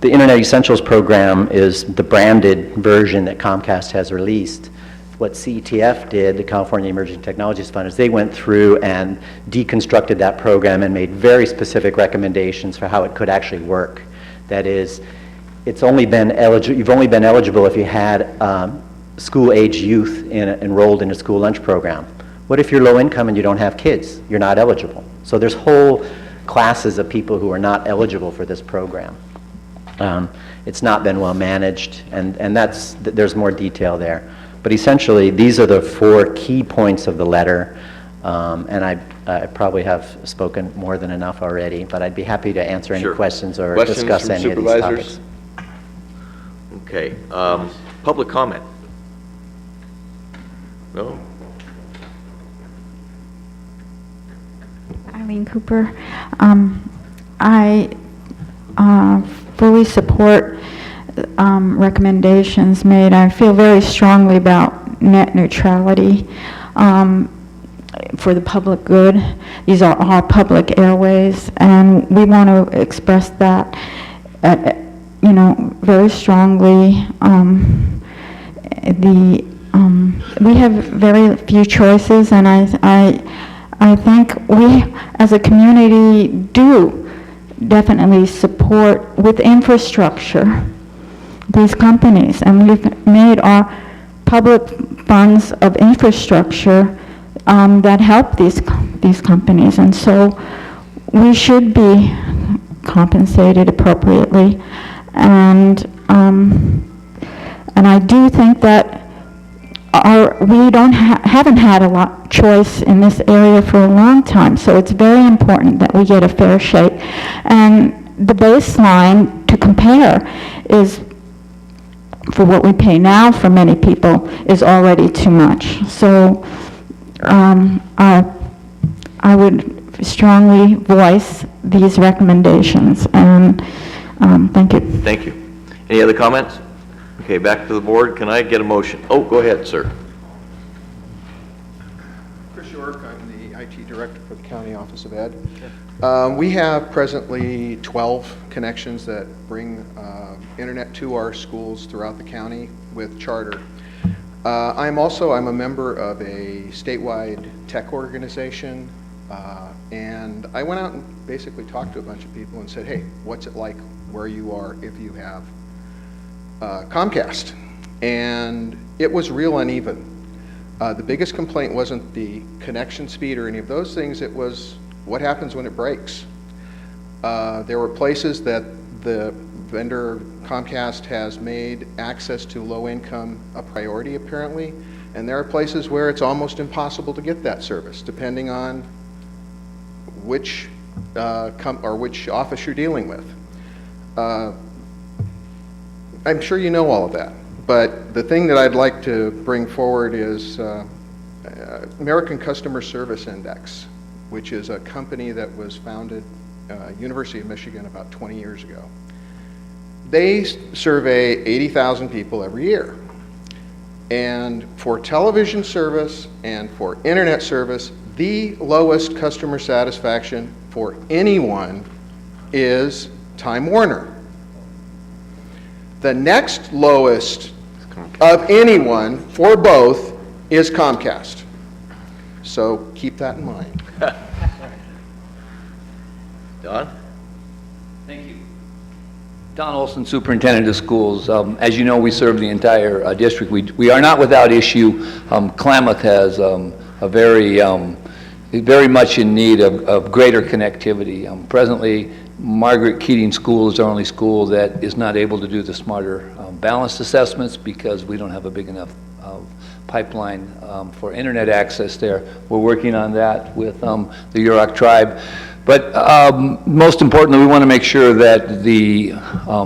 Speaker 22: the Internet Essentials Program is the branded version that Comcast has released. What CETF did, the California Emerging Technologies Fund, is they went through and deconstructed that program and made very specific recommendations for how it could actually work. That is, you've only been eligible if you had school-age youth enrolled in a school lunch program. What if you're low income and you don't have kids? You're not eligible. So there's whole classes of people who are not eligible for this program. It's not been well managed, and there's more detail there. But essentially, these are the 4 key points of the letter, and I probably have spoken more than enough already, but I'd be happy to answer any questions or discuss any of these topics.
Speaker 1: Okay. Public comment? No?
Speaker 10: Eileen Cooper. I fully support recommendations made. I feel very strongly about net neutrality for the public good. These are all public airways, and we want to express that, very strongly. We have very few choices, and I think we, as a community, do definitely support with infrastructure these companies, and we've made our public funds of infrastructure that help these companies, and so we should be compensated appropriately, and I do think that we haven't had a lot choice in this area for a long time, so it's very important that we get a fair shake. And the baseline to compare is, for what we pay now for many people, is already too much. So I would strongly voice these recommendations, and thank you.
Speaker 1: Thank you. Any other comments? Okay, back to the board. Can I get a motion? Oh, go ahead, sir.
Speaker 11: Chris York, I'm the IT director for the County Office of Ed. We have presently 12 connections that bring internet to our schools throughout the county with charter. I'm a member of a statewide tech organization, and I went out and basically talked to a bunch of people and said, hey, what's it like where you are if you have Comcast? And it was real uneven. The biggest complaint wasn't the connection speed or any of those things, it was what happens when it breaks. There were places that the vendor Comcast has made access to low income a priority apparently, and there are places where it's almost impossible to get that service depending on which which office you're dealing with. I'm sure you know all of that, but the thing that I'd like to bring forward is American Customer Service Index, which is a company that was founded University of Michigan about 20 years ago. They survey 80,000 people every year. And for television service and for internet service, the lowest customer satisfaction for anyone is Time Warner. The next lowest of anyone for both is Comcast. So keep that in mind.
Speaker 1: Don?
Speaker 23: Thank you. Don Olson, Superintendent of Schools. As you know, we serve the entire district. We are not without issue. Klamath has a very much in need of greater connectivity. Presently, Margaret Keating School is our only school that is not able to do the smarter balanced assessments because we don't have a big enough pipeline for internet access there. We're working on that with the Yurok tribe. But most importantly, we want to make sure that the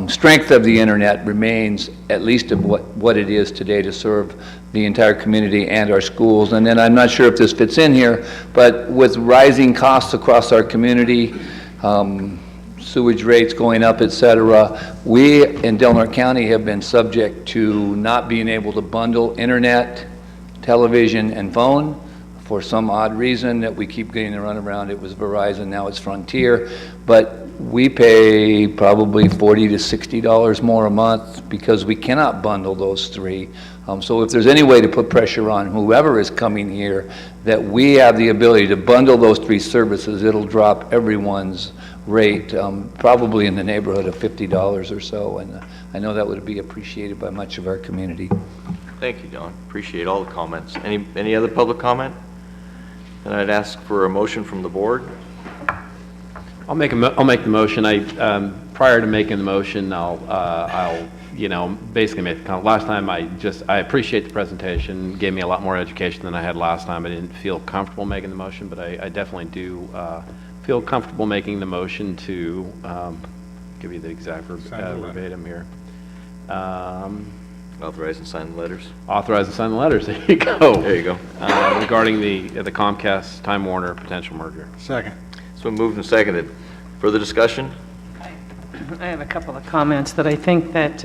Speaker 23: strength of the internet remains at least of what it is today to serve the entire community and our schools. And then I'm not sure if this fits in here, but with rising costs across our community, sewage rates going up, et cetera, we in Del Norte County have been subject to not being able to bundle internet, television, and phone. For some odd reason that we keep getting the runaround, it was Verizon, now it's Frontier, but we pay probably $40 to $60 more a month because we cannot bundle those three. So if there's any way to put pressure on whoever is coming here that we have the ability to bundle those three services, it'll drop everyone's rate probably in the neighborhood of $50 or so, and I know that would be appreciated by much of our community.
Speaker 1: Thank you, Don. Appreciate all the comments. Any other public comment? And I'd ask for a motion from the board.
Speaker 3: I'll make the motion. Prior to making the motion, I'll basically make the comment. Last time I appreciate the presentation, gave me a lot more education than I had last time. I didn't feel comfortable making the motion, but I definitely do feel comfortable making the motion to give you the exact verbatim here.
Speaker 1: Authorize and sign the letters.
Speaker 3: Authorize and sign the letters. There you go.
Speaker 1: There you go.
Speaker 3: Regarding the Comcast Time Warner potential merger.
Speaker 2: Second.
Speaker 1: It's been moved and seconded. Further discussion?
Speaker 5: I have a couple of comments that I think that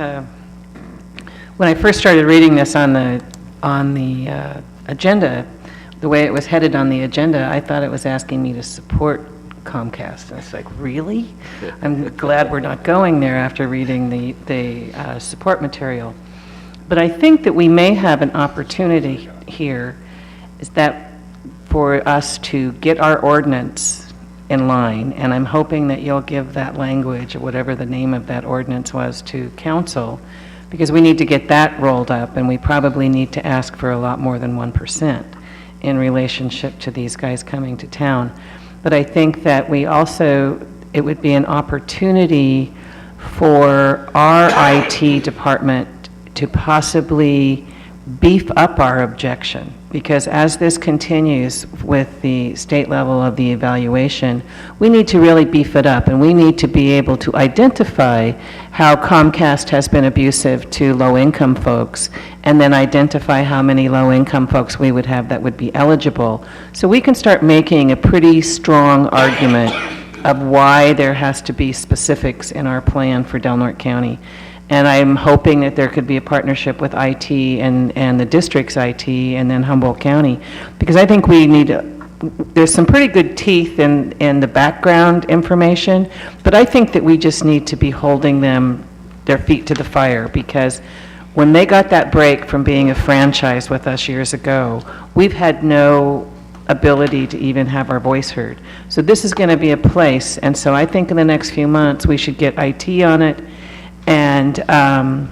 Speaker 5: when I first started reading this on the agenda, the way it was headed on the agenda, I thought it was asking me to support Comcast. And it's like, really? I'm glad we're not going there after reading the support material. But I think that we may have an opportunity here is that for us to get our ordinance in line, and I'm hoping that you'll give that language, or whatever the name of that ordinance was, to council, because we need to get that rolled up, and we probably need to ask for a lot more than 1% in relationship to these guys coming to town. But I think that we also, it would be an opportunity for our IT department to possibly beef up our objection, because as this continues with the state level of the evaluation, we need to really beef it up, and we need to be able to identify how Comcast has been abusive to low-income folks, and then identify how many low-income folks we would have that would be eligible. So we can start making a pretty strong argument of why there has to be specifics in our plan for Del Norte County. And I'm hoping that there could be a partnership with IT and the district's IT and then Humboldt County, because I think we need, there's some pretty good teeth in the background information, but I think that we just need to be holding their feet to the fire, because when they got that break from being a franchise with us years ago, we've had no ability to even have our voice heard. So this is going to be a place, and so I think in the next few months we should get IT on it, and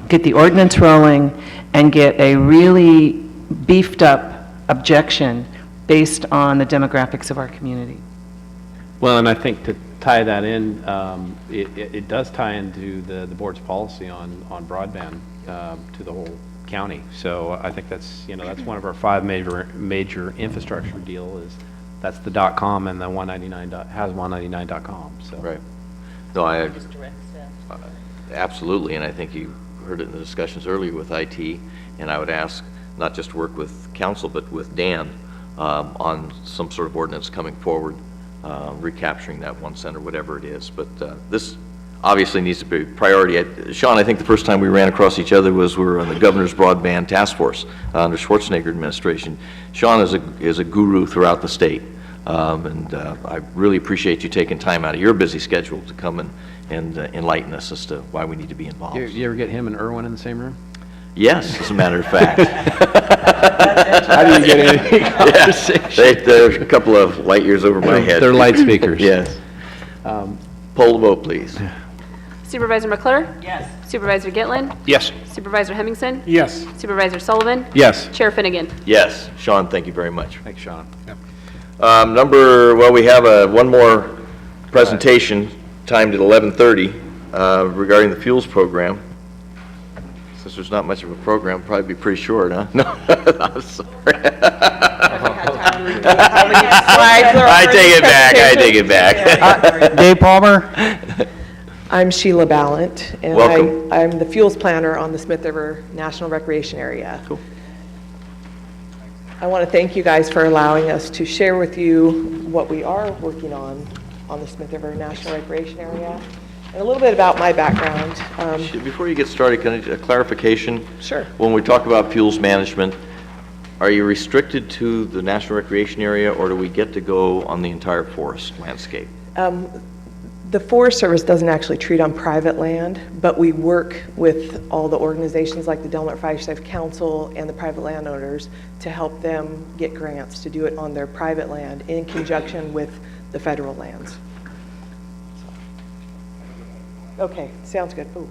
Speaker 5: get the ordinance rolling, and get a really beefed up objection based on the demographics of our community.
Speaker 3: Well, and I think to tie that in, it does tie into the board's policy on broadband to the whole county. So I think that's, that's one of our 5 major infrastructure deal is that's the .com and the 199 has 199.com. So
Speaker 1: right. No, absolutely, and I think you heard it in the discussions earlier with IT, and I would ask not just to work with council, but with Dan on some sort of ordinance coming forward, recapturing that 1 cent or whatever it is. But this obviously needs to be a priority. Sean, I think the first time we ran across each other was we were on the Governor's Broadband Task Force under Schwarzenegger administration. Sean is a guru throughout the state, and I really appreciate you taking time out of your busy schedule to come and enlighten us as to why we need to be involved.
Speaker 3: You ever get him and Irwin in the same room?
Speaker 1: Yes, as a matter of fact.
Speaker 3: How do you get any conversation?
Speaker 1: They're a couple of light years over my head.
Speaker 3: They're light speakers.
Speaker 1: Yes. Poll the vote, please.
Speaker 7: Supervisor McClure?
Speaker 15: Yes.
Speaker 7: Supervisor Gitlin?
Speaker 4: Yes.
Speaker 7: Supervisor Hemmingson?
Speaker 2: Yes.
Speaker 7: Supervisor Sullivan?
Speaker 3: Yes.
Speaker 7: Chair Finnegan?
Speaker 1: Yes. Sean, thank you very much.
Speaker 3: Thanks, Sean.
Speaker 1: We have one more presentation timed at 11:30 regarding the fuels program. Since there's not much of a program, probably be pretty short, huh? No, I'm sorry. I take it back.
Speaker 12: Dave Palmer. I'm Sheila Ballant, and
Speaker 1: Welcome.
Speaker 12: I'm the fuels planner on the Smith River National Recreation Area.
Speaker 1: Cool.
Speaker 12: I want to thank you guys for allowing us to share with you what we are working on the Smith River National Recreation Area, and a little bit about my background.
Speaker 1: Before you get started, can I a clarification?
Speaker 12: Sure.
Speaker 1: When we talk about fuels management, are you restricted to the National Recreation Area, or do we get to go on the entire forest landscape?
Speaker 12: The Forest Service doesn't actually treat on private land, but we work with all the organizations like the Del Norte Fire Safe Council and the private landowners to help them get grants to do it on their private land in conjunction with the federal lands. Okay, sounds good. Ooh.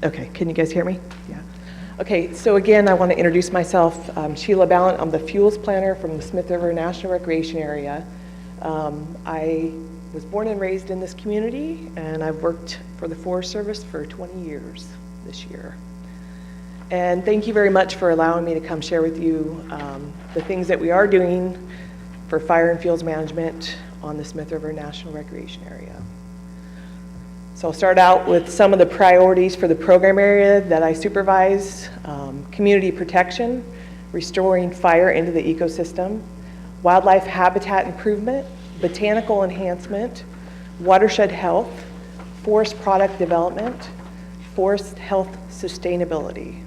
Speaker 12: Okay, can you guys hear me? Yeah. Okay, so again, I want to introduce myself. I'm Sheila Ballant. I'm the fuels planner from the Smith River National Recreation Area. I was born and raised in this community, and I've worked for the Forest Service for 20 years this year. And thank you very much for allowing me to come share with you the things that we are doing for fire and fuels management on the Smith River National Recreation Area. So I'll start out with some of the priorities for the program area that I supervise: community protection, restoring fire into the ecosystem, wildlife habitat improvement, botanical enhancement, watershed health, forest product development, forest health sustainability.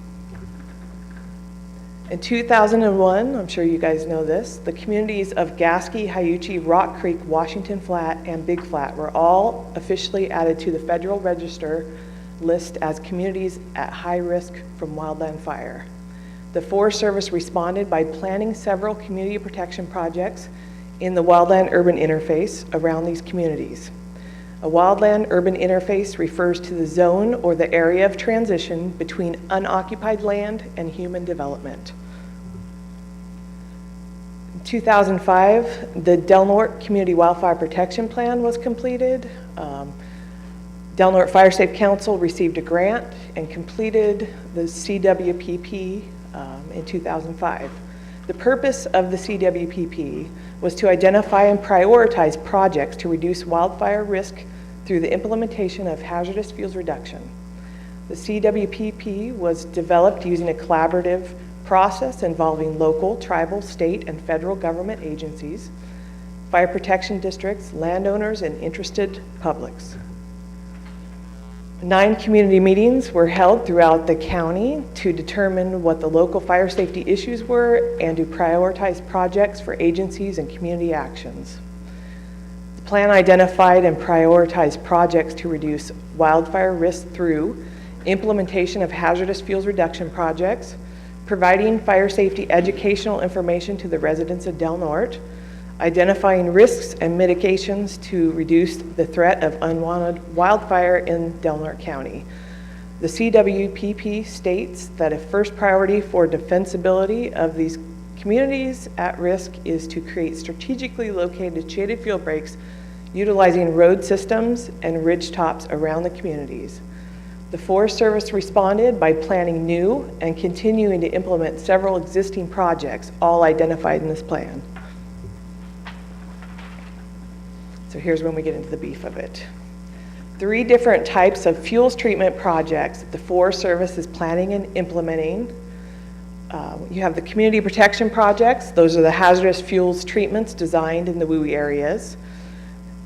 Speaker 12: In 2001, I'm sure you guys know this, the communities of Gasky, Hyuchi, Rock Creek, Washington Flat, and Big Flat were all officially added to the Federal Register list as communities at high risk from wildland fire. The Forest Service responded by planning several community protection projects in the wildland-urban interface around these communities. A wildland-urban interface refers to the zone or the area of transition between unoccupied land and human development. In 2005, the Del Norte Community Wildfire Protection Plan was completed. Del Norte Fire Safe Council received a grant and completed the CWPP in 2005. The purpose of the CWPP was to identify and prioritize projects to reduce wildfire risk through the implementation of hazardous fuels reduction. The CWPP was developed using a collaborative process involving local, tribal, state, and federal government agencies, fire protection districts, landowners, and interested publics. 9 community meetings were held throughout the county to determine what the local fire safety issues were and to prioritize projects for agencies and community actions. The plan identified and prioritized projects to reduce wildfire risk through implementation of hazardous fuels reduction projects, providing fire safety educational information to the residents of Del Norte, identifying risks and mitigations to reduce the threat of unwanted wildfire in Del Norte County. The CWPP states that a first priority for defensibility of these communities at risk is to create strategically located shaded field breaks utilizing road systems and ridge tops around the communities. The Forest Service responded by planning new and continuing to implement several existing projects, all identified in this plan. So here's when we get into the beef of it. 3 different types of fuels treatment projects that the Forest Service is planning and implementing. You have the community protection projects. Those are the hazardous fuels treatments designed in the WUI areas.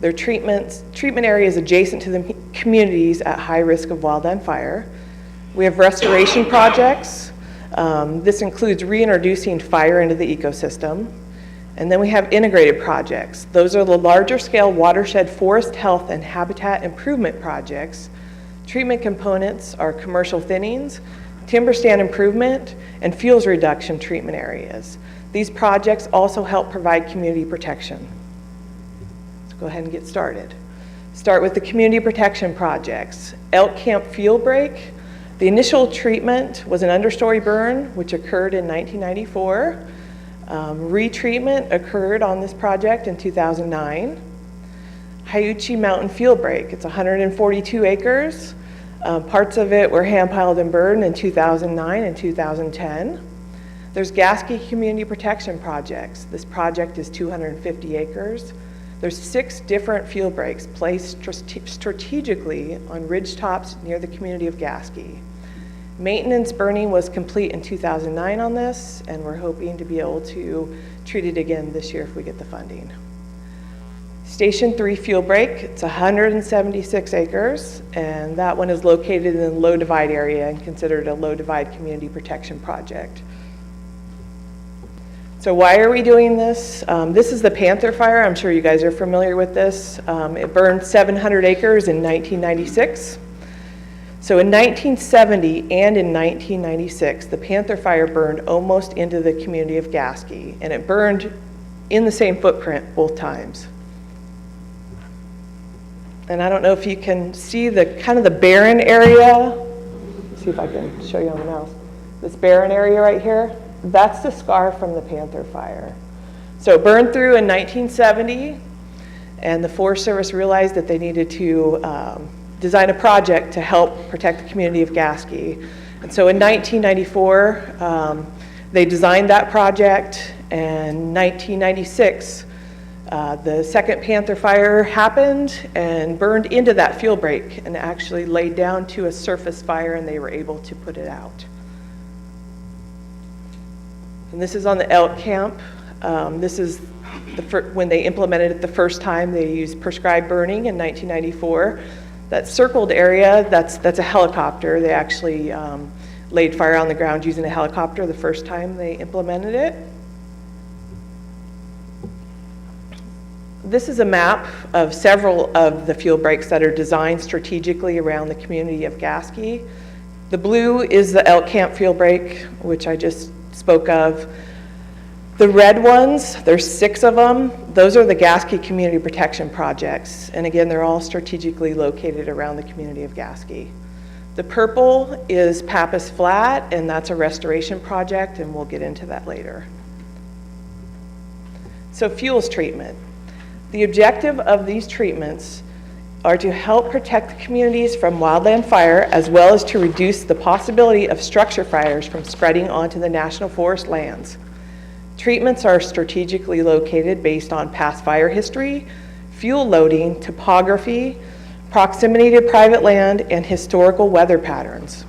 Speaker 12: They're treatment areas adjacent to the communities at high risk of wildland fire. We have restoration projects. This includes reintroducing fire into the ecosystem. And then we have integrated projects. Those are the larger scale watershed forest health and habitat improvement projects. Treatment components are commercial thinnings, timber stand improvement, and fuels reduction treatment areas. These projects also help provide community protection. Let's go ahead and get started. Start with the community protection projects. Elk Camp Fuel Break. The initial treatment was an understory burn, which occurred in 1994. Retreatment occurred on this project in 2009. Hyuchi Mountain Field Break. It's 142 acres. Parts of it were hand-piled and burned in 2009 and 2010. There's Gasky Community Protection Projects. This project is 250 acres. There's 6 different field breaks placed strategically on ridge tops near the community of Gasky. Maintenance burning was complete in 2009 on this, and we're hoping to be able to treat it again this year if we get the funding. Station 3 Field Break, it's 176 acres, and that one is located in the low divide area and considered a low divide community protection project. So why are we doing this? This is the Panther Fire. I'm sure you guys are familiar with this. It burned 700 acres in 1996. So in 1970 and in 1996, the Panther Fire burned almost into the community of Gasky, and it burned in the same footprint both times. And I don't know if you can see the kind of the barren area. Let's see if I can show you on the mouse. This barren area right here, that's the scar from the Panther Fire. So it burned through in 1970, and the Forest Service realized that they needed to design a project to help protect the community of Gasky. And so in 1994, they designed that project, and 1996, the second Panther fire happened and burned into that fuel break and actually laid down to a surface fire, and they were able to put it out. And this is on the elk camp. This is when they implemented it the first time. They used prescribed burning in 1994. That circled area, that's a helicopter. They actually laid fire on the ground using a helicopter the first time they implemented it. This is a map of several of the fuel breaks that are designed strategically around the community of Gasky. The blue is the elk camp fuel break, which I just spoke of. The red ones, there's 6 of them. Those are the Gasky Community Protection Projects. And again, they're all strategically located around the community of Gasky. The purple is Pappas Flat, and that's a restoration project, and we'll get into that later. So fuels treatment. The objective of these treatments are to help protect the communities from wildland fire, as well as to reduce the possibility of structure fires from spreading onto the national forest lands. Treatments are strategically located based on past fire history, fuel loading, topography, proximity to private land, and historical weather patterns.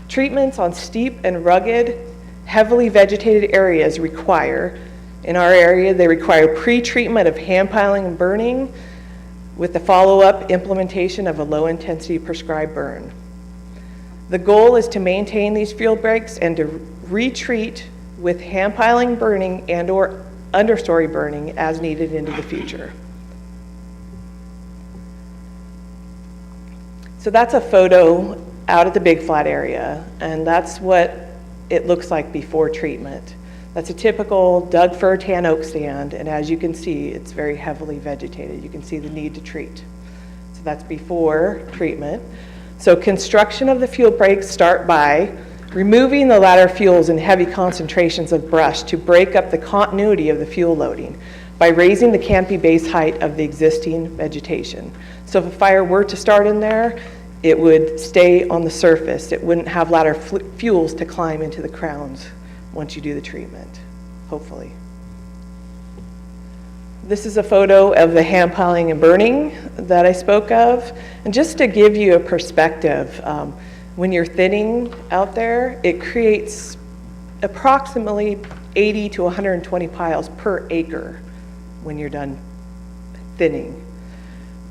Speaker 12: Treatments on steep and rugged, heavily vegetated areas require, in our area, they require pre-treatment of hand piling and burning with the follow-up implementation of a low-intensity prescribed burn. The goal is to maintain these fuel breaks and to retreat with hand piling burning and or understory burning as needed into the future. So that's a photo out at the Big Flat area, and that's what it looks like before treatment. That's a typical Doug fir tan oak stand, and as you can see, it's very heavily vegetated. You can see the need to treat. So that's before treatment. So construction of the fuel breaks start by removing the ladder fuels in heavy concentrations of brush to break up the continuity of the fuel loading by raising the canopy base height of the existing vegetation. So if a fire were to start in there, it would stay on the surface. It wouldn't have ladder fuels to climb into the crowns once you do the treatment, hopefully. This is a photo of the hand piling and burning that I spoke of. And just to give you a perspective, when you're thinning out there, it creates approximately 80 to 120 piles per acre when you're done thinning.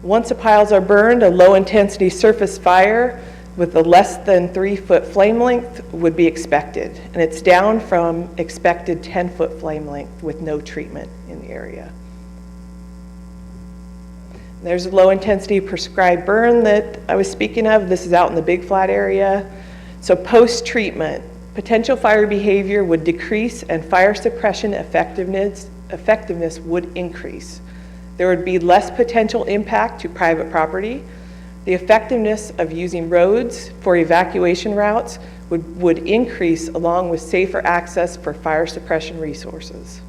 Speaker 12: Once the piles are burned, a low-intensity surface fire with a less than 3-foot flame length would be expected. And it's down from expected 10-foot flame length with no treatment in the area. There's a low-intensity prescribed burn that I was speaking of. This is out in the Big Flat area. So post-treatment, potential fire behavior would decrease and fire suppression effectiveness would increase. There would be less potential impact to private property. The effectiveness of using roads for evacuation routes would increase, along with safer access for fire suppression resources.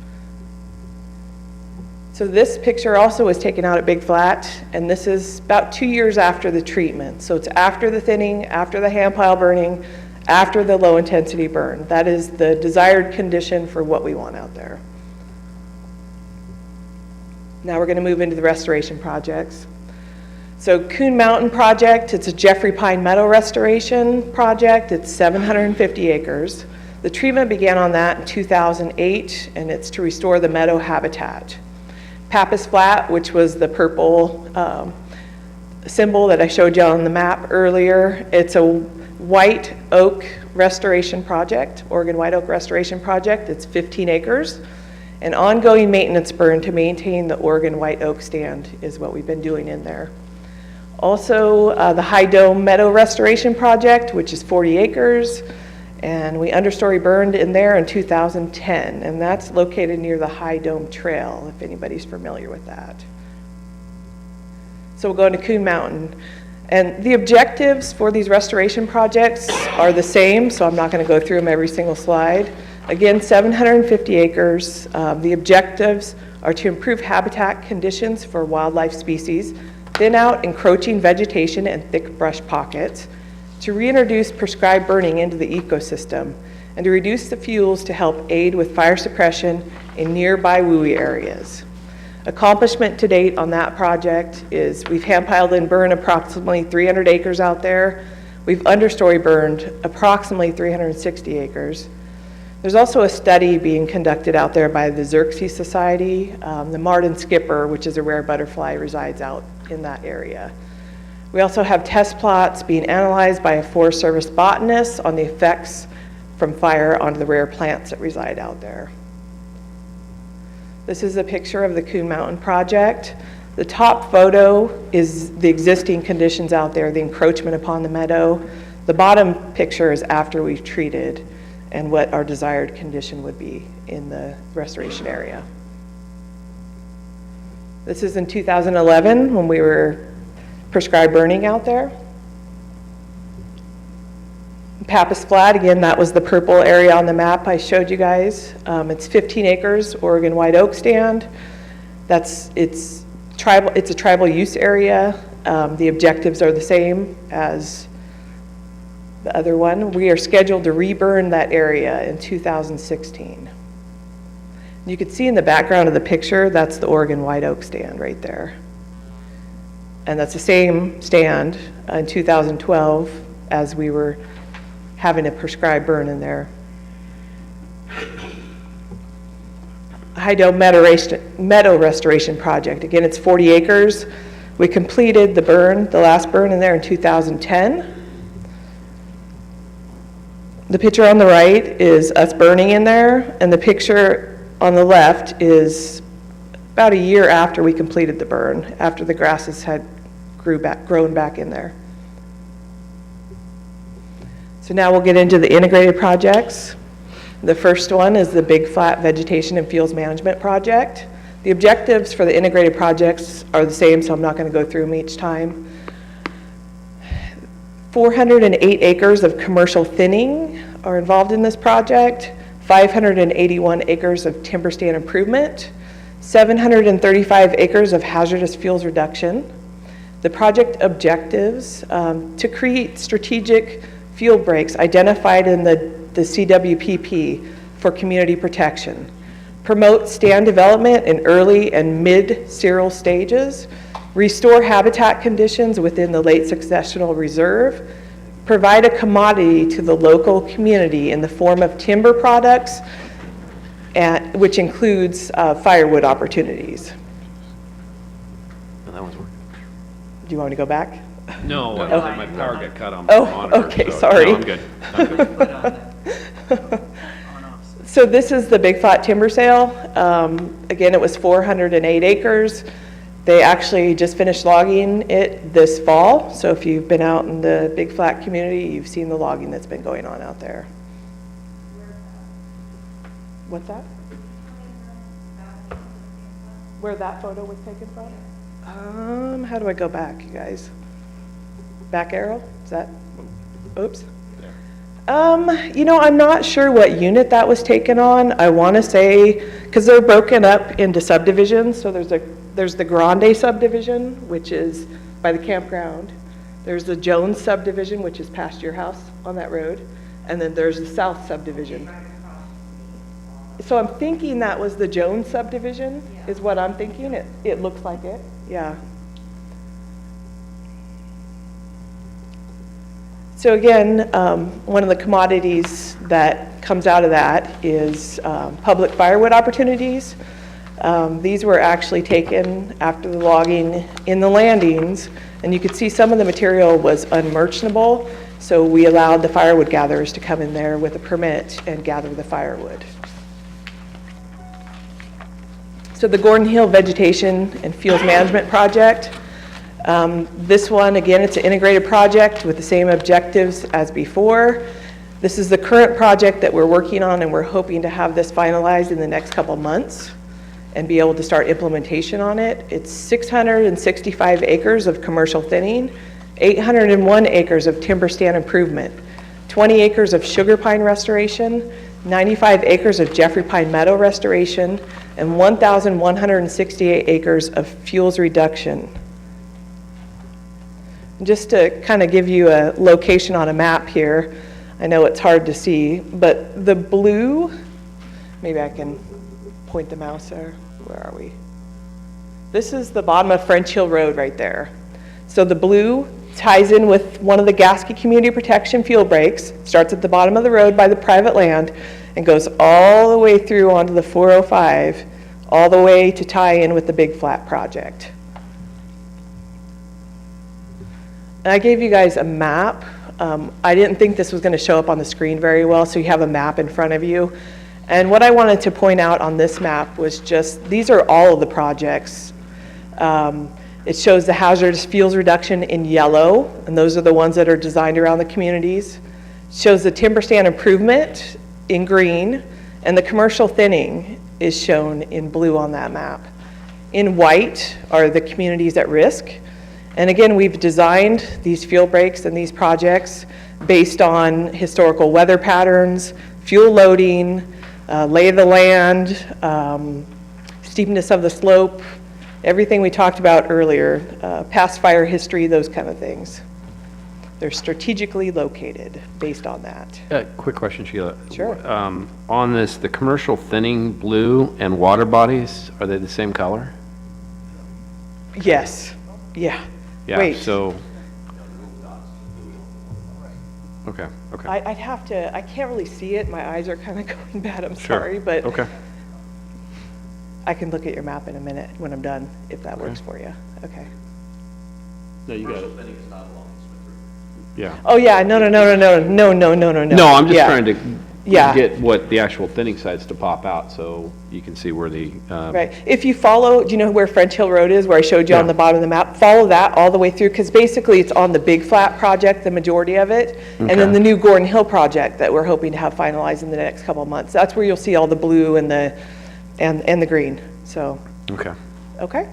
Speaker 12: So this picture also was taken out at Big Flat, and this is about 2 years after the treatment. So it's after the thinning, after the hand pile burning, after the low intensity burn. That is the desired condition for what we want out there. Now we're going to move into the restoration projects. So Coon Mountain project, it's a Jeffrey Pine Meadow restoration project. It's 750 acres. The treatment began on that in 2008, and it's to restore the meadow habitat. Pappas Flat, which was the purple symbol that I showed you on the map earlier, it's a white oak restoration project, Oregon white oak restoration project. It's 15 acres. An ongoing maintenance burn to maintain the Oregon white oak stand is what we've been doing in there. Also, the High Dome Meadow Restoration Project, which is 40 acres, and we understory burned in there in 2010, and that's located near the High Dome Trail, if anybody's familiar with that. So we'll go into Coon Mountain. And the objectives for these restoration projects are the same, so I'm not going to go through them every single slide. Again, 750 acres. The objectives are to improve habitat conditions for wildlife species, thin out encroaching vegetation and thick brush pockets, to reintroduce prescribed burning into the ecosystem, and to reduce the fuels to help aid with fire suppression in nearby WUI areas. Accomplishment to date on that project is we've hand piled and burned approximately 300 acres out there. We've understory burned approximately 360 acres. There's also a study being conducted out there by the Xerxes Society. The Martin skipper, which is a rare butterfly, resides out in that area. We also have test plots being analyzed by a Forest Service botanist on the effects from fire onto the rare plants that reside out there. This is a picture of the Coon Mountain project. The top photo is the existing conditions out there, the encroachment upon the meadow. The bottom picture is after we've treated and what our desired condition would be in the restoration area. This is in 2011 when we were prescribed burning out there. Pappas Flat, again, that was the purple area on the map I showed you guys. It's 15 acres, Oregon white oak stand. It's a tribal use area. The objectives are the same as the other one. We are scheduled to reburn that area in 2016. You can see in the background of the picture, that's the Oregon white oak stand right there. And that's the same stand in 2012 as we were having a prescribed burn in there. High Dome Meadow Restoration Project. Again, it's 40 acres. We completed the last burn in there in 2010. The picture on the right is us burning in there, and the picture on the left is about a year after we completed the burn, after the grasses had grown back in there. So now we'll get into the integrated projects. The first one is the Big Flat Vegetation and Fuels Management Project. The objectives for the integrated projects are the same, so I'm not going to go through them each time. 408 acres of commercial thinning are involved in this project, 581 acres of timber stand improvement, 735 acres of hazardous fuels reduction. The project objectives to create strategic fuel breaks identified in the CWPP for community protection, promote stand development in early and mid-cereal stages, restore habitat conditions within the late successional reserve, provide a commodity to the local community in the form of timber products, which includes firewood opportunities.
Speaker 4: No, that one's working.
Speaker 12: Do you want me to go back?
Speaker 4: No,
Speaker 12: Okay.
Speaker 4: my power got cut on my monitor.
Speaker 12: Okay,
Speaker 4: so-
Speaker 12: sorry.
Speaker 4: No, I'm good.
Speaker 12: So this is the Big Flat timber sale. Again, it was 408 acres. They actually just finished logging it this fall. So if you've been out in the Big Flat community, you've seen the logging that's been going on out there. What's that? Where that photo was taken from? How do I go back, you guys? Back arrow? Is that? Oops. You know, I'm not sure what unit that was taken on. I want to say, because they're broken up into subdivisions. So there's the Grande subdivision, which is by the campground. There's the Jones subdivision, which is past your house on that road. And then there's the South subdivision. So I'm thinking that was the Jones subdivision, is what I'm thinking. It looks like it, yeah. So again, one of the commodities that comes out of that is public firewood opportunities. These were actually taken after the logging in the landings, and you could see some of the material was unmerchantable, so we allowed the firewood gatherers to come in there with a permit and gather the firewood. So the Gordon Hill Vegetation and Fuels Management Project. This one, again, it's an integrated project with the same objectives as before. This is the current project that we're working on, and we're hoping to have this finalized in the next couple months and be able to start implementation on it. It's 665 acres of commercial thinning, 801 acres of timber stand improvement, 20 acres of sugar pine restoration, 95 acres of Jeffrey Pine Meadow restoration, and 1,168 acres of fuels reduction. Just to kind of give you a location on a map here, I know it's hard to see, but the blue, maybe I can point the mouse there. Where are we? This is the bottom of French Hill Road right there. So the blue ties in with one of the Gasky Community Protection field breaks, starts at the bottom of the road by the private land, and goes all the way through onto the 405, all the way to tie in with the Big Flat project. And I gave you guys a map. I didn't think this was going to show up on the screen very well, so you have a map in front of you. And what I wanted to point out on this map was just, these are all of the projects. It shows the hazardous fuels reduction in yellow, and those are the ones that are designed around the communities. It shows the timber stand improvement in green, and the commercial thinning is shown in blue on that map. In white are the communities at risk. And again, we've designed these field breaks and these projects based on historical weather patterns, fuel loading, lay of the land, steepness of the slope, everything we talked about earlier, past fire history, those kind of things. They're strategically located based on that.
Speaker 3: Quick question, Sheila.
Speaker 12: Sure.
Speaker 3: On this, the commercial thinning blue and water bodies, are they the same color?
Speaker 12: Yes, yeah.
Speaker 3: Yeah,
Speaker 12: Wait.
Speaker 3: so. Okay, okay.
Speaker 12: I'd have to, I can't really see it. My eyes are kind of going bad, I'm
Speaker 3: Sure.
Speaker 12: sorry, but
Speaker 3: Okay.
Speaker 12: I can look at your map in a minute when I'm done, if that works for you. Okay.
Speaker 3: No, you got it. Yeah.
Speaker 12: Oh, yeah, no.
Speaker 3: No, I'm just
Speaker 12: Yeah.
Speaker 3: trying to
Speaker 12: Yeah.
Speaker 3: get what the actual thinning sites to pop out so you can see where the.
Speaker 12: Right. If you follow, do you know where French Hill Road is, where I showed you on the bottom of the map? Follow that all the way through, because basically it's on the Big Flat project, the majority of it, and then
Speaker 3: Okay.
Speaker 12: the new Gordon Hill project that we're hoping to have finalized in the next couple of months. That's where you'll see all the blue and the green, so.
Speaker 3: Okay.
Speaker 12: Okay.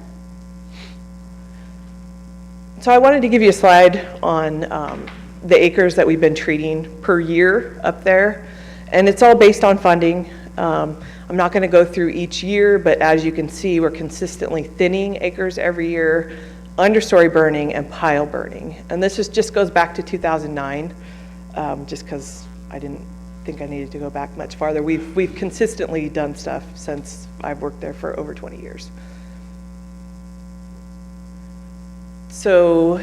Speaker 12: So I wanted to give you a slide on the acres that we've been treating per year up there, and it's all based on funding. I'm not going to go through each year, but as you can see, we're consistently thinning acres every year, understory burning and pile burning. And this just goes back to 2009, just because I didn't think I needed to go back much farther. We've consistently done stuff since I've worked there for over 20 years. So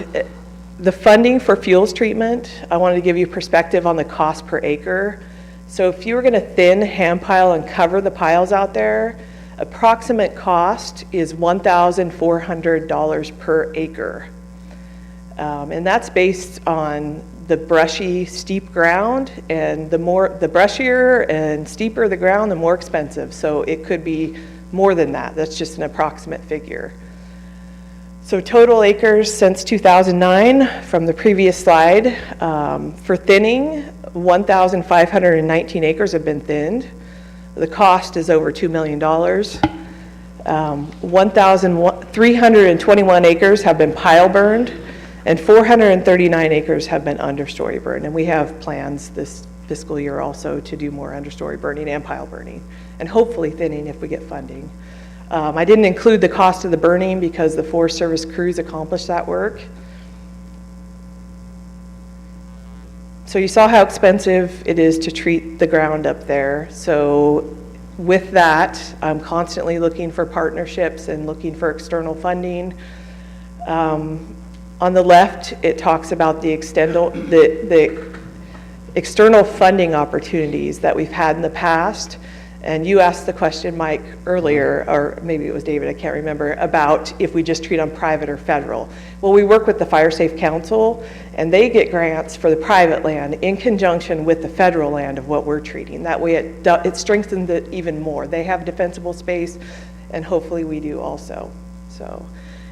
Speaker 12: the funding for fuels treatment, I wanted to give you perspective on the cost per acre. So if you were going to thin, hand pile, and cover the piles out there, approximate cost is $1,400 per acre. And that's based on the brushy, steep ground, and the brushier and steeper the ground, the more expensive. So it could be more than that. That's just an approximate figure. So total acres since 2009, from the previous slide, for thinning, 1,519 acres have been thinned. The cost is over $2 million. 1,321 acres have been pile burned, and 439 acres have been understory burned. And we have plans this fiscal year also to do more understory burning and pile burning, and hopefully thinning if we get funding. I didn't include the cost of the burning because the Forest Service crews accomplished that work. So you saw how expensive it is to treat the ground up there. So with that, I'm constantly looking for partnerships and looking for external funding. On the left, it talks about the external funding opportunities that we've had in the past. And you asked the question, Mike, earlier, or maybe it was David, I can't remember, about if we just treat on private or federal. Well, we work with the Fire Safe Council, and they get grants for the private land in conjunction with the federal land of what we're treating. That way it strengthens it even more. They have defensible space, and hopefully we do also. So,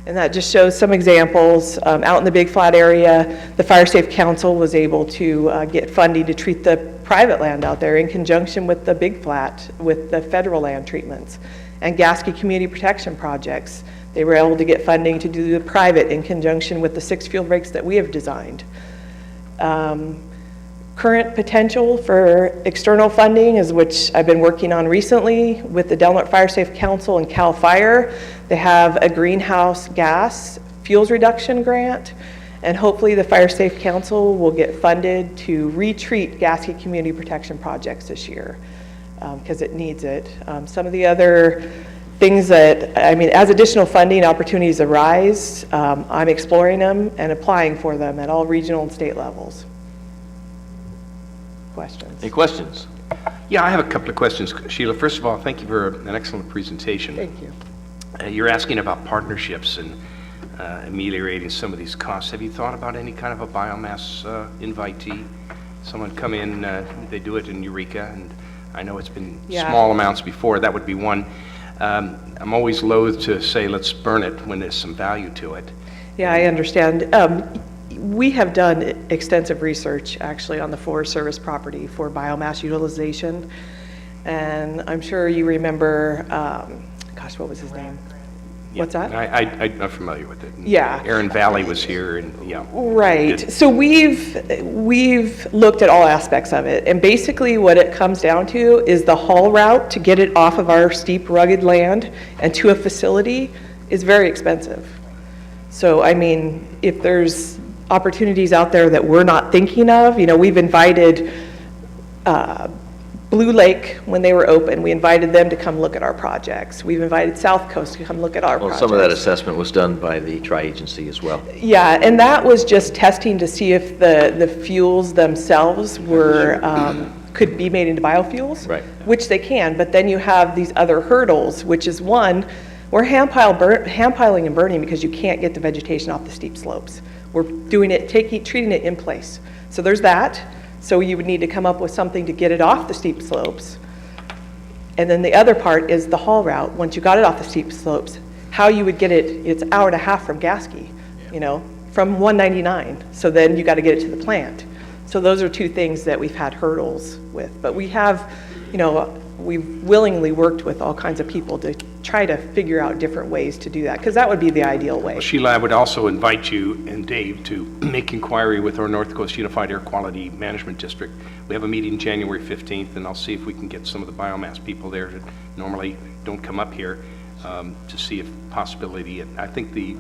Speaker 12: and that just shows some examples. Out in the Big Flat area, the Fire Safe Council was able to get funding to treat the private land out there in conjunction with the Big Flat, with the federal land treatments. And Gasky Community Protection projects, they were able to get funding to do the private in conjunction with the 6 field breaks that we have designed. Current potential for external funding is which I've been working on recently with the Del Norte Fire Safe Council and CAL FIRE. They have a greenhouse gas fuels reduction grant, And hopefully the Fire Safe Council will get funded to retreat Gasky community protection projects this year, because it needs it. Some of the other things that, I mean, as additional funding opportunities arise, I'm exploring them and applying for them at all regional and state levels. Questions?
Speaker 1: Any questions?
Speaker 4: Yeah, I have a couple of questions, Sheila. First of all, thank you for an excellent presentation.
Speaker 12: Thank you.
Speaker 4: You're asking about partnerships and ameliorating some of these costs. Have you thought about any kind of a biomass invitee? Someone come in, they do it in Eureka, and I know it's been small amounts before. That would be one. I'm always loath to say let's burn it when there's some value to it.
Speaker 12: Yeah, I understand. We have done extensive research actually on the Forest Service property for biomass utilization. And I'm sure you remember, gosh, what was his name?
Speaker 4: Yeah,
Speaker 12: What's that?
Speaker 4: I'm familiar with it.
Speaker 12: Yeah.
Speaker 4: Aaron Valley was here, and yeah.
Speaker 12: Right. So we've looked at all aspects of it, and basically what it comes down to is the haul route to get it off of our steep, rugged land and to a facility is very expensive. So, I mean, if there's opportunities out there that we're not thinking of, you know, we've invited Blue Lake, when they were open, we invited them to come look at our projects. We've invited South Coast to come look at our projects.
Speaker 1: Some of that assessment was done by the tri-agency as well.
Speaker 12: Yeah, and that was just testing to see if the fuels themselves were, could be made into biofuels.
Speaker 1: Right.
Speaker 12: Which they can, but then you have these other hurdles, which is one, we're hand piling and burning because you can't get the vegetation off the steep slopes. We're doing it, treating it in place. So there's that. So you would need to come up with something to get it off the steep slopes. And then the other part is the haul route. Once you got it off the steep slopes, how you would get it, it's an hour and a half from Gasky, you know, from 199. So then you got to get it to the plant. So those are two things that we've had hurdles with. But we have, you know, we've willingly worked with all kinds of people to try to figure out different ways to do that, because that would be the ideal way.
Speaker 4: Well, Sheila, I would also invite you and Dave to make inquiry with our North Coast Unified Air Quality Management District. We have a meeting January 15th, and I'll see if we can get some of the biomass people there that normally don't come up here to see if possibility. I think the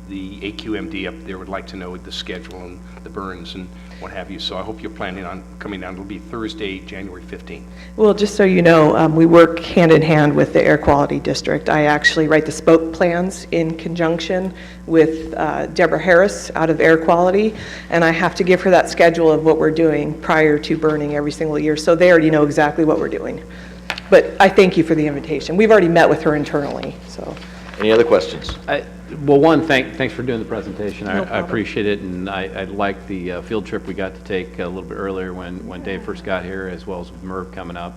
Speaker 4: AQMD up there would like to know the schedule and the burns and what have you. So I hope you're planning on coming down. It'll be Thursday, January 15th.
Speaker 12: Well, just so you know, we work hand in hand with the Air Quality District. I actually write the spoke plans in conjunction with Deborah Harris out of Air Quality, and I have to give her that schedule of what we're doing prior to burning every single year. So they already know exactly what we're doing. But I thank you for the invitation. We've already met with her internally, so.
Speaker 1: Any other questions?
Speaker 3: Well, one, thanks for doing the presentation.
Speaker 12: No
Speaker 3: I
Speaker 12: problem.
Speaker 3: appreciate it, and I like the field trip we got to take a little bit earlier when Dave first got here, as well as with Merv coming up.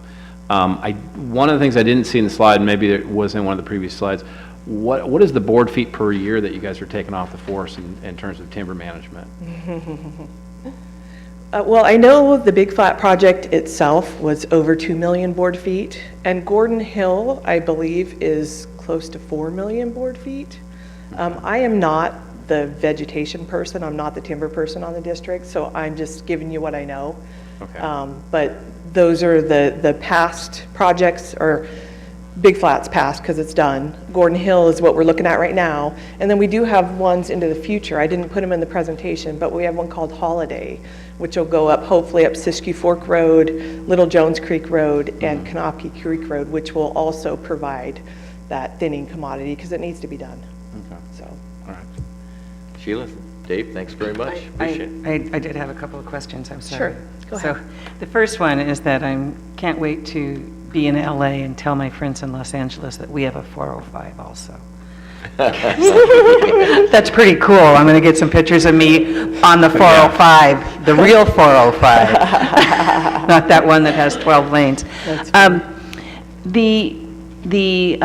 Speaker 3: One of the things I didn't see in the slide, maybe it was in one of the previous slides, what is the board feet per year that you guys are taking off the force in terms of timber management?
Speaker 12: Well, I know the Big Flat project itself was over 2 million board feet, and Gordon Hill, I believe, is close to 4 million board feet. I am not the vegetation person, I'm not the timber person on the district, so I'm just giving you what I know.
Speaker 3: Okay.
Speaker 12: But those are the past projects, or Big Flat's past because it's done. Gordon Hill is what we're looking at right now. And then we do have ones into the future. I didn't put them in the presentation, but we have one called Holiday, which will go up, hopefully up Siskiyou Fork Road, Little Jones Creek Road, and Kanopke Creek Road, which will also provide that thinning commodity because it needs to be done.
Speaker 3: Okay.
Speaker 12: So.
Speaker 3: All right.
Speaker 1: Sheila, Dave, thanks very much. Appreciate it.
Speaker 5: I did have a couple of questions, I'm sorry.
Speaker 12: Sure, go ahead.
Speaker 5: So the first one is that I can't wait to be in LA and tell my friends in Los Angeles that we have a 405 also. That's pretty cool. I'm going to get some pictures of me on the 405, the real 405, not that one that has 12 lanes. The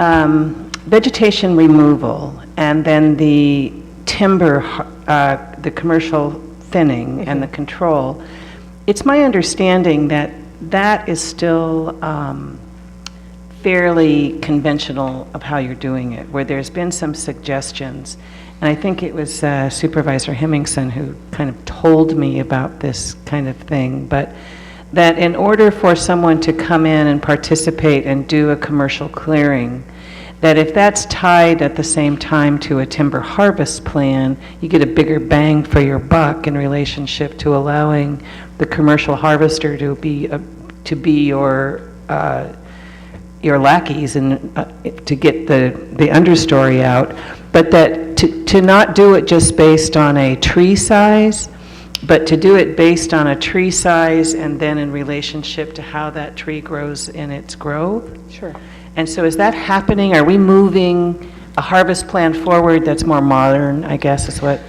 Speaker 5: vegetation removal and then the timber, the commercial thinning and the control, it's my understanding that that is still fairly conventional of how you're doing it, where there's been some suggestions. And I think it was Supervisor Hemmingson who kind of told me about this kind of thing, but that in order for someone to come in and participate and do a commercial clearing, that if that's tied at the same time to a timber harvest plan, you get a bigger bang for your buck in relationship to allowing the commercial harvester to be your lackeys and to get the understory out, but that to not do it just based on a tree size, but to do it based on a tree size and then in relationship to how that tree grows in its growth.
Speaker 12: Sure.
Speaker 5: And so is that happening? Are we moving a harvest plan forward that's more modern, I guess is what?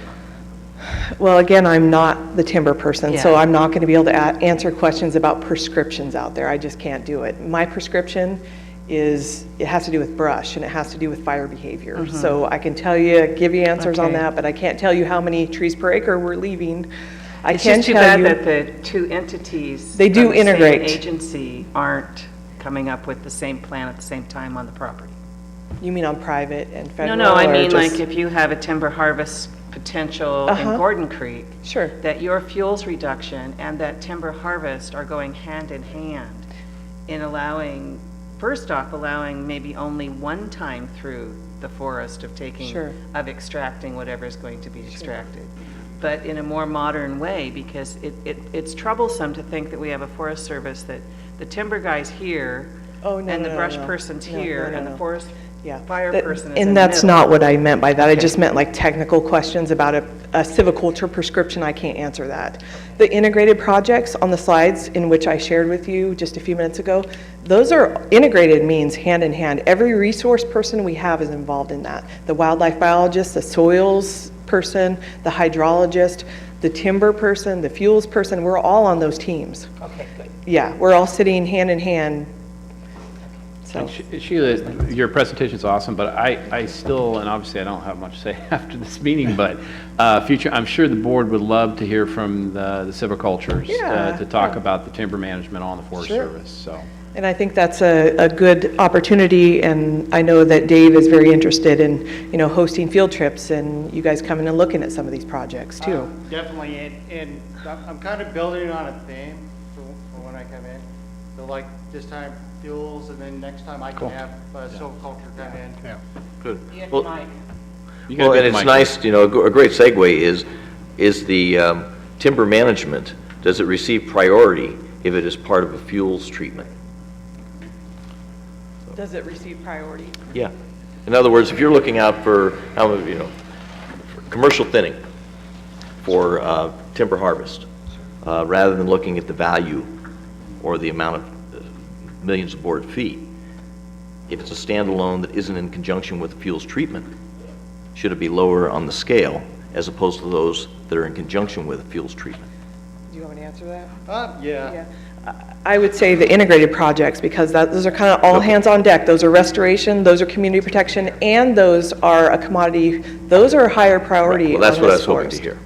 Speaker 12: Well, again, I'm not the timber person, so
Speaker 5: Yeah.
Speaker 12: I'm not going to be able to answer questions about prescriptions out there. I just can't do it. My prescription is, it has to do with brush, and it has to do with fire behavior.
Speaker 5: Mhm.
Speaker 12: So I can tell you, give you answers on
Speaker 5: Okay.
Speaker 12: that, but I can't tell you how many trees per acre we're leaving. I
Speaker 5: It's
Speaker 12: can
Speaker 5: just too
Speaker 12: tell
Speaker 5: bad
Speaker 12: you,
Speaker 5: that the two entities.
Speaker 12: They do
Speaker 5: from the same
Speaker 12: integrate.
Speaker 5: agency aren't coming up with the same plan at the same time on the property.
Speaker 12: you mean on private and federal?
Speaker 5: No, I
Speaker 12: or
Speaker 5: mean,
Speaker 12: just-
Speaker 5: like, if you have a timber harvest potential
Speaker 12: Uh-huh.
Speaker 5: in Gordon Creek.
Speaker 12: Sure.
Speaker 5: That your fuels reduction and that timber harvest are going hand in hand in allowing, first off, allowing maybe only one time through the forest of taking,
Speaker 12: Sure.
Speaker 5: of extracting whatever is going to be extracted. But in a more modern way, because it's troublesome to think that we have a Forest Service that the timber guy's here,
Speaker 12: Oh, no,
Speaker 5: and the
Speaker 12: no,
Speaker 5: brush
Speaker 12: no.
Speaker 5: person's
Speaker 12: No,
Speaker 5: here,
Speaker 12: no, no,
Speaker 5: and
Speaker 12: no.
Speaker 5: the forest
Speaker 12: Yeah.
Speaker 5: fire
Speaker 12: That-
Speaker 5: person is in
Speaker 12: And
Speaker 5: the
Speaker 12: that's
Speaker 5: middle.
Speaker 12: not what I meant by that. I
Speaker 5: Okay.
Speaker 12: just meant like technical questions about a silviculture prescription. I can't answer that. The integrated projects on the slides in which I shared with you just a few minutes ago, those are, integrated means hand in hand. Every resource person we have is involved in that. The wildlife biologist, the soils person, the hydrologist, the timber person, the fuels person, we're all on those teams.
Speaker 5: Okay, good.
Speaker 12: Yeah, we're all sitting hand in hand. So,
Speaker 3: And Sheila, your presentation's awesome, but I still, and obviously I don't have much to say after this meeting, but I'm sure the board would love to hear from the silvicultures
Speaker 12: Yeah,
Speaker 3: to talk
Speaker 12: yeah.
Speaker 3: about the timber management on the Forest
Speaker 12: Sure.
Speaker 3: Service, so.
Speaker 12: and I think that's a good opportunity, and I know that Dave is very interested in, hosting field trips and you guys coming and looking at some of these projects too.
Speaker 13: Definitely, and I'm kind of building on a theme for when I come in. So like this time fuels, and then next time I can have silviculture come in.
Speaker 2: Yeah.
Speaker 1: Good.
Speaker 5: Ian,
Speaker 1: Well,
Speaker 5: Mike.
Speaker 3: You gotta
Speaker 1: well,
Speaker 3: get
Speaker 1: and
Speaker 3: the
Speaker 1: it's
Speaker 3: mic.
Speaker 1: nice, a great segue is the timber management, does it receive priority if it is part of a fuels treatment?
Speaker 12: Does it receive priority?
Speaker 1: Yeah. In other words, if you're looking out for, for commercial thinning for timber harvest, rather than looking at the value or the amount of millions of board feet, if it's a standalone that isn't in conjunction with the fuels treatment, should it be lower on the scale as opposed to those that are in conjunction with the fuels treatment?
Speaker 12: Do you want me to answer that?
Speaker 13: Yeah.
Speaker 12: I would say the integrated projects, because those are kind of all hands on deck. Those are restoration, those are community protection, and those are a commodity. Those are a higher priority.
Speaker 1: Well, that's
Speaker 12: on
Speaker 1: what I
Speaker 12: this
Speaker 1: was hoping to
Speaker 12: forest.
Speaker 1: hear.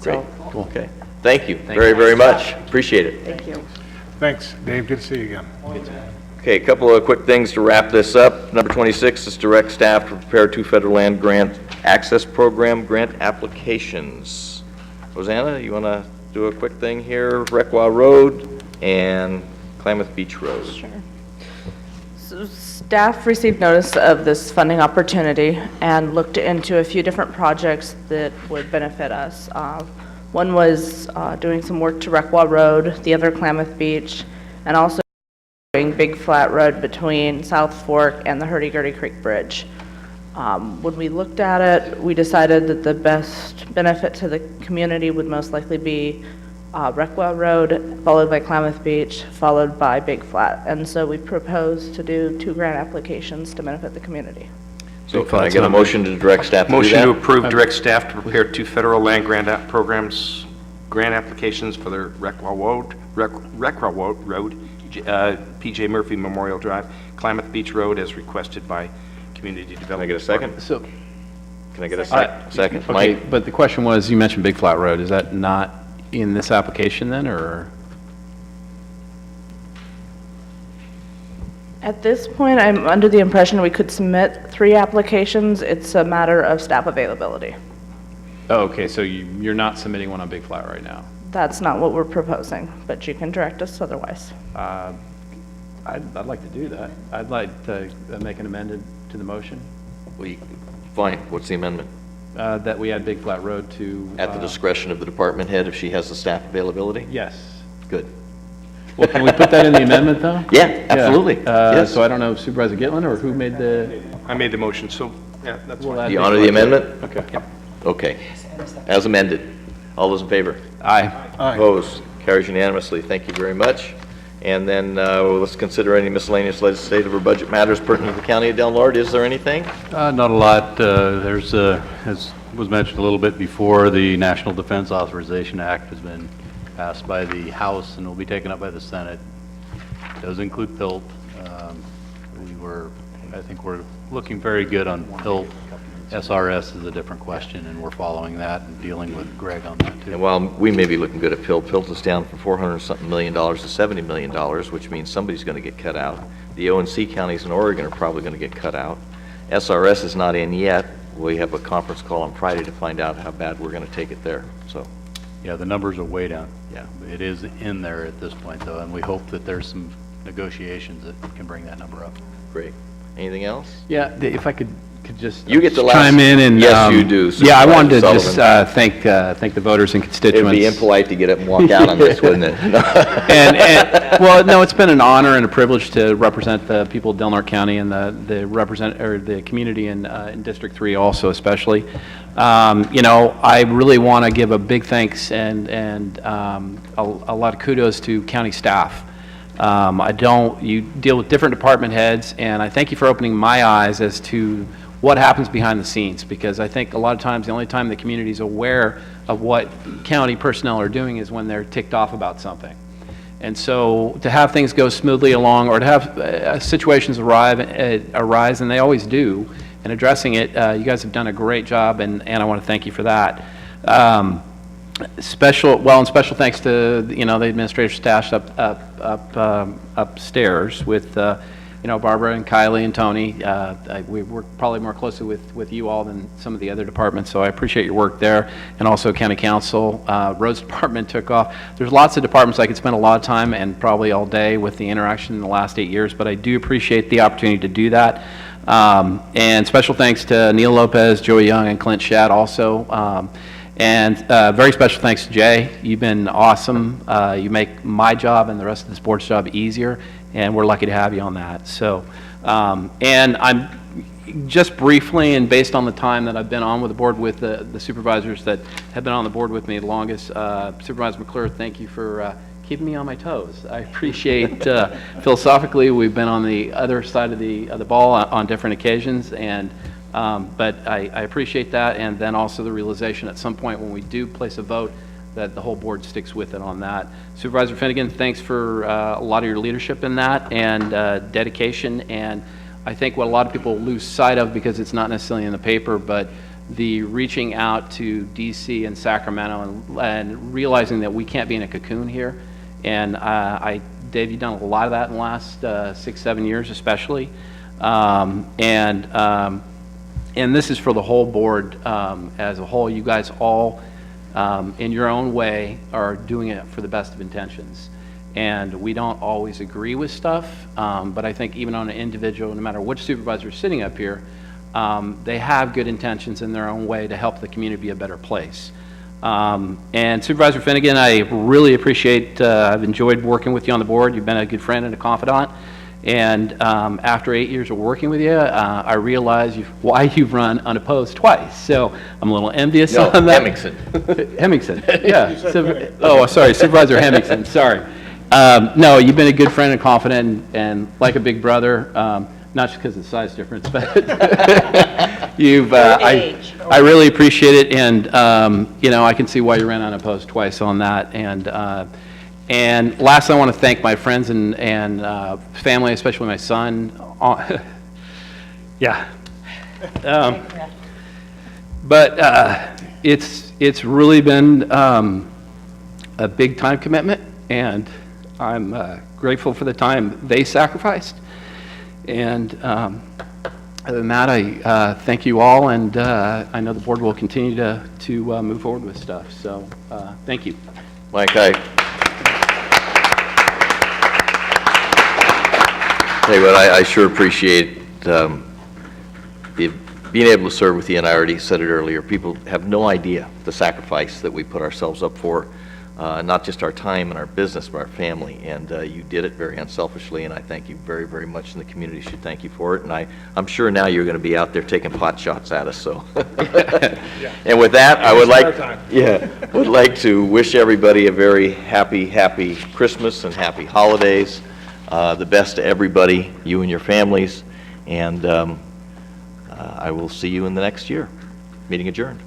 Speaker 1: Great.
Speaker 12: So,
Speaker 1: Okay. Thank you very, very much. Appreciate it.
Speaker 12: thank you.
Speaker 2: Thanks, Dave, good to see you again.
Speaker 1: Okay, a couple of quick things to wrap this up. Number 26 is direct staff to prepare 2 federal land grant access program grant applications. Rosanna, you want to do a quick thing here? Requa Road and Klamath Beach Road.
Speaker 14: Sure. So staff received notice of this funding opportunity and looked into a few different projects that would benefit us. One was doing some work to Requa Road, the other Klamath Beach, and also doing Big Flat Road between South Fork and the Hurdy-Gurdy Creek Bridge. When we looked at it, we decided that the best benefit to the community would most likely be Requa Road, followed by Klamath Beach, followed by Big Flat. And so we proposed to do 2 grant applications to benefit the community.
Speaker 1: So can I get a motion to direct staff to do that?
Speaker 4: Motion to approve direct staff to prepare 2 federal land grant grant applications for the Requa Road, P.J. Murphy Memorial Drive, Klamath Beach Road, as requested by Community Development.
Speaker 1: Can I get a second?
Speaker 3: So,
Speaker 1: Can I get a second?
Speaker 3: okay,
Speaker 1: Mike?
Speaker 3: but the question was, you mentioned Big Flat Road, is that not in this application then, or?
Speaker 14: At this point, I'm under the impression we could submit 3 applications. It's a matter of staff availability.
Speaker 3: Oh, okay, so you're not submitting one on Big Flat right now?
Speaker 14: That's not what we're proposing, but you can direct us otherwise.
Speaker 3: I'd like to do that. I'd like to make an amended the motion,
Speaker 1: Fine, what's the amendment?
Speaker 3: that we add Big Flat Road to.
Speaker 1: At the discretion of the department head if she has the staff availability?
Speaker 3: Yes.
Speaker 1: Good.
Speaker 3: Well, can we put that in the amendment, though?
Speaker 1: Yeah, absolutely. Yes.
Speaker 3: So I don't know, Supervisor Gitlin, or who made the?
Speaker 4: I made the motion, so, yeah, that's
Speaker 3: We'll
Speaker 4: fine.
Speaker 3: add
Speaker 1: Do you
Speaker 3: Big
Speaker 1: honor
Speaker 3: Flat
Speaker 1: the
Speaker 3: Road.
Speaker 1: amendment?
Speaker 3: Okay.
Speaker 1: Okay. As amended. All those in favor?
Speaker 3: Aye.
Speaker 1: Opposed? Carries unanimously. Thank you very much. And then let's consider any miscellaneous legislative or budget matters pertinent to the County of Del Norte. Is there anything?
Speaker 6: Not a lot. There's, as was mentioned a little bit before, the National Defense Authorization Act has been passed by the House and will be taken up by the Senate. It does include PILT. I think we're looking very good on PILT. SRS is a different question, and we're following that and dealing with Greg on that, too.
Speaker 1: And while we may be looking good at PILT, PILT is down from $400-something million to $70 million, which means somebody's going to get cut out. The ONC counties in Oregon are probably going to get cut out. SRS is not in yet. We have a conference call on Friday to find out how bad we're going to take it there, so.
Speaker 6: Yeah, the numbers are way down.
Speaker 1: Yeah.
Speaker 6: It is in there at this point, though, and we hope that there's some negotiations that can bring that number up.
Speaker 1: Great. Anything else?
Speaker 3: Yeah, if I could just
Speaker 1: You get the last-
Speaker 3: chime in and.
Speaker 1: Yes, you do,
Speaker 3: Yeah, I wanted to
Speaker 1: Supervisor
Speaker 3: just
Speaker 1: Sullivan.
Speaker 3: thank the voters and constituents.
Speaker 1: It'd be impolite to get up and walk out on this, wouldn't it?
Speaker 3: Well, no, it's been an honor and a privilege to represent the people of Del Norte County and the community in District 3 also especially. You know, I really want to give a big thanks and a lot of kudos to county staff. You deal with different department heads, and I thank you for opening my eyes as to what happens behind the scenes, because I think a lot of times the only time the community is aware of what county personnel are doing is when they're ticked off about something. And so to have things go smoothly along, or to have situations arise, and they always do, and addressing it, you guys have done a great job, and I want to thank you for that. Special thanks to, the administrative staff upstairs with, Barbara and Kylie and Tony. We work probably more closely with you all than some of the other departments, so I appreciate your work there. And also County Council, Roads Department took off. There's lots of departments I could spend a lot of time and probably all day with the interaction in the last 8 years, but I do appreciate the opportunity to do that. And special thanks to Neil Lopez, Joey Young, and Clint Shadd also. And very special thanks to Jay. You've been awesome. You make my job and the rest of this board's job easier, and we're lucky to have you on that. So, and I'm just briefly, and based on the time that I've been on with the board with the supervisors that have been on the board with me the longest, Supervisor McClure, thank you for keeping me on my toes. I appreciate, philosophically, we've been on the other side of the ball on different occasions, and but I appreciate that, and then also the realization at some point when we do place a vote that the whole board sticks with it on that. Supervisor Finnegan, thanks for a lot of your leadership in that and dedication, and I think what a lot of people lose sight of because it's not necessarily in the paper, but the reaching out to DC and Sacramento and realizing that we can't be in a cocoon here. And Dave, you've done a lot of that in the last 6-7 years especially. And this is for the whole board as a whole. You guys all, in your own way, are doing it for the best of intentions. And we don't always agree with stuff, but I think even on an individual, no matter which supervisor is sitting up here, they have good intentions in their own way to help the community be a better place. And Supervisor Finnegan, I really appreciate, I've enjoyed working with you on the board. You've been a good friend and a confidant. And after 8 years of working with you, I realize why you've run unopposed twice. So I'm a little envious on that.
Speaker 1: Hemmingson.
Speaker 3: Hemmingson, yeah. Sorry, Supervisor Hemmingson, sorry. No, you've been a good friend and confidant and like a big brother, not just because of the size difference, but you've, I really appreciate it. And, I can see why you ran unopposed twice on that. And last, I want to thank my friends and family, especially my son. Yeah. But it's really been a big time commitment, and I'm grateful for the time they sacrificed. And other than that, I thank you all, and I know the board will continue to move forward with stuff. So thank you.
Speaker 1: Mike, tell you what, I sure appreciate being able to serve with you, and I already said it earlier, people have no idea the sacrifice that we put ourselves up for, not just our time and our business, but our family. And you did it very unselfishly, and I thank you very, very much, and the community should thank you for it. And I'm sure now you're going to be out there taking pot shots at us, so. And with that, I would like to wish everybody a very happy Christmas and happy holidays. The best to everybody, you and your families, and I will see you in the next year. Meeting adjourned.